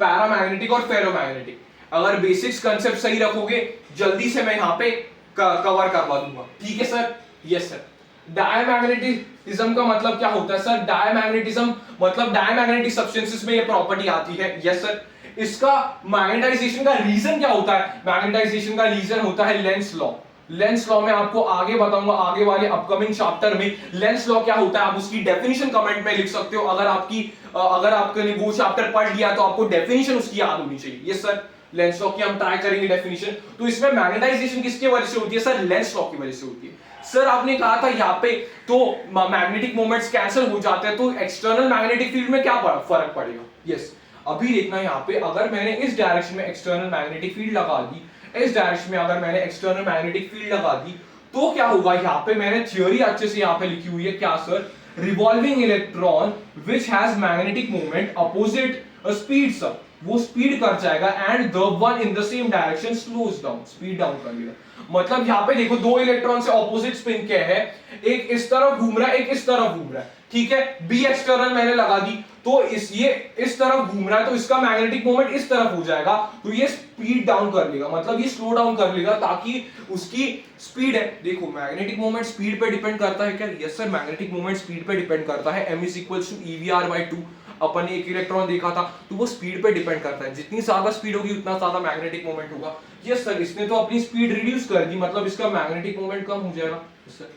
पैरामैग्नेटिक और फेरोमैग्नेटिक। अगर बेसिक्स कंसेप्ट सही रखोगे, जल्दी से मैं यहाँ पे कवर करवा दूंगा। ठीक है सर, यस सर। डायमैग्नेटिज्म का मतलब क्या होता है सर, डायमैग्नेटिज्म मतलब डायमैग्नेटिक सब्सटेंसेस में ये प्रॉपर्टी आती है। यस सर, इसका मैग्नेटाइजेशन का रीजन क्या होता है, मैग्नेटाइजेशन का रीजन होता है लेंस लॉ। लेंस लॉ में आपको आगे बताऊंगा, आगे वाले अपकमिंग चैप्टर में लेंस लॉ क्या होता है, आप उसकी डेफिनेशन कमेंट में लिख सकते हो। अगर आपने वो चैप्टर पढ़ लिया तो आपको डेफिनेशन उसकी याद होनी चाहिए। यस सर, लेंस लॉ की हम ट्राई करेंगे डेफिनेशन। तो इसमें मैग्नेटाइजेशन किसके वजह से होती है सर, लेंस लॉ की वजह से होती है। सर आपने कहा था यहाँ पे तो मैग्नेटिक मोमेंट्स कैंसिल हो जाते हैं, तो एक्सटर्नल मैग्नेटिक फील्ड में क्या फर्क पड़ेगा। यस, अभी देखना यहाँ पे, अगर मैंने इस डायरेक्शन में एक्सटर्नल मैग्नेटिक फील्ड लगा दी, इस डायरेक्शन में अगर मैंने एक्सटर्नल मैग्नेटिक फील्ड लगा दी, तो क्या होगा, यहाँ पे मैंने थ्योरी अच्छे से यहाँ पे लिखी हुई है, क्या sir, revolving electron which has magnetic moment opposite speeds up, वो स्पीड कर जाएगा, and the one in the same direction slows down, speed down कर लेगा। मतलब यहाँ पे देखो, 2 इलेक्ट्रॉन से ऑपोजिट स्पिन क्या है, एक इस तरफ घूम रहा है, एक इस तरफ घूम रहा है। ठीक है, बी एक्सटर्नल मैंने लगा दी, तो ये इस तरफ घूम रहा है, तो इसका मैग्नेटिक मोमेंट इस तरफ हो जाएगा, तो ये स्पीड डाउन कर लेगा, मतलब ये स्लो डाउन कर लेगा, ताकि उसकी स्पीड है। देखो, मैग्नेटिक मोमेंट स्पीड पे डिपेंड करता है क्या, yes sir, magnetic moment speed पे डिपेंड करता है। m is equals to EVR/2, अपन ने एक इलेक्ट्रॉन देखा था, तो वो स्पीड पे डिपेंड करता है, जितनी ज्यादा स्पीड होगी उतना ज्यादा मैग्नेटिक मोमेंट होगा। यस सर, इसने तो अपनी स्पीड रिड्यूस कर दी, मतलब इसका मैग्नेटिक मोमेंट कम हो जाएगा। यस सर,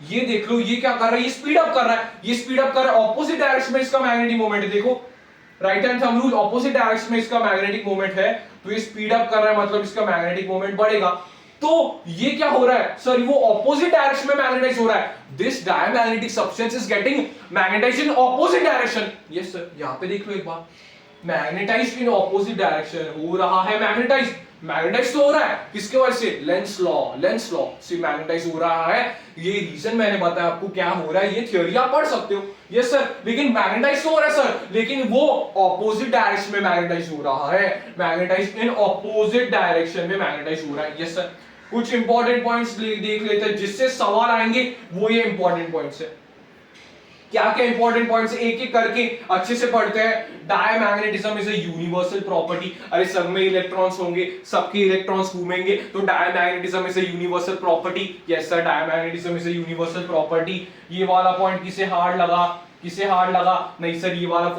ये देख लो, ये क्या कर रहा है, ये स्पीड अप कर रहा है, ये स्पीड अप कर रहा है, ऑपोजिट डायरेक्शन में इसका मैग्नेटिक मोमेंट है, देखो right hand thumb rule, opposite direction में इसका मैग्नेटिक मोमेंट है, तो ये स्पीड अप कर रहा है, मतलब इसका मैग्नेटिक मोमेंट बढ़ेगा। तो ये क्या हो रहा है सर, वो ऑपोजिट डायरेक्शन में मैग्नेटाइज हो रहा है, this diamagnetic substance is getting magnetised in opposite direction. Yes sir, यहां पे देख लो एक बार, मैग्नेटाइज्ड इन ऑपोजिट डायरेक्शन हो रहा है, मैग्नेटाइज तो हो रहा है, किसके वजह से, लेंस लॉ से मैग्नेटाइज हो रहा है। ये रीजन मैंने बताया आपको क्या हो रहा है, ये थ्योरी आप पढ़ सकते हो। यस सर, लेकिन मैग्नेटाइज तो हो रहा है सर, लेकिन वो ऑपोजिट डायरेक्शन में मैग्नेटाइज हो रहा है, मैग्नेटाइज इन ऑपोजिट डायरेक्शन में मैग्नेटाइज हो रहा है। यस सर, कुछ इंपॉर्टेंट पॉइंट्स देख लेते हैं जिससे सवाल आएंगे, वो ये इंपॉर्टेंट पॉइंट्स है। क्या क्या इंपॉर्टेंट पॉइंट्स एक एक करके अच्छे से पढ़ते हैं। Diamagnetism is a universal property, अरे सब में इलेक्ट्रॉन्स होंगे, सबके इलेक्ट्रॉन्स घूमेंगे, तो diamagnetism is a universal property. Yes sir, diamagnetism is a universal property. ये वाला पॉइंट किसे हार्ड लगा, नहीं सर ये वाला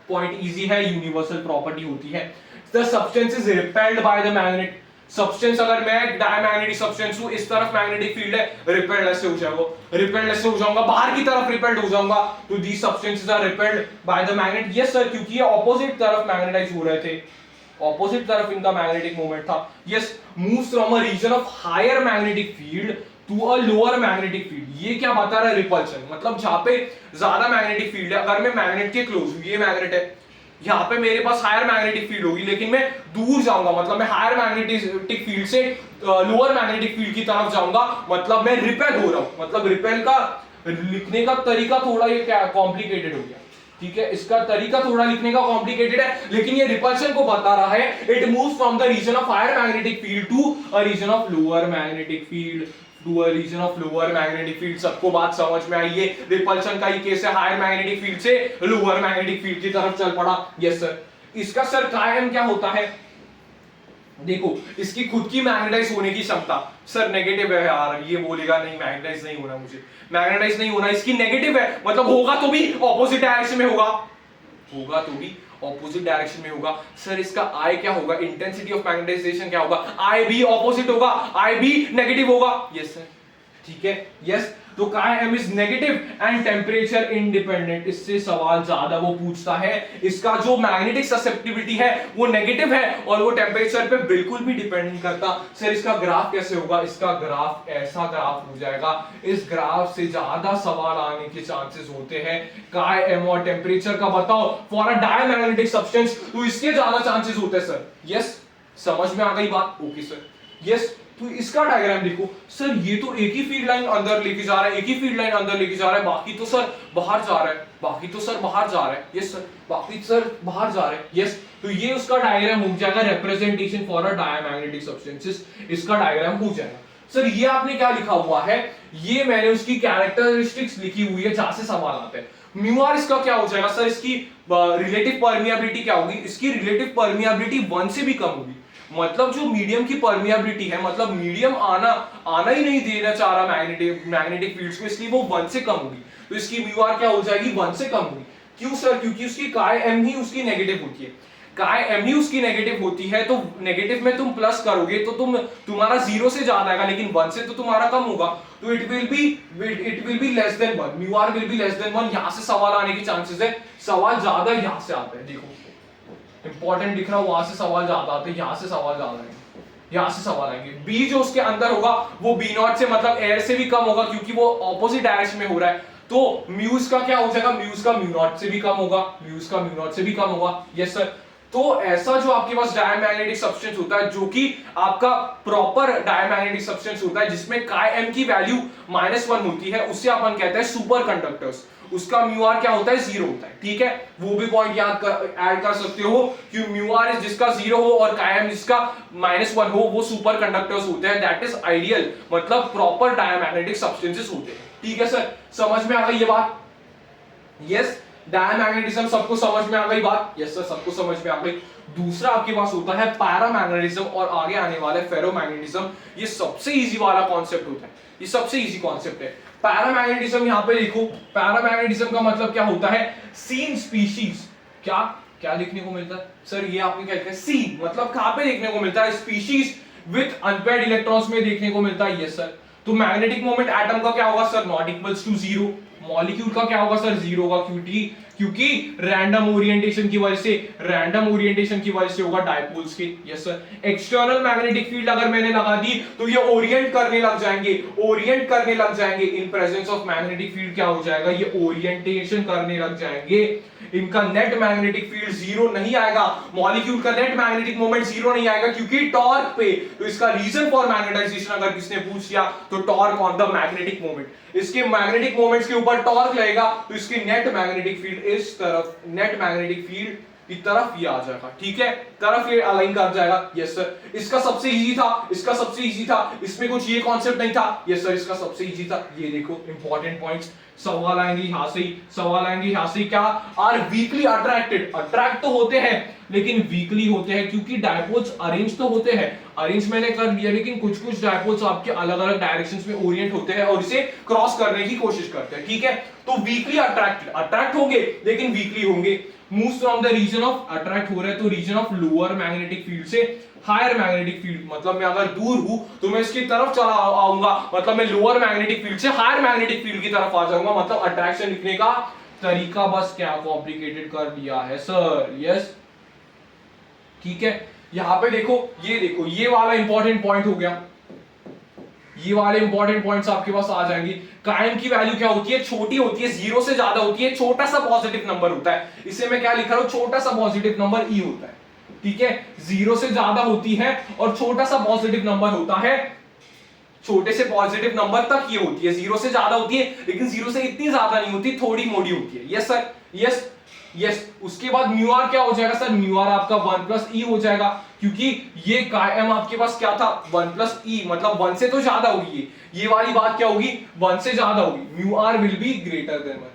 पॉइंट इजी है, यूनिवर्सल प्रॉपर्टी होती है। The substance is repelled by the magnet, substance अगर मैं डायमैग्नेटिक सब्सटेंस हूं, इस तरफ मैग्नेटिक फील्ड है, रिपेल्ड ऐसे हो जाऊंगा, बाहर की तरफ रिपेल्ड हो जाऊंगा, तो the substances are repelled by the magnet. Yes sir, क्योंकि ये ऑपोजिट तरफ मैग्नेटाइज हो रहे थे, ऑपोजिट तरफ इनका मैग्नेटिक मोमेंट था। Yes, moves from a region of higher magnetic field to a lower magnetic field. ये क्या बता रहा है, रिपल्शन, मतलब जहां पे ज्यादा मैग्नेटिक फील्ड है, अगर मैं मैग्नेट के क्लोज हूं, ये मैग्नेट है, यहाँ पे मेरे पास हायर मैग्नेटिक फील्ड होगी, लेकिन मैं दूर जाऊंगा, मतलब मैं हायर मैग्नेटिक फील्ड से लोअर मैग्नेटिक फील्ड की तरफ जाऊंगा, मतलब मैं रिपेल हो रहा हूं। मतलब रिपेल का लिखने का तरीका थोड़ा ये क्या कॉम्प्लिकेटेड हो गया, ठीक है, इसका तरीका थोड़ा लिखने का कॉम्प्लिकेटेड है, लेकिन ये रिपल्शन को बता रहा है। It moves from the region of higher magnetic field to a region of lower magnetic field, to a region of lower magnetic field. सबको बात समझ में आई है, रिपल्शन का ही केस है, हायर मैग्नेटिक फील्ड से लोअर मैग्नेटिक फील्ड की तरफ चल पड़ा। यस सर, इसका सर कायम क्या होता है, देखो इसकी खुद की मैग्नेटाइज होने की क्षमता सर नेगेटिव है यार, ये बोलेगा नहीं मैग्नेटाइज नहीं होना, मुझे मैग्नेटाइज नहीं होना, इसकी नेगेटिव है, मतलब होगा तो भी ऑपोजिट डायरेक्शन में होगा, सर इसका आई क्या होगा, इंटेंसिटी ऑफ मैग्नेटाइजेशन क्या होगा, आई भी ऑपोजिट होगा, आई भी नेगेटिव होगा। यस सर, ठीक है, यस, तो M is negative and temperature independent. इससे सवाल ज्यादा वो पूछता है, इसका जो मैग्नेटिक ससेप्टिबिलिटी है वो नेगेटिव है और वो टेम्परेचर पे बिल्कुल भी डिपेंड नहीं करता। सर इसका ग्राफ कैसे होगा, इसका ग्राफ ऐसा ग्राफ हो जाएगा, इस ग्राफ से ज्यादा सवाल आने के चांसेस होते हैं। M और टेम्परेचर का बताओ फॉर अ डायमैग्नेटिक सब्सटेंस, तो इसके ज्यादा चांसेस होते हैं सर। यस, समझ में आ गई बात, ओके सर। यस, तो इसका डायग्राम देखो सर, ये तो एक ही फील्ड लाइन अंदर लेके जा रहा है, एक ही फील्ड लाइन अंदर लेके जा रहा है, बाकी तो सर बाहर जा रहा है, बाकी तो सर बाहर जा रहा है। यस सर, बाकी सर बाहर जा रहे हैं। यस, तो ये उसका डायग्राम हो जाएगा, representation for a diamagnetic substances, इसका डायग्राम हो जाएगा। सर ये आपने क्या लिखा हुआ है, ये मैंने उसकी कैरेक्टरिस्टिक्स लिखी हुई है जहां से सवाल आते हैं। म्यू आर इसका क्या हो जाएगा सर, इसकी रिलेटिव परमिएबिलिटी क्या होगी, इसकी रिलेटिव परमिएबिलिटी 1 से भी कम होगी, मतलब जो मीडियम की परमिएबिलिटी है, मतलब मीडियम आना ही नहीं देना चाह रहा मैग्नेटिक फील्ड्स को, इसलिए वो 1 से कम होगी, तो इसकी म्यू आर क्या हो जाएगी, 1 से कम होगी। क्यों सर, क्योंकि उसकी काय एम ही उसकी नेगेटिव होती है, काय एम ही उसकी नेगेटिव होती है, तो नेगेटिव में तुम प्लस करोगे तो तुम्हारा 0 से ज्यादा आएगा, लेकिन 1 से तो तुम्हारा कम होगा, तो it will be less than 1, mu R will be less than 1। यहां से सवाल आने की चांसेस है, सवाल ज्यादा यहां से आता है, देखो इंपॉर्टेंट दिख रहा है, वहां से सवाल ज्यादा आते हैं, यहां से सवाल ज्यादा आएंगे, यहां से सवाल आएंगे। बी जो उसके अंदर होगा वो बी नॉट से, मतलब एयर से भी कम होगा, क्योंकि वो ऑपोजिट डायरेक्शन में हो रहा है, तो म्यूज का क्या हो जाएगा, म्यूज का म्यू नॉट से भी कम होगा, म्यूज का म्यू नॉट से भी कम होगा। यस सर, तो ऐसा जो आपके पास डायमैग्नेटिक सब्सटेंस होता है, जो कि आपका प्रॉपर डायमैग्नेटिक सब्सटेंस होता है, जिसमें काय एम की वैल्यू -1 होती है, उससे अपन कहते हैं सुपर कंडक्टर्स, उसका म्यू आर क्या होता है, 0 होता है। ठीक है, वो भी पॉइंट याद ऐड कर सकते हो कि म्यू आर जिसका 0 हो और काय एम जिसका -1 हो, वो सुपर कंडक्टर्स होते हैं, दैट इज आइडियल, मतलब प्रॉपर डायमैग्नेटिक सब्सटेंसेस होते हैं। ठीक है सर, समझ में आ गई ये बात। यस, डायमैग्नेटिज्म सबको समझ में आ गई बात। यस सर, सबको समझ में आ गई। दूसरा आपके पास होता है पैरामैग्नेटिज्म और आगे आने वाला है फेरोमैग्नेटिज्म। ये सबसे इजी वाला कॉन्सेप्ट होता है, ये सबसे इजी कॉन्सेप्ट है। पैरामैग्नेटिज्म यहां पे लिखो, पैरामैग्नेटिज्म का मतलब क्या होता है, सीन स्पीशीज। क्या क्या देखने को मिलता है सर, ये आपने क्या लिखा है, सीन मतलब कहां पे देखने को मिलता है, स्पीशीज विद अनपेयर्ड इलेक्ट्रॉन्स में देखने को मिलता है। यस सर, तो मैग्नेटिक मोमेंट एटम का क्या होगा sir, not equals to zero. Molecule का क्या होगा सर, जीरो होगा, क्योंकि रैंडम ओरिएंटेशन की वजह से होगा डायपोल्स के। Yes sir. External magnetic field अगर मैंने लगा दी तो ये ओरिएंट करने लग जाएंगे in presence of magnetic field. क्या हो जाएगा, ये ओरिएंटेशन करने लग जाएंगे। इनका नेट मैग्नेटिक फील्ड जीरो नहीं आएगा, मॉलिक्यूल का नेट मैग्नेटिक मोमेंट जीरो नहीं आएगा क्योंकि टॉर्क पे। तो इसका रीजन फॉर मैग्नेटाइजेशन अगर किसने पूछ लिया तो torque on the magnetic moment. इसके मैग्नेटिक मोमेंट्स के ऊपर टॉर्क लगेगा तो इसकी नेट मैग्नेटिक फील्ड इस तरफ, नेट मैग्नेटिक फील्ड की तरफ ये आ जाएगा। ठीक है, तरफ ये अलाइन कर जाएगा। Yes sir. इसका सबसे इजी था, इसमें कुछ ये कॉन्सेप्ट नहीं था। यस सर, इसका सबसे इजी था। ये देखो इंपॉर्टेंट पॉइंट्स, सवाल आएंगे यहां से क्या, आर वीकली अट्रैक्टेड। अट्रैक्ट तो होते हैं लेकिन वीकली होते हैं क्योंकि डायपोल्स अरेंज तो होते हैं, अरेंज मैंने कर दिया, लेकिन कुछ डायपोल्स आपके अलग अलग डायरेक्शंस में ओरिएंट होते हैं और इसे क्रॉस करने की कोशिश करते हैं। ठीक है, तो वीकली अट्रैक्ट होंगे लेकिन वीकली होंगे। Moves from the region of, attract हो रहे हैं तो region of lower magnetic field से हायर मैग्नेटिक फील्ड, मतलब मैं अगर दूर हूं तो मैं इसकी तरफ चला आऊंगा, मतलब मैं लोअर मैग्नेटिक फील्ड से हायर मैग्नेटिक फील्ड की तरफ आ जाऊंगा। मतलब अट्रैक्शन लिखने का तरीका बस क्या कॉम्प्लिकेटेड कर दिया है सर। यस, ठीक है। यहां पे देखो, ये वाला इंपॉर्टेंट पॉइंट हो गया, ये वाले इंपॉर्टेंट पॉइंट्स आपके पास आ जाएंगे। कायम की वैल्यू क्या होती है, छोटी होती है, जीरो से ज्यादा होती है, छोटा सा पॉजिटिव नंबर होता है। इसे मैं क्या लिख रहा हूं, छोटा सा पॉजिटिव नंबर ई होता है। ठीक है, जीरो से ज्यादा होती है और छोटा सा पॉजिटिव नंबर होता है, छोटे से पॉजिटिव नंबर तक ये होती है। जीरो से ज्यादा होती है लेकिन जीरो से इतनी ज्यादा नहीं होती, थोड़ी मोटी होती है। Yes sir, yes. उसके बाद म्यू आर क्या हो जाएगा सर, म्यू आर आपका 1 प्लस ई हो जाएगा क्योंकि ये कायम आपके पास क्या था, 1 प्लस ई, मतलब 1 से तो ज्यादा होगी। ये वाली बात क्या होगी, 1 से ज्यादा होगी। Mu R will be greater than 1।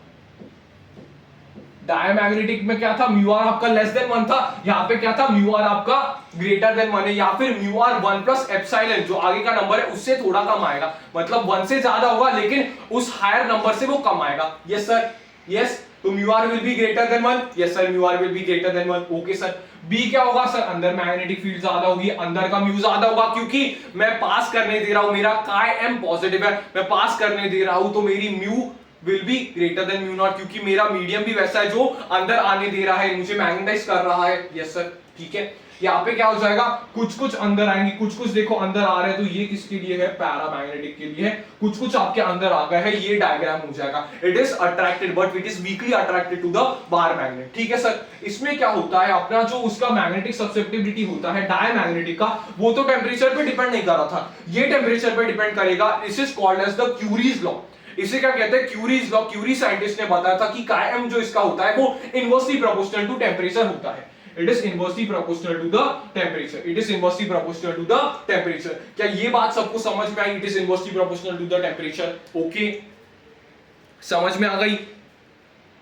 Diamagnetic में क्या था, म्यू आर आपका लेस देन 1 था, यहां पे क्या था, म्यू आर आपका ग्रेटर देन 1 है, या फिर म्यू आर 1 प्लस एप्सिलॉन, जो आगे का नंबर है उससे थोड़ा कम आएगा, मतलब 1 से ज्यादा होगा लेकिन उस हायर नंबर से वो कम आएगा। Yes sir, yes. तो mu R will be greater than 1। Yes sir, mu R will be greater than 1। Okay sir. B क्या होगा सर, अंदर मैग्नेटिक फील्ड ज्यादा होगी, अंदर का म्यू ज्यादा होगा क्योंकि मैं पास करने दे रहा हूं, मेरा काय एम पॉजिटिव है, मैं पास करने दे रहा हूं तो मेरी mu will be greater then mu naught, क्योंकि मेरा मीडियम भी वैसा है जो अंदर आने दे रहा है, मुझे मैग्नेटाइज कर रहा है। यस सर, ठीक है। यहाँ पे क्या हो जाएगा, कुछ अंदर आएंगे, कुछ देखो अंदर आ रहे हैं, तो ये किसके लिए है, पैरामैग्नेटिक के लिए है। कुछ आपके अंदर आ गए हैं, ये डायग्राम हो जाएगा। It is attracted but it is weakly attracted to the bar magnet. ठीक है सर। इसमें क्या होता है, अपना जो उसका मैग्नेटिक ससेप्टिबिलिटी होता है डायमैग्नेटिक का, वो तो टेम्परेचर पे डिपेंड नहीं कर रहा था, ये टेम्परेचर पे डिपेंड करेगा। This is called as the Curie's law. इसे क्या कहते हैं, क्यूरीज लॉ। क्यूरी साइंटिस्ट ने बताया था कि कायम जो इसका होता है वो इनवर्सली प्रोपोर्शनल टू टेम्परेचर होता है। It is inversely proportional to the temperature. It is inversely proportional to the temperature. क्या ये बात सबको समझ में आई? It is inversely proportional to the temperature. Okay? समझ में आ गई?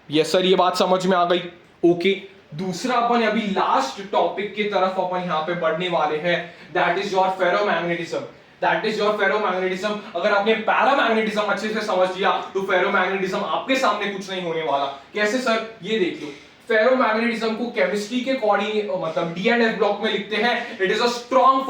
Yes sir, ये बात समझ में आ गई? Okay? दूसरा अपन अभी लास्ट टॉपिक की तरफ अपन यहाँ पे बढ़ने वाले हैं। That is your ferromagnetism. That is your ferromagnetism. अगर आपने पैरामैग्नेटिज्म अच्छे से समझ लिया तो फेरोमैग्नेटिज्म आपके सामने कुछ नहीं होने वाला। कैसे सर? ये देख लो। फेरोमैग्नेटिज्म को केमिस्ट्री के मतलब डी एंड एफ ब्लॉक में लिखते हैं, it is a strong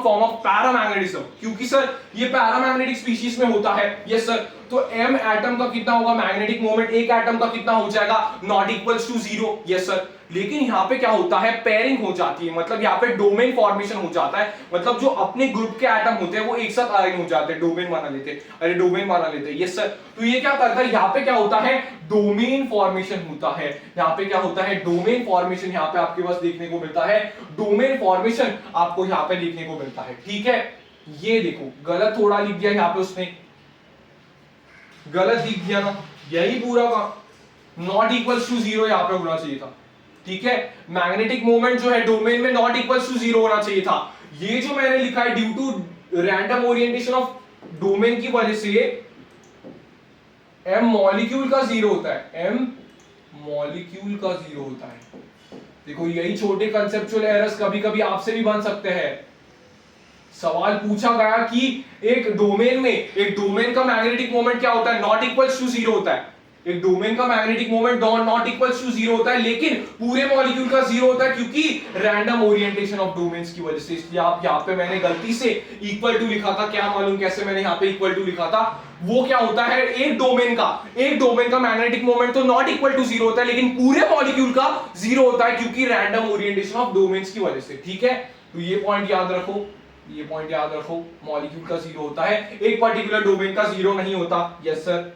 form of paramagnetism, क्योंकि सर ये पैरामैग्नेटिक स्पीशीज में होता है। Yes sir. तो m एटम का कितना होगा मैग्नेटिक मोमेंट, एक एटम का कितना हो जाएगा, not equals to 0। Yes sir. लेकिन यहाँ पे क्या होता है, पेयरिंग हो जाती है, मतलब यहाँ पे डोमेन फॉर्मेशन हो जाता है, मतलब जो अपने ग्रुप के एटम होते हैं वो एक साथ अलाइन हो जाते हैं, डोमेन बना लेते हैं। Yes sir. तो ये क्या करता है, यहाँ पे क्या होता है, डोमेन फॉर्मेशन होता है। यहाँ पे क्या होता है, डोमेन फॉर्मेशन यहाँ पे आपके पास देखने को मिलता है, डोमेन फॉर्मेशन आपको यहाँ पे देखने को मिलता है। ठीक है। ये देखो गलत थोड़ा लिख दिया यहाँ पे उसने, गलत लिख दिया ना, यही पूरा का नॉट इक्वल्स टू 0 यहाँ पे होना चाहिए था। ठीक है। मैग्नेटिक मोमेंट जो है डोमेन में नॉट इक्वल्स टू 0 होना चाहिए था। ये जो मैंने लिखा है due to random orientation of domain की वजह से m मॉलिक्यूल का 0 होता है, m मॉलिक्यूल का 0 होता है। देखो यही छोटे कंसेप्चुअल एरर्स कभी कभी आपसे भी बन सकते हैं। सवाल पूछा गया कि एक डोमेन का मैग्नेटिक मोमेंट क्या होता है, नॉट इक्वल्स टू 0 होता है। एक डोमेन का magnetic moment not equals to zero होता है, लेकिन पूरे मॉलिक्यूल का जीरो होता है क्योंकि रैंडम ओरिएंटेशन ऑफ डोमेन्स की वजह से। इसलिए आप यहाँ पे मैंने गलती से इक्वल टू लिखा था, क्या मालूम कैसे मैंने यहाँ पे इक्वल टू लिखा था। वो क्या होता है, एक डोमेन का मैग्नेटिक मोमेंट तो नॉट इक्वल टू जीरो होता है, लेकिन पूरे मॉलिक्यूल का जीरो होता है क्योंकि रैंडम ओरिएंटेशन ऑफ डोमेन्स की वजह से। ठीक है, तो ये पॉइंट याद रखो, ये पॉइंट याद रखो, मॉलिक्यूल का जीरो होता है, एक पर्टिकुलर डोमेन का जीरो नहीं होता। यस सर,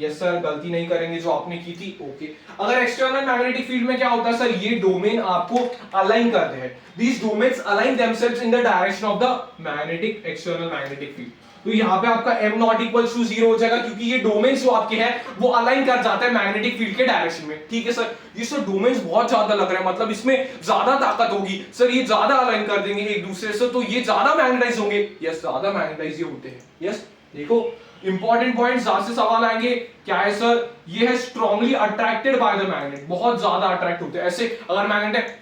यस सर, गलती नहीं करेंगे जो आपने की थी। ओके, अगर एक्सटर्नल मैग्नेटिक फील्ड में क्या होता है सर, ये डोमेन आपको अलाइन करते हैं, these domains align themselves in the direction of the magnetic external magnetic field. तो यहाँ पे आपका m not equals to zero हो जाएगा क्योंकि ये डोमेन्स जो आपके हैं वो अलाइन कर जाते हैं मैग्नेटिक फील्ड के डायरेक्शन में। ठीक है सर, ये सर डोमेन्स बहुत ज्यादा लग रहे हैं, मतलब इसमें ज्यादा ताकत होगी सर, ये ज्यादा अलाइन कर देंगे एक दूसरे से तो ये ज्यादा मैग्नेटाइज होंगे। यस, ज्यादा मैग्नेटाइज होते हैं। यस, देखो इंपॉर्टेंट पॉइंट ज्यादा से सवाल आएंगे, क्या है सर, ये है strongly attracted by the magnet, बहुत ज्यादा अट्रैक्ट होते हैं। ऐसे अगर मैग्नेट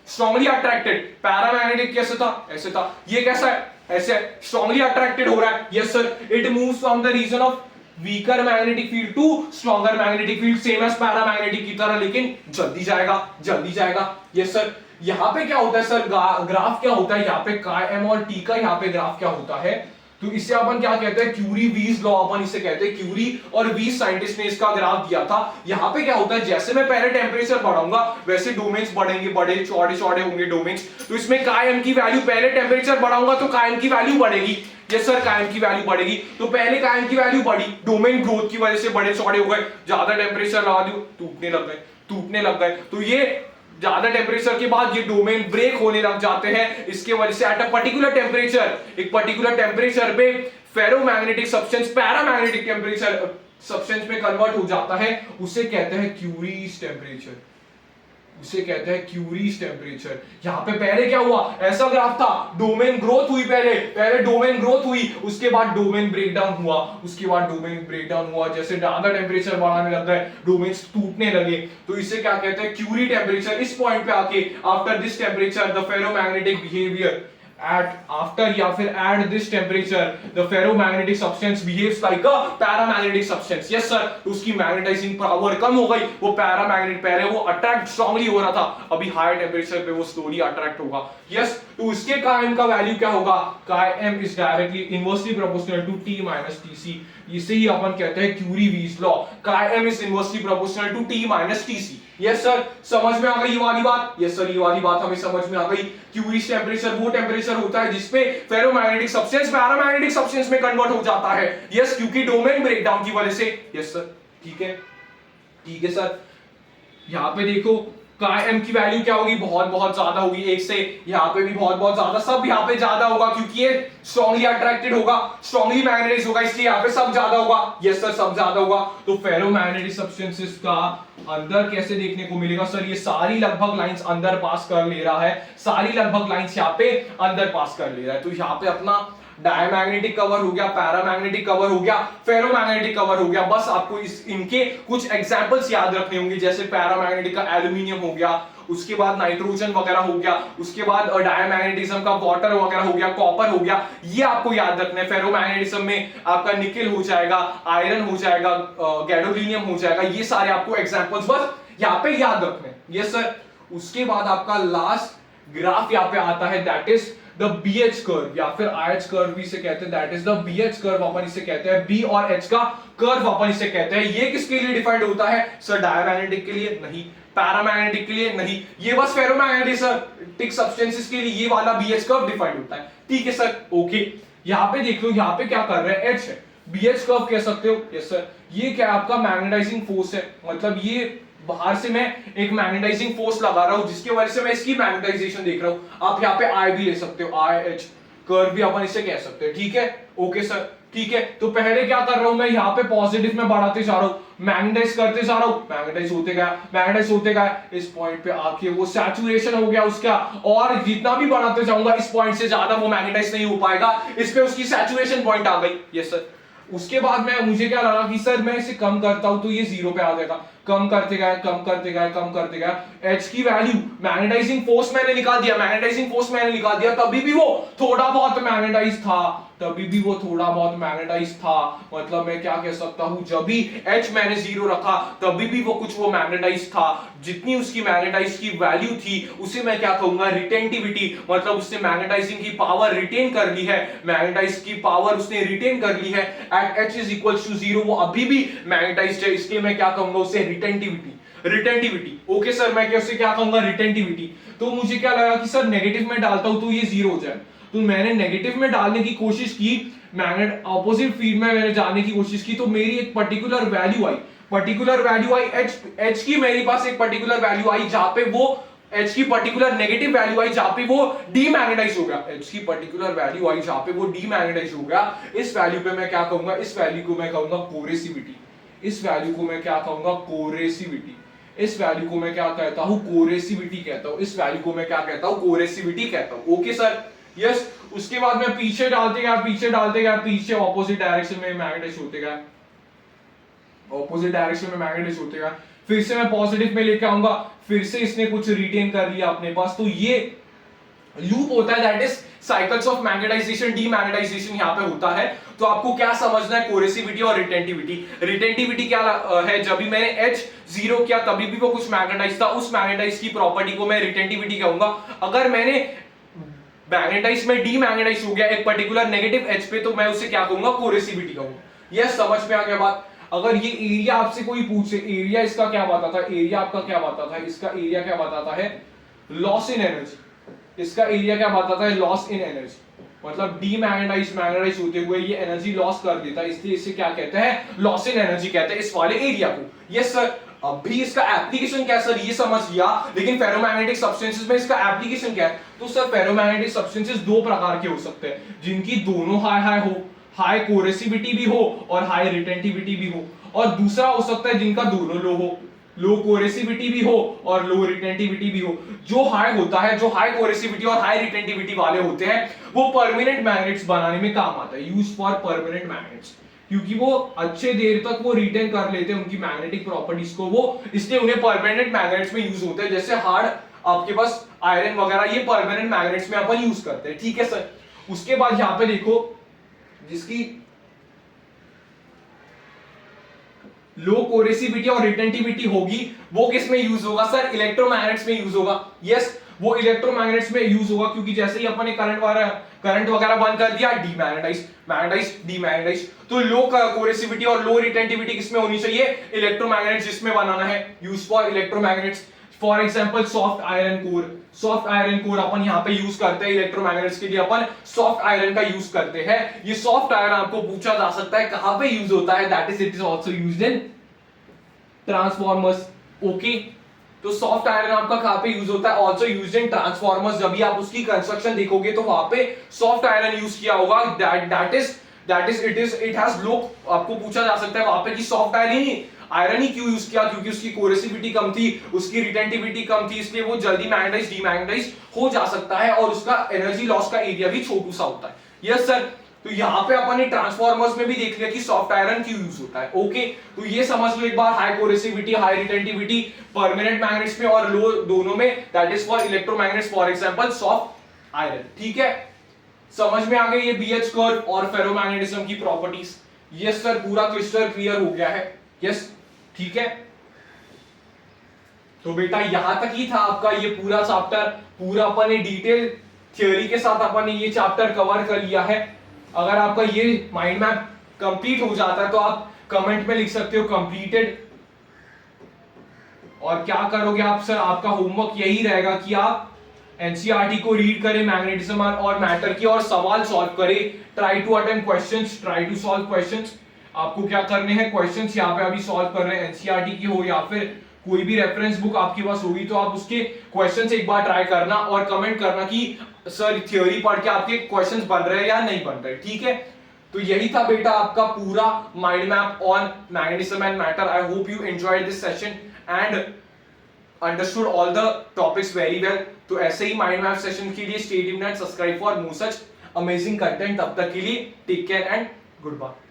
स्ट्रांगली अट्रैक्टेड, पैरामैग्नेटिक कैसे था, ऐसे था, ये कैसा है, ऐसे स्ट्रांगली अट्रैक्टेड हो रहा है। Yes sir, it moves from the region of weaker magnetic field to stronger magnetic field, same as paramagnetic की तरह, लेकिन जल्दी जाएगा, जल्दी जाएगा। यस सर, यहाँ पे क्या होता है सर, ग्राफ क्या होता है, यहाँ पे काय एम और टी का यहाँ पे ग्राफ क्या होता है, तो इससे अपन क्या कहते हैं, क्यूरी वीज लॉ अपन इसे कहते हैं। क्यूरी और वीज साइंटिस्ट ने इसका ग्राफ दिया था। यहाँ पे क्या होता है, जैसे मैं पहले टेम्परेचर बढ़ाऊंगा वैसे डोमेन्स बढ़ेंगे, बड़े चौड़े चौड़े होंगे डोमेन्स। तो इसमें काय एम की वैल्यू, पहले टेम्परेचर बढ़ाऊंगा तो काय एम की वैल्यू बढ़ेगी। यस सर, काय एम की वैल्यू बढ़ेगी, तो पहले काय एम की वैल्यू बढ़ी, डोमेन ग्रोथ की वजह से बड़े चौड़े हो गए, ज्यादा टेम्परेचर लगा दियो टूटने लग गए, टूटने लग गए। तो ये ज्यादा टेम्परेचर के बाद ये डोमेन ब्रेक होने लग जाते हैं, इसके वजह से एट अ पर्टिकुलर टेम्परेचर, एक पर्टिकुलर टेम्परेचर पे ferromagnetic substance paramagnetic temperature substance में कन्वर्ट हो जाता है, उसे कहते हैं क्यूरीज टेम्परेचर, उसे कहते हैं क्यूरीज टेम्परेचर। यहां पे पहले क्या हुआ, ऐसा ग्राफ था, डोमेन ग्रोथ हुई, पहले डोमेन ग्रोथ हुई, उसके बाद डोमेन ब्रेकडाउन हुआ, उसके बाद डोमेन ब्रेकडाउन हुआ, जैसे ज्यादा टेम्परेचर बढ़ाने लगता है डोमेन्स टूटने लगे, तो इसे क्या कहते हैं, क्यूरी टेम्परेचर। इस पॉइंट पे आके after this temperature the ferromagnetic behaviour या फिर at this temperature the ferromagnetic substance behaves like a paramagnetic substance। yes sir, तो उसकी मैग्नेटाइजिंग पावर कम हो गई, वो पैरामैग्नेट, पहले वो अट्रैक्ट स्ट्रांगली हो रहा था, अभी हायर टेम्परेचर पे वो स्लोली अट्रैक्ट होगा। यस, तो उसके काय एम का वैल्यू क्या होगा, chi M is directly inversely proportional to T minus TC, इसे ही अपन कहते हैं Curie Weiss law, chi M is inversely proportional to T minus TC. Yes sir, समझ में आ गई ये वाली बात। यस सर, ये वाली बात हमें समझ में आ गई। क्यूरी टेम्परेचर वो टेम्परेचर होता है जिसपे फेरोमैग्नेटिक सब्सटेंस पैरामैग्नेटिक सब्सटेंस में कन्वर्ट हो जाता है। यस, क्योंकि डोमेन ब्रेकडाउन की वजह से। यस सर, ठीक है, ठीक है सर। यहाँ पे देखो काय एम की वैल्यू क्या होगी, बहुत बहुत ज्यादा होगी, एक से यहाँ पे भी बहुत बहुत ज्यादा, सब यहाँ पे ज्यादा होगा क्योंकि ये स्ट्रांगली अट्रैक्टेड होगा, स्ट्रांगली मैग्नेटाइज होगा, इसलिए यहाँ पे सब ज्यादा होगा। यस सर, सब ज्यादा होगा। तो फेरोमैग्नेटिक सब्सटेंसेस का अंदर कैसे देखने को मिलेगा सर, ये सारी लगभग लाइंस अंदर पास कर ले रहा है, सारी लगभग लाइंस यहाँ पे अंदर पास कर ले रहा है। तो यहाँ पे अपना डायमैग्नेटिक कवर हो गया, पैरामैग्नेटिक कवर हो गया, फेरोमैग्नेटिक कवर हो गया। बस आपको इनके कुछ एग्जांपल्स याद रखने होंगे, जैसे पैरामैग्नेटिक का एल्यूमिनियम हो गया, उसके बाद नाइट्रोजन वगैरह हो गया, उसके बाद डायमैग्नेटिज्म का वाटर वगैरह हो गया, कॉपर हो गया, ये आपको याद रखना है। फेरोमैग्नेटिज्म में आपका निकेल हो जाएगा, आयरन हो जाएगा, गैडोलिनियम हो जाएगा, ये सारे आपको एग्जांपल्स बस यहाँ पे याद रखने। यस सर, उसके बाद आपका लास्ट ग्राफ यहाँ पे आता है, that is the BH curve, या फिर IH कर्व भी इसे कहते हैं, that is the BH curve अपन इसे कहते हैं, B और H का कर्व अपन इसे कहते हैं। ये किसके लिए डिफाइंड होता है सर, डायमैग्नेटिक के लिए नहीं, पैरामैग्नेटिक के लिए नहीं, ये बस फेरोमैग्नेटिक सब्सटेंसेस के लिए ये वाला BH कर्व डिफाइंड होता है। ठीक है सर, ओके। यहाँ पे देख लो, यहाँ पे क्या कर रहे हैं, H है, BH कर्व कह सकते हो। यस सर, ये क्या आपका मैग्नेटाइजिंग फोर्स है, मतलब ये बाहर से मैं एक मैग्नेटाइजिंग फोर्स लगा रहा हूं जिसकी वजह से मैं इसकी मैग्नेटाइजेशन देख रहा हूं। आप यहाँ पे I भी ले सकते हो, IH कर्व भी अपन इसे कह सकते हैं। ठीक है, ओके सर, ठीक है। तो पहले क्या कर रहा हूं मैं, यहाँ पे पॉजिटिव में बढ़ाते जा रहा हूं, मैग्नेटाइज करते जा रहा हूं, मैग्नेटाइज होते गया, मैग्नेटाइज होते गया, इस पॉइंट पे आके वो सैचुरेशन हो गया उसका, और जितना भी बढ़ाते जाऊंगा इस पॉइंट से ज्यादा वो मैग्नेटाइज नहीं हो पाएगा, इस पे उसकी सैचुरेशन पॉइंट आ गई। यस सर, उसके बाद मुझे क्या लगा कि सर मैं इसे कम करता हूं तो ये जीरो पे आ जाएगा, कम करते गया, H की वैल्यू, मैग्नेटाइजिंग फोर्स मैंने निकाल दिया, तभी भी वो थोड़ा बहुत मैग्नेटाइज था, मतलब मैं क्या कह सकता हूं, जब भी H मैंने 0 रखा तभी भी वो मैग्नेटाइज था, जितनी उसकी मैग्नेटाइज की वैल्यू थी उसे मैं क्या कहूंगा, रिटेंटिविटी, मतलब उसने मैग्नेटाइजिंग की पावर रिटेन कर ली है, at H is equal to 0, वो अभी भी मैग्नेटाइज्ड है, इसलिए मैं क्या कहूंगा उसे रिटेंटिविटी। ओके सर, मैं उसे क्या कहूंगा, रिटेंटिविटी। तो मुझे क्या लगा कि सर नेगेटिव में डालता हूं तो ये 0 हो जाए, तो मैंने नेगेटिव में डालने की कोशिश की, मैग्नेट ऑपोजिट फील्ड में मैंने जाने की कोशिश की, तो मेरी एक पर्टिकुलर वैल्यू आई, H की मेरे पास एक पर्टिकुलर वैल्यू आई जहां पे वो H की पर्टिकुलर नेगेटिव वैल्यू आई जहां पे वो डीमैग्नेटाइज हो गया, H की पर्टिकुलर वैल्यू आई जहां पे वो डीमैग्नेटाइज हो गया। इस वैल्यू पे मैं क्या कहूंगा, इस वैल्यू को मैं कहूंगा कोरेसिविटी, इस वैल्यू को मैं क्या कहूंगा, कोरेसिविटी, इस वैल्यू को मैं क्या कहता हूं, कोरेसिविटी कहता हूं, इस वैल्यू को मैं क्या कहता हूं, कोरेसिविटी कहता हूं। Okay sir, yes. उसके बाद मैं पीछे डालते गया, पीछे ऑपोजिट डायरेक्शन में मैग्नेटाइज होते गया, फिर से मैं पॉजिटिव में लेके आऊंगा, फिर से इसने कुछ रिटेन कर लिया अपने पास, तो ये लूप होता है, that is cycles of magnetisation demagnetisation यहां पे होता है। तो आपको क्या समझना है, कोरेसिविटी और रिटेंटिविटी क्या है, जब भी मैंने H 0 किया तभी भी वो कुछ मैग्नेटाइज था, उस मैग्नेटाइज की प्रॉपर्टी को मैं रिटेंटिविटी कहूंगा। अगर मैंने मैग्नेटाइज में डीमैग्नेटाइज हो गया एक पर्टिकुलर नेगेटिव H पे, तो मैं उसे क्या कहूंगा, कोरेसिविटी कहूंगा। यह समझ में आ गया बात। अगर ये एरिया आपसे कोई पूछे, एरिया इसका क्या बताता है, एरिया आपका क्या बताता है, इसका एरिया क्या बताता है, लॉस इन एनर्जी, इसका एरिया क्या बताता है, लॉस इन एनर्जी, मतलब मैग्नेटाइज होते हुए ये एनर्जी लॉस कर देता है, इसलिए इसे क्या कहते हैं, लॉस इन एनर्जी कहते हैं इस वाले एरिया को। Yes sir. अभी इसका एप्लीकेशन क्या सर, ये समझ लिया, लेकिन फेरोमैग्नेटिक सब्सटेंसेस में इसका एप्लीकेशन क्या है, तो सर फेरोमैग्नेटिक सब्सटेंसेस दो प्रकार के हो सकते हैं, जिनकी दोनों हाई कोरेसिविटी भी हो और हाई रिटेंटिविटी भी हो, और दूसरा हो सकता है जिनका दोनों लो कोरेसिविटी भी हो और लो रिटेंटिविटी भी हो। जो हाई होता है, जो हाई कोरेसिविटी और हाई रिटेंटिविटी वाले होते हैं, वो परमानेंट मैग्नेट्स बनाने में काम आता है, यूज फॉर परमानेंट मैग्नेट्स, क्योंकि वो अच्छे देर तक वो रिटेन कर लेते हैं उनकी मैग्नेटिक प्रॉपर्टीज को, वो इसलिए उन्हें परमानेंट मैग्नेट्स में यूज होते हैं। जैसे हार्ड आपके पास आयरन वगैरह, ये परमानेंट मैग्नेट्स में अपन यूज करते हैं, ठीक है सर। उसके बाद यहां पे देखो, जिसकी लो कोरेसिविटी और रिटेंटिविटी होगी, वो किस में यूज होगा सर, इलेक्ट्रोमैग्नेट्स में यूज होगा। यस, वो इलेक्ट्रोमैग्नेट्स में यूज होगा, क्योंकि जैसे ही अपन ने करंट वगैरह बंद कर दिया, डीमैग्नेटाइज, तो लो कोरेसिविटी और लो रिटेंटिविटी किसमें होनी चाहिए, इलेक्ट्रोमैग्नेट्स जिसमें बनाना है, use for electromagnets. For example soft iron core अपन यहां पे यूज करते हैं, इलेक्ट्रोमैग्नेट्स के लिए अपन सॉफ्ट आयरन का यूज करते हैं। ये सॉफ्ट आयरन आपको पूछा जा सकता है कहां पे यूज होता है, that is it is also used in transformers. Okay, तो सॉफ्ट आयरन आपका कहां पे यूज होता है, आल्सो यूज्ड इन ट्रांसफॉर्मर्स। जब भी आप उसकी कंस्ट्रक्शन देखोगे तो वहां पे सॉफ्ट आयरन यूज किया होगा, इट हैज लो, आपको पूछा जा सकता है वहां पे कि सॉफ्ट आयरन ही क्यों यूज किया, क्योंकि उसकी कोरेसिविटी कम थी, उसकी रिटेंटिविटी कम थी, इसलिए वो जल्दी मैग्नेटाइज डीमैग्नेटाइज हो जा सकता है, और उसका एनर्जी लॉस का एरिया भी छोटू सा होता है। Yes sir. तो यहां पे अपन ने ट्रांसफॉर्मर्स में भी देख लिया कि सॉफ्ट आयरन क्यों यूज होता है। ओके, तो ये समझ लो एक बार, high coercivity, high retentivity, permanent magnets में और लो दोनों में, that is for electromagnets, for example soft iron. ठीक है, समझ में आ गई ये BH कर्व और फेरोमैग्नेटिज्म की प्रॉपर्टीज। यस सर, पूरा क्रिस्टल क्लियर हो गया है। यस, ठीक है। तो बेटा यहां तक ही था आपका ये पूरा चैप्टर, पूरा अपन ने डिटेल थ्योरी के साथ अपन ने ये चैप्टर कवर कर लिया है। अगर आपका ये माइंड मैप कंप्लीट हो जाता है तो आप कमेंट में लिख सकते हो कंप्लीटेड। और क्या करोगे आप सर, आपका होमवर्क यही रहेगा कि आप एनसीईआरटी को रीड करें मैग्नेटिज्म और मैटर की, और सवाल सॉल्व करें, try to attempt questions, try to solve questions. आपको क्या करने हैं, क्वेश्चंस यहाँ पे अभी सॉल्व कर रहे हैं, एनसीईआरटी की हो या फिर कोई भी रेफरेंस बुक आपके पास होगी तो आप उसके क्वेश्चंस एक बार ट्राई करना और कमेंट करना कि सर थ्योरी पढ़ के आपके क्वेश्चंस बन रहे हैं या नहीं बन रहे। ठीक है, तो यही था बेटा आपका पूरा mind map on magnetism and matter. I hope you enjoyed this session and understood all the topics very well. तो ऐसे ही माइंड मैप सेशन के लिए stay tuned and subscribe for more such amazing content. तब तक के लिए take care and good bye.